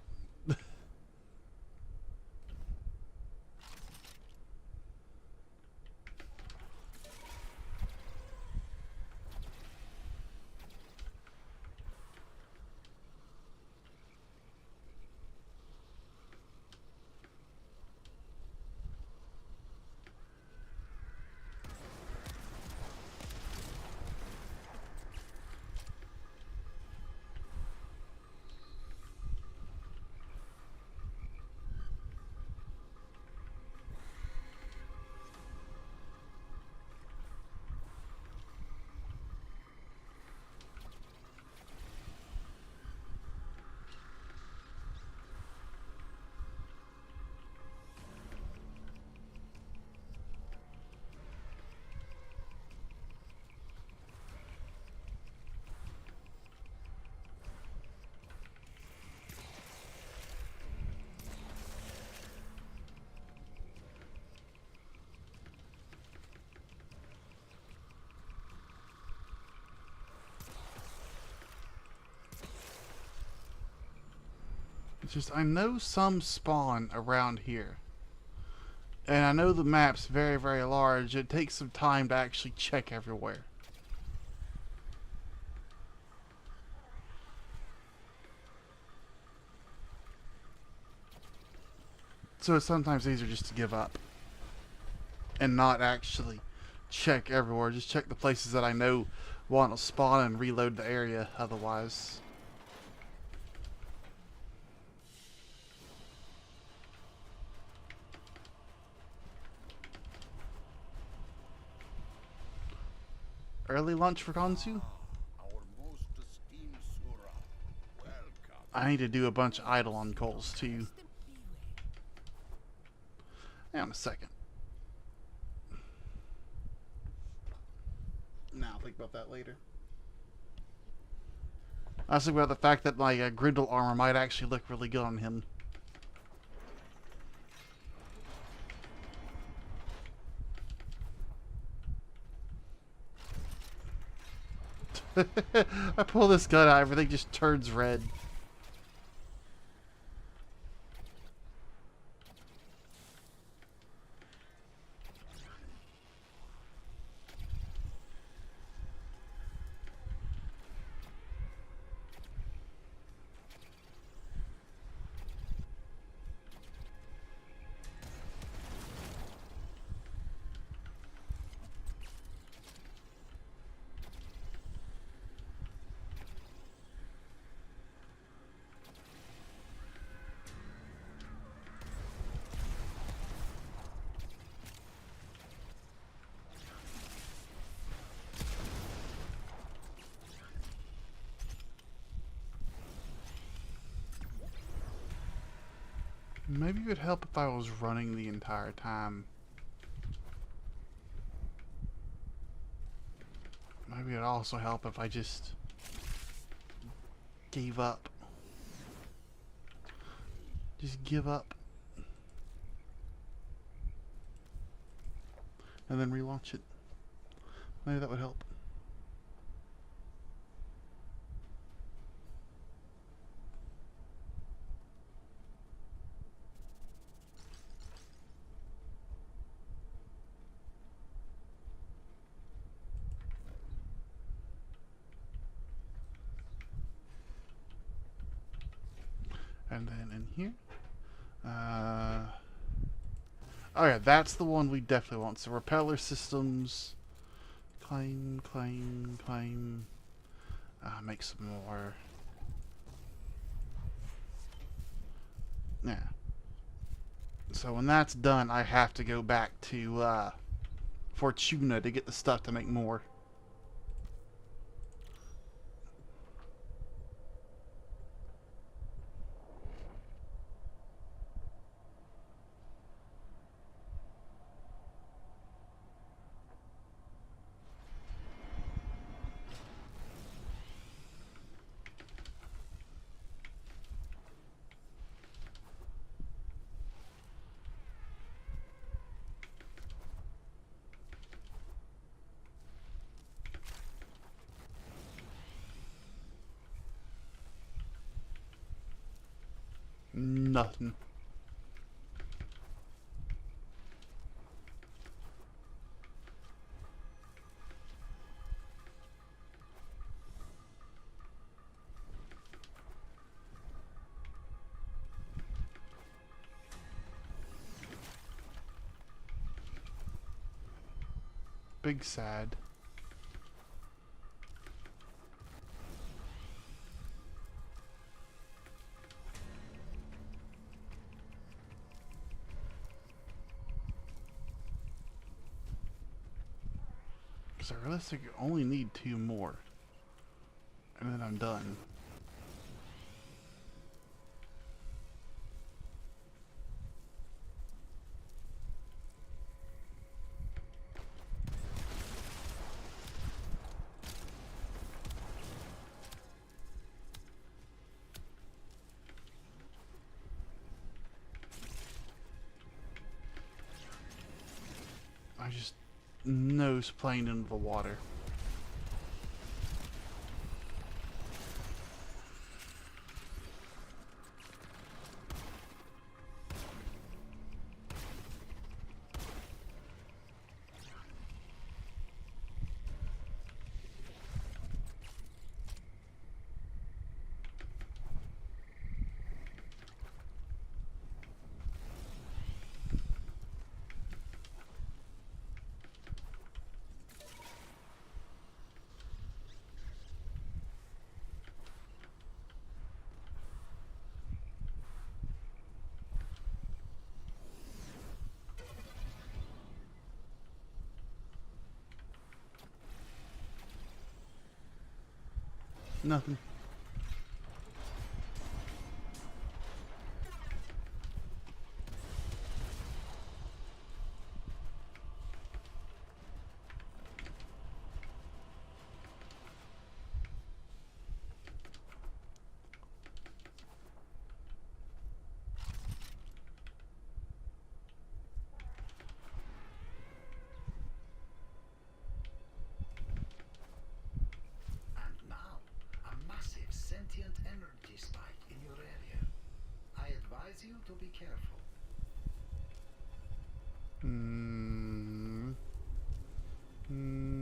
It's just, I know some spawn around here. And I know the map's very, very large. It takes some time to actually check everywhere. So it's sometimes easier just to give up. And not actually check everywhere. Just check the places that I know want to spawn and reload the area otherwise. Early lunch for Konsu? Our most esteemed Sura. Welcome. I need to do a bunch of Eidolon calls too. Hang on a second. Now, I'll think about that later. I was thinking about the fact that my Grendel armor might actually look really good on him. I pull this gun out, everything just turns red. Maybe it would help if I was running the entire time. Maybe it'd also help if I just gave up. Just give up. And then relaunch it. Maybe that would help. And then in here. Oh yeah, that's the one we definitely want. So repeller systems. Claim, claim, claim. Make some more. Yeah. So when that's done, I have to go back to Fortuna to get the stuff to make more. Nothing. Big sad. Because I realistically only need 2 more. And then I'm done. I just nose planed into the water. Nothing. And now, a massive sentient energy spike in your area. I advise you to be careful. Hmm. Hmm.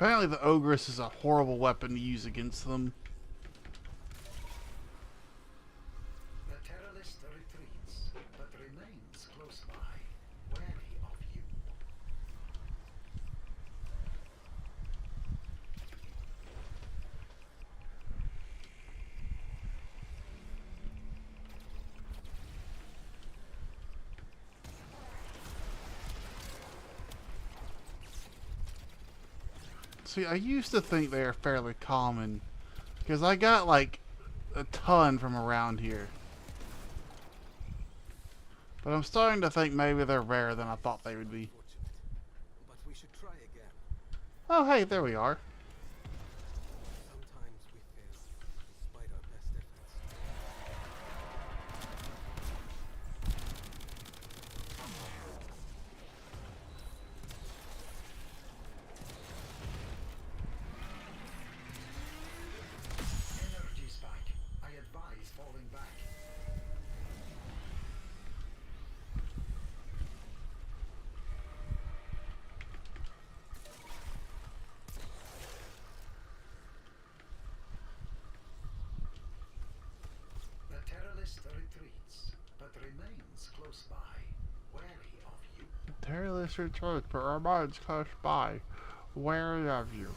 Apparently the Ogress is a horrible weapon to use against them. The terrorist retreats, but remains close by, wary of you. See, I used to think they were fairly common, because I got like a ton from around here. But I'm starting to think maybe they're rarer than I thought they would be. Unfortunate. But we should try again. Oh, hey, there we are. Sometimes we fail, despite our best efforts. Energy spike. I advise falling back. The terrorist retreats, but remains close by, wary of you. Terrorist retreats, but remains close by. Wary of you.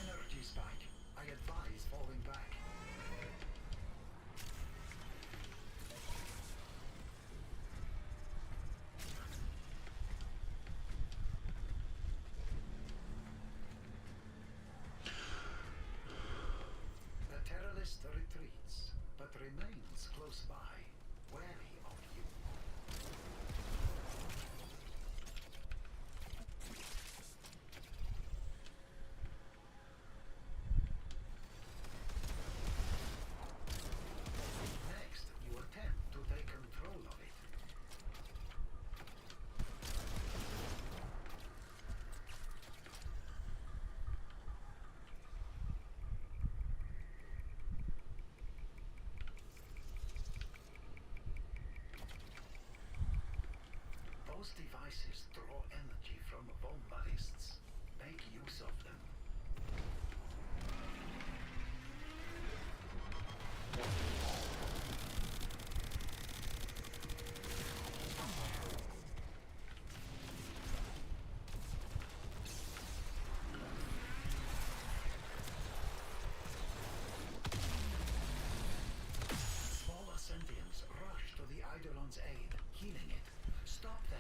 Energy spike. I advise falling back. The terrorist retreats, but remains close by, wary of you. Next, you attempt to take control of it. Those devices draw energy from Vombalists. Make use of them. Smaller sentients rush to the Eidolon's aid, healing it. Stop them.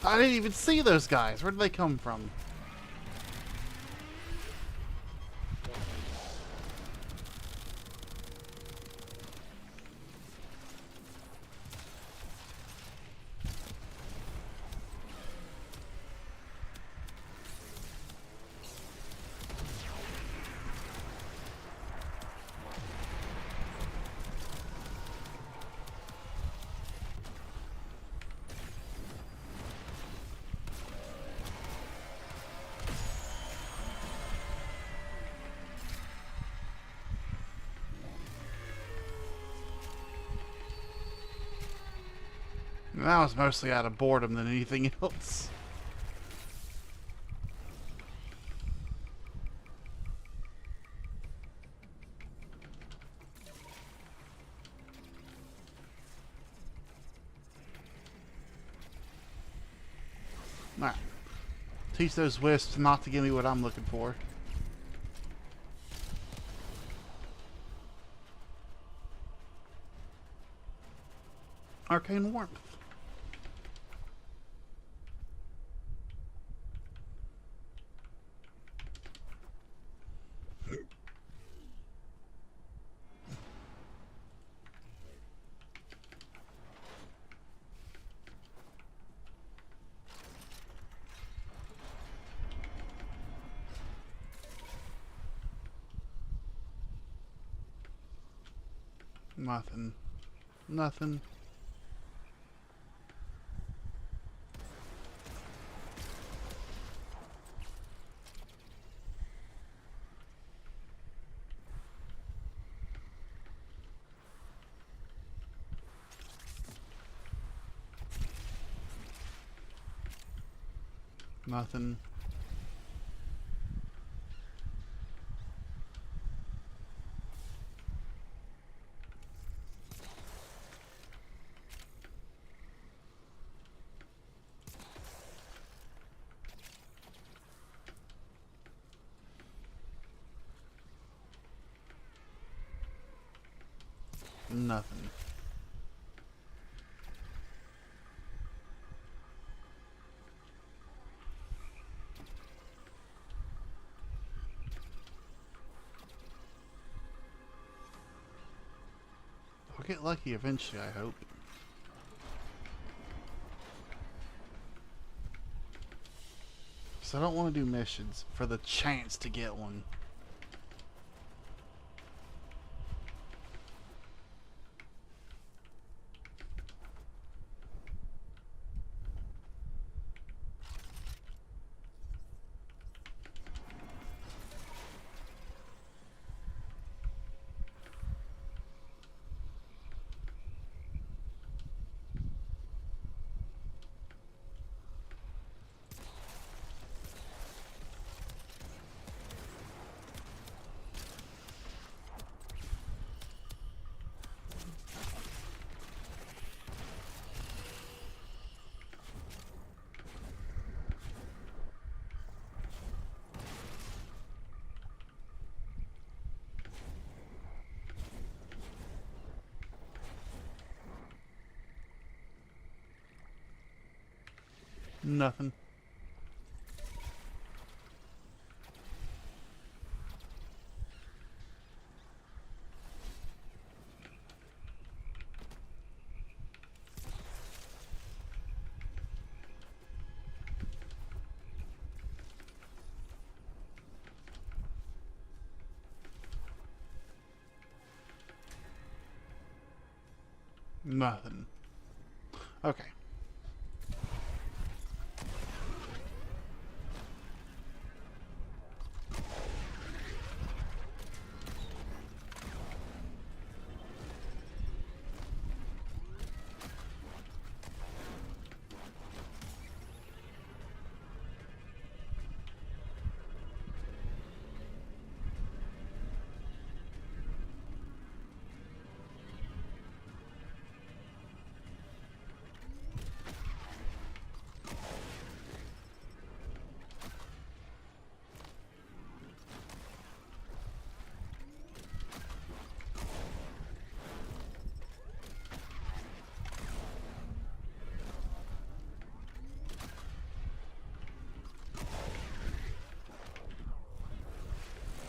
I didn't even see those guys. Where did they come from? And that was mostly out of boredom than anything else. Alright. Teach those wisps not to give me what I'm looking for. Arcane warmth. Nothing. Nothing. Nothing. Nothing. I'll get lucky eventually, I hope. So I don't want to do missions for the chance to get one. Nothing. Nothing. Okay.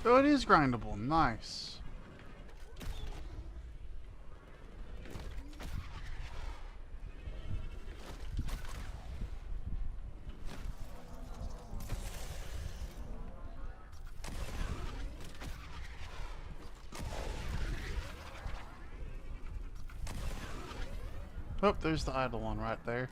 Oh, it is grindable. Nice. Oh, there's the idle one right there.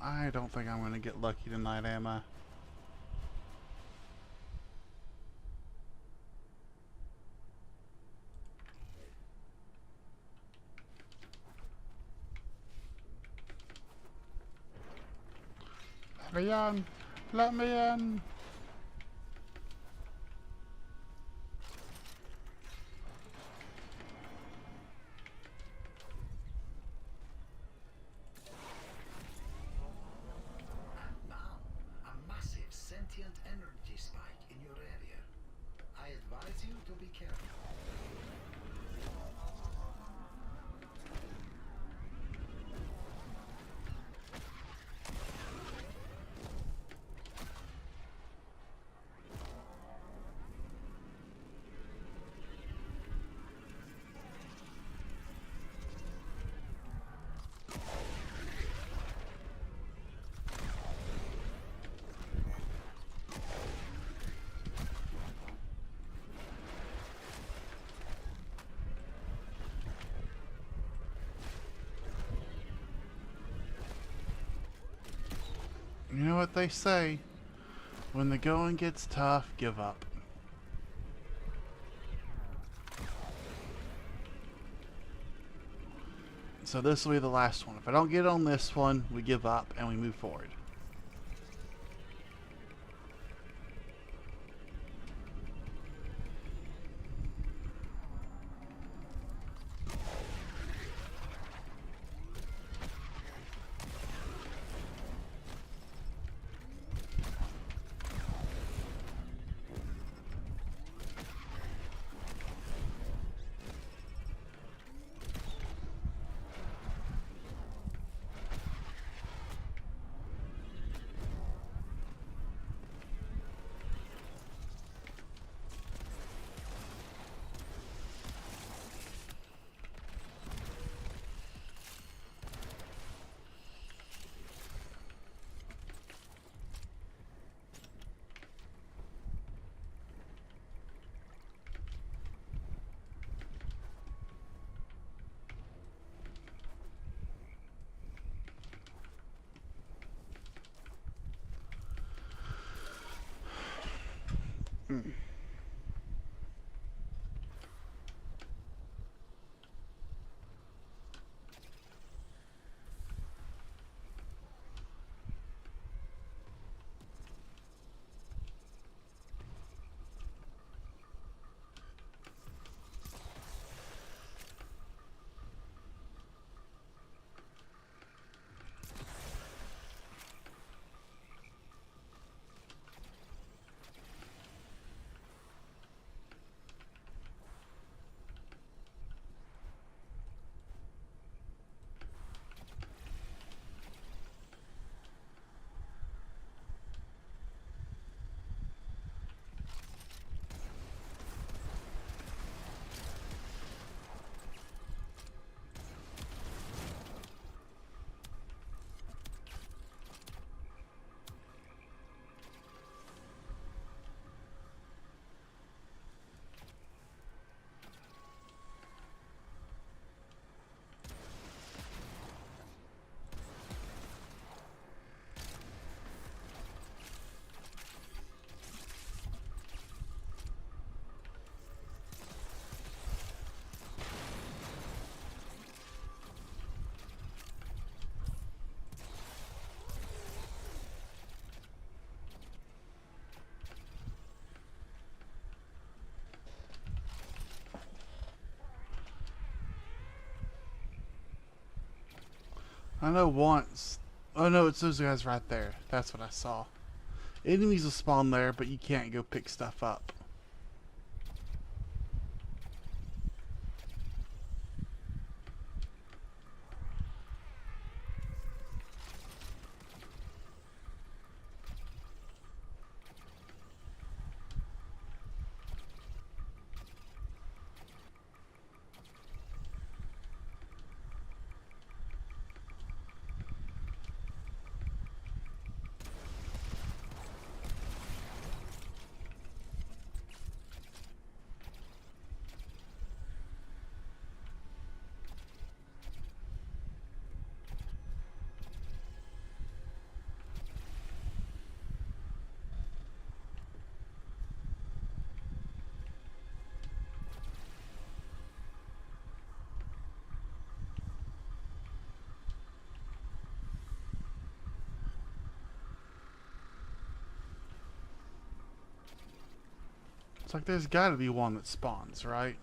I don't think I'm gonna get lucky tonight, am I? Let me in! Let me in! And now, a massive sentient energy spike in your area. I advise you to be careful. You know what they say? When the going gets tough, give up. So this will be the last one. If I don't get on this one, we give up and we move forward. I know once. Oh no, it's those guys right there. That's what I saw. Enemies will spawn there, but you can't go pick stuff up. It's like there's gotta be one that spawns, right?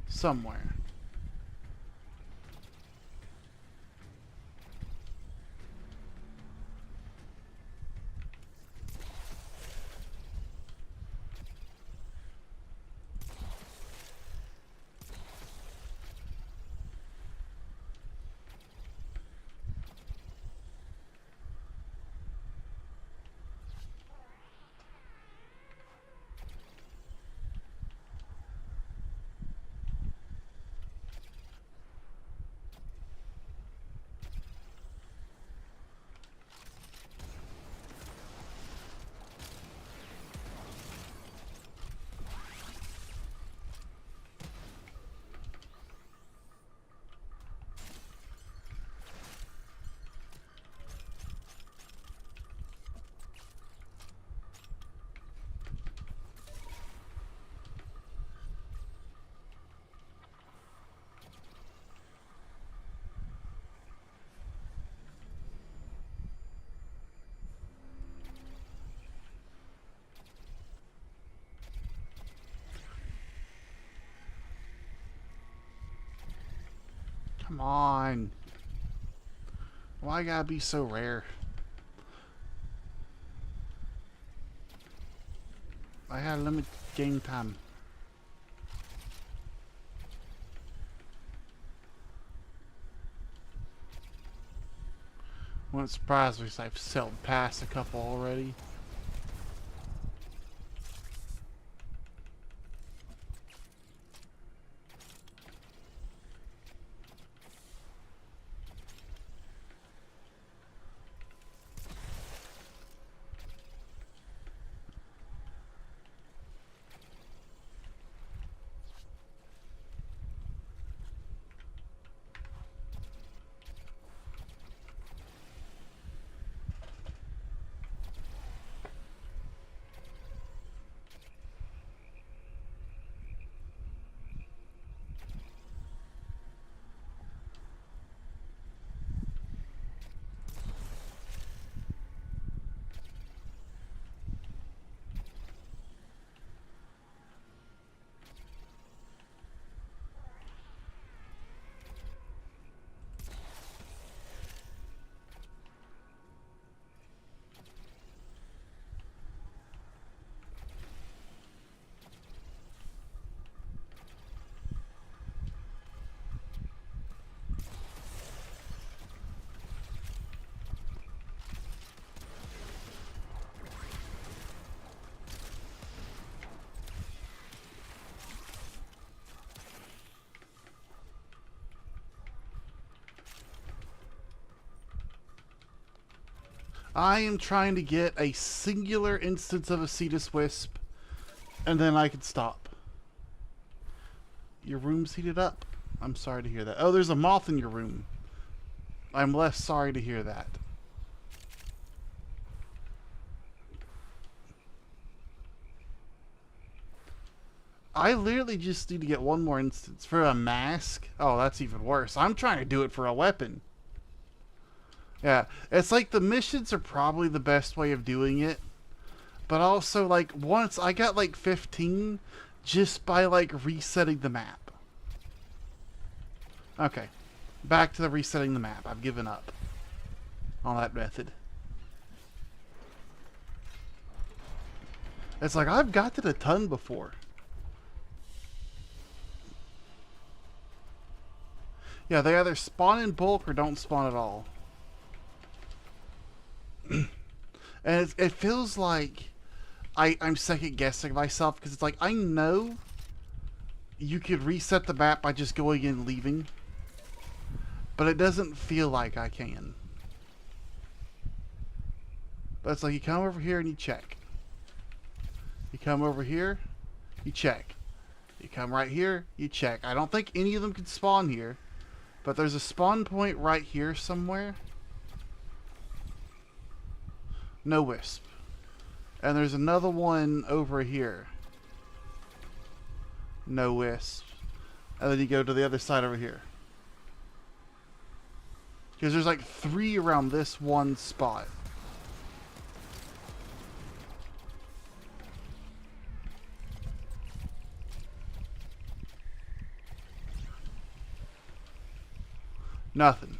Somewhere. Come on. Why gotta be so rare? I had limited game time. Wouldn't surprise me because I've sailed past a couple already. I am trying to get a singular instance of a Cetus Wisp, and then I can stop. Your room's heated up? I'm sorry to hear that. Oh, there's a moth in your room. I'm less sorry to hear that. I literally just need to get one more instance. For a mask? Oh, that's even worse. I'm trying to do it for a weapon. Yeah, it's like the missions are probably the best way of doing it. But also, like, once I got like 15 just by like resetting the map. Okay, back to the resetting the map. I've given up on that method. It's like I've got it a ton before. Yeah, they either spawn in bulk or don't spawn at all. And it feels like I'm second guessing myself because it's like I know you could reset the map by just going in and leaving, but it doesn't feel like I can. But it's like you come over here and you check. You come over here, you check. You come right here, you check. I don't think any of them can spawn here, but there's a spawn point right here somewhere. No wisp. And there's another one over here. No wisp. And then you go to the other side over here. Because there's like 3 around this one spot. Nothing.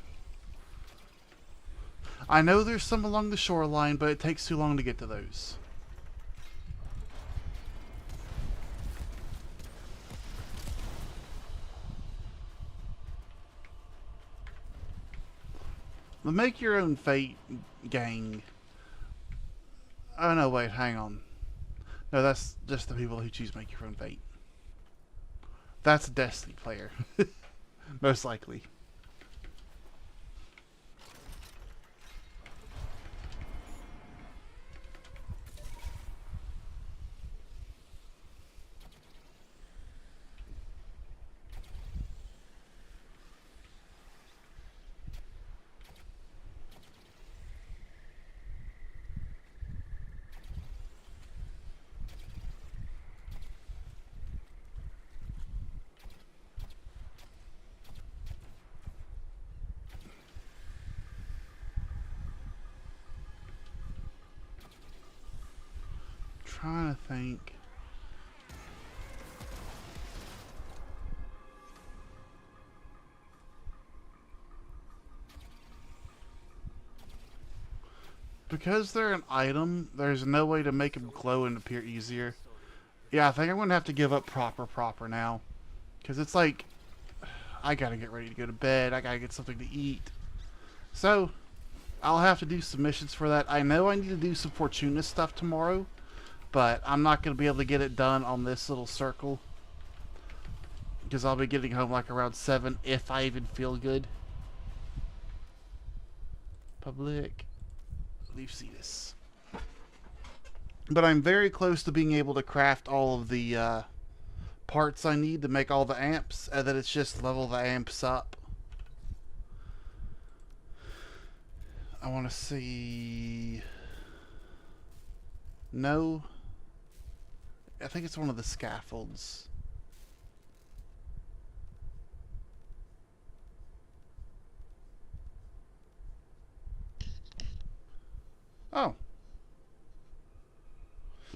I know there's some along the shoreline, but it takes too long to get to those. The Make Your Own Fate gang. Oh no, wait, hang on. No, that's just the people who choose Make Your Own Fate. That's a Destiny player. Most likely. Trying to think. Because they're an item, there's no way to make them glow and appear easier. Yeah, I think I'm going to have to give up proper now. Because it's like, I gotta get ready to go to bed, I gotta get something to eat. So, I'll have to do some missions for that. I know I need to do some Fortuna stuff tomorrow, but I'm not going to be able to get it done on this little circle. Because I'll be getting home like around 7, if I even feel good. Public. Leaf Cetus. But I'm very close to being able to craft all of the parts I need to make all the amps, and then it's just level the amps up. I want to see... No. I think it's one of the scaffolds. Oh.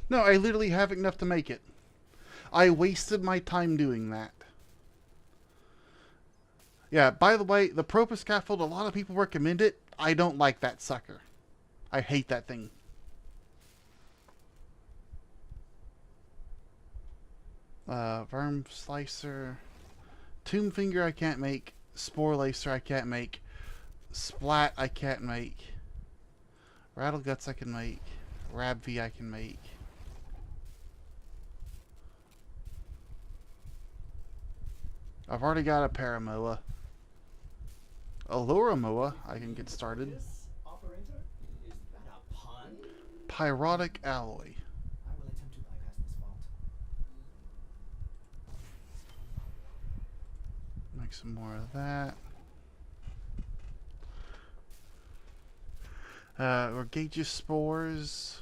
No, I literally have enough to make it. I wasted my time doing that. Yeah, by the way, the Propa scaffold, a lot of people recommend it. I don't like that sucker. I hate that thing. Worm Slicer. Tomb Finger I can't make. Spore Lacer I can't make. Splat I can't make. Rattle Guts I can make. Rab V I can make. I've already got a Paramoa. A Luramoa I can get started. This, operator? Is that a pun? Pyrotic Alloy. I will attempt to bypass this fault. Make some more of that. Regageous Spores.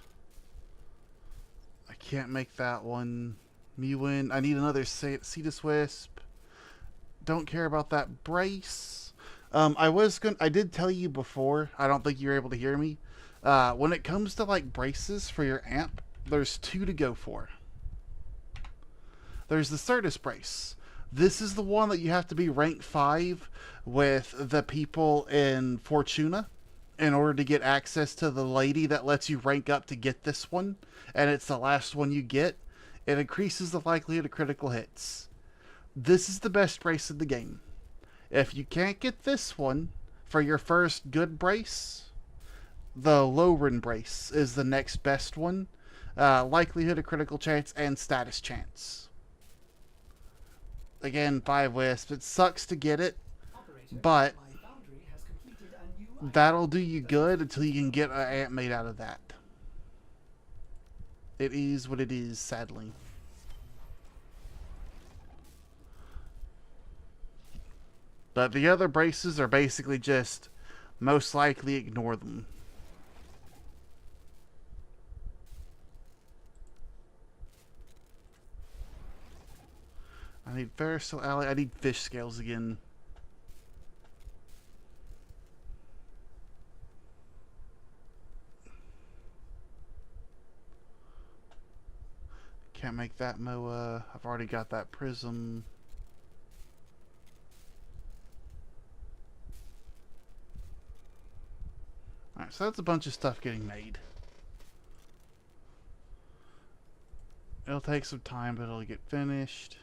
I can't make that one. Mewin. I need another Cetus Wisp. Don't care about that brace. I did tell you before, I don't think you were able to hear me. When it comes to like braces for your amp, there's 2 to go for. There's the Certus brace. This is the one that you have to be rank 5 with the people in Fortuna in order to get access to the lady that lets you rank up to get this one. And it's the last one you get. It increases the likelihood of critical hits. This is the best brace in the game. If you can't get this one for your first good brace, the Lowren brace is the next best one. Likelihood of critical chance and status chance. Again, 5 wisps. It sucks to get it, but that'll do you good until you can get an amp made out of that. It is what it is, sadly. But the other braces are basically just most likely ignore them. I need Ferrocell Alley. I need fish scales again. Can't make that Moa. I've already got that prism. So that's a bunch of stuff getting made. It'll take some time, but it'll get finished.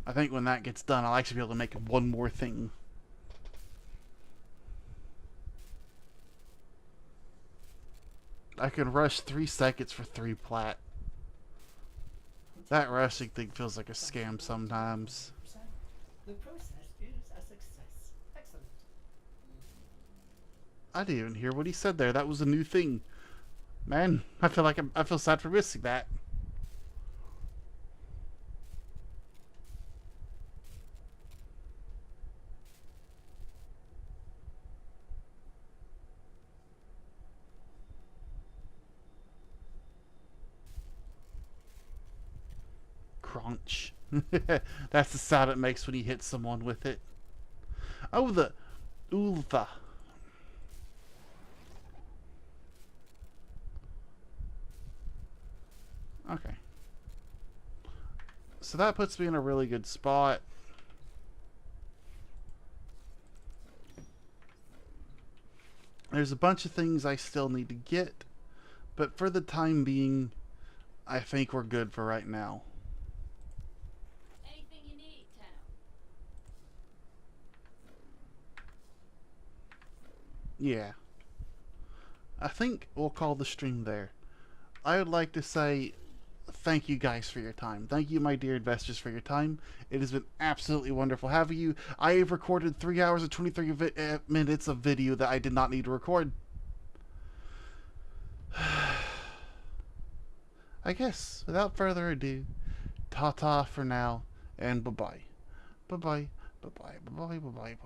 I think when that gets done, I'll actually be able to make one more thing. I can rush 3 seconds for 3 plat. That rushing thing feels like a scam sometimes. The process is a success. Excellent. I didn't even hear what he said there. That was a new thing. Man, I feel sad for missing that. Crunch. That's the sound it makes when he hits someone with it. Oh, the ulva. Okay. So that puts me in a really good spot. There's a bunch of things I still need to get, but for the time being, I think we're good for right now. Anything you need, Tenno? Yeah. I think we'll call the stream there. I would like to say thank you guys for your time. Thank you, my dear investors, for your time. It has been absolutely wonderful having you. I have recorded 3 hours and 23 minutes of video that I did not need to record. I guess, without further ado, ta-ta for now, and bye-bye. Bye-bye, bye-bye, bye-bye, bye-bye.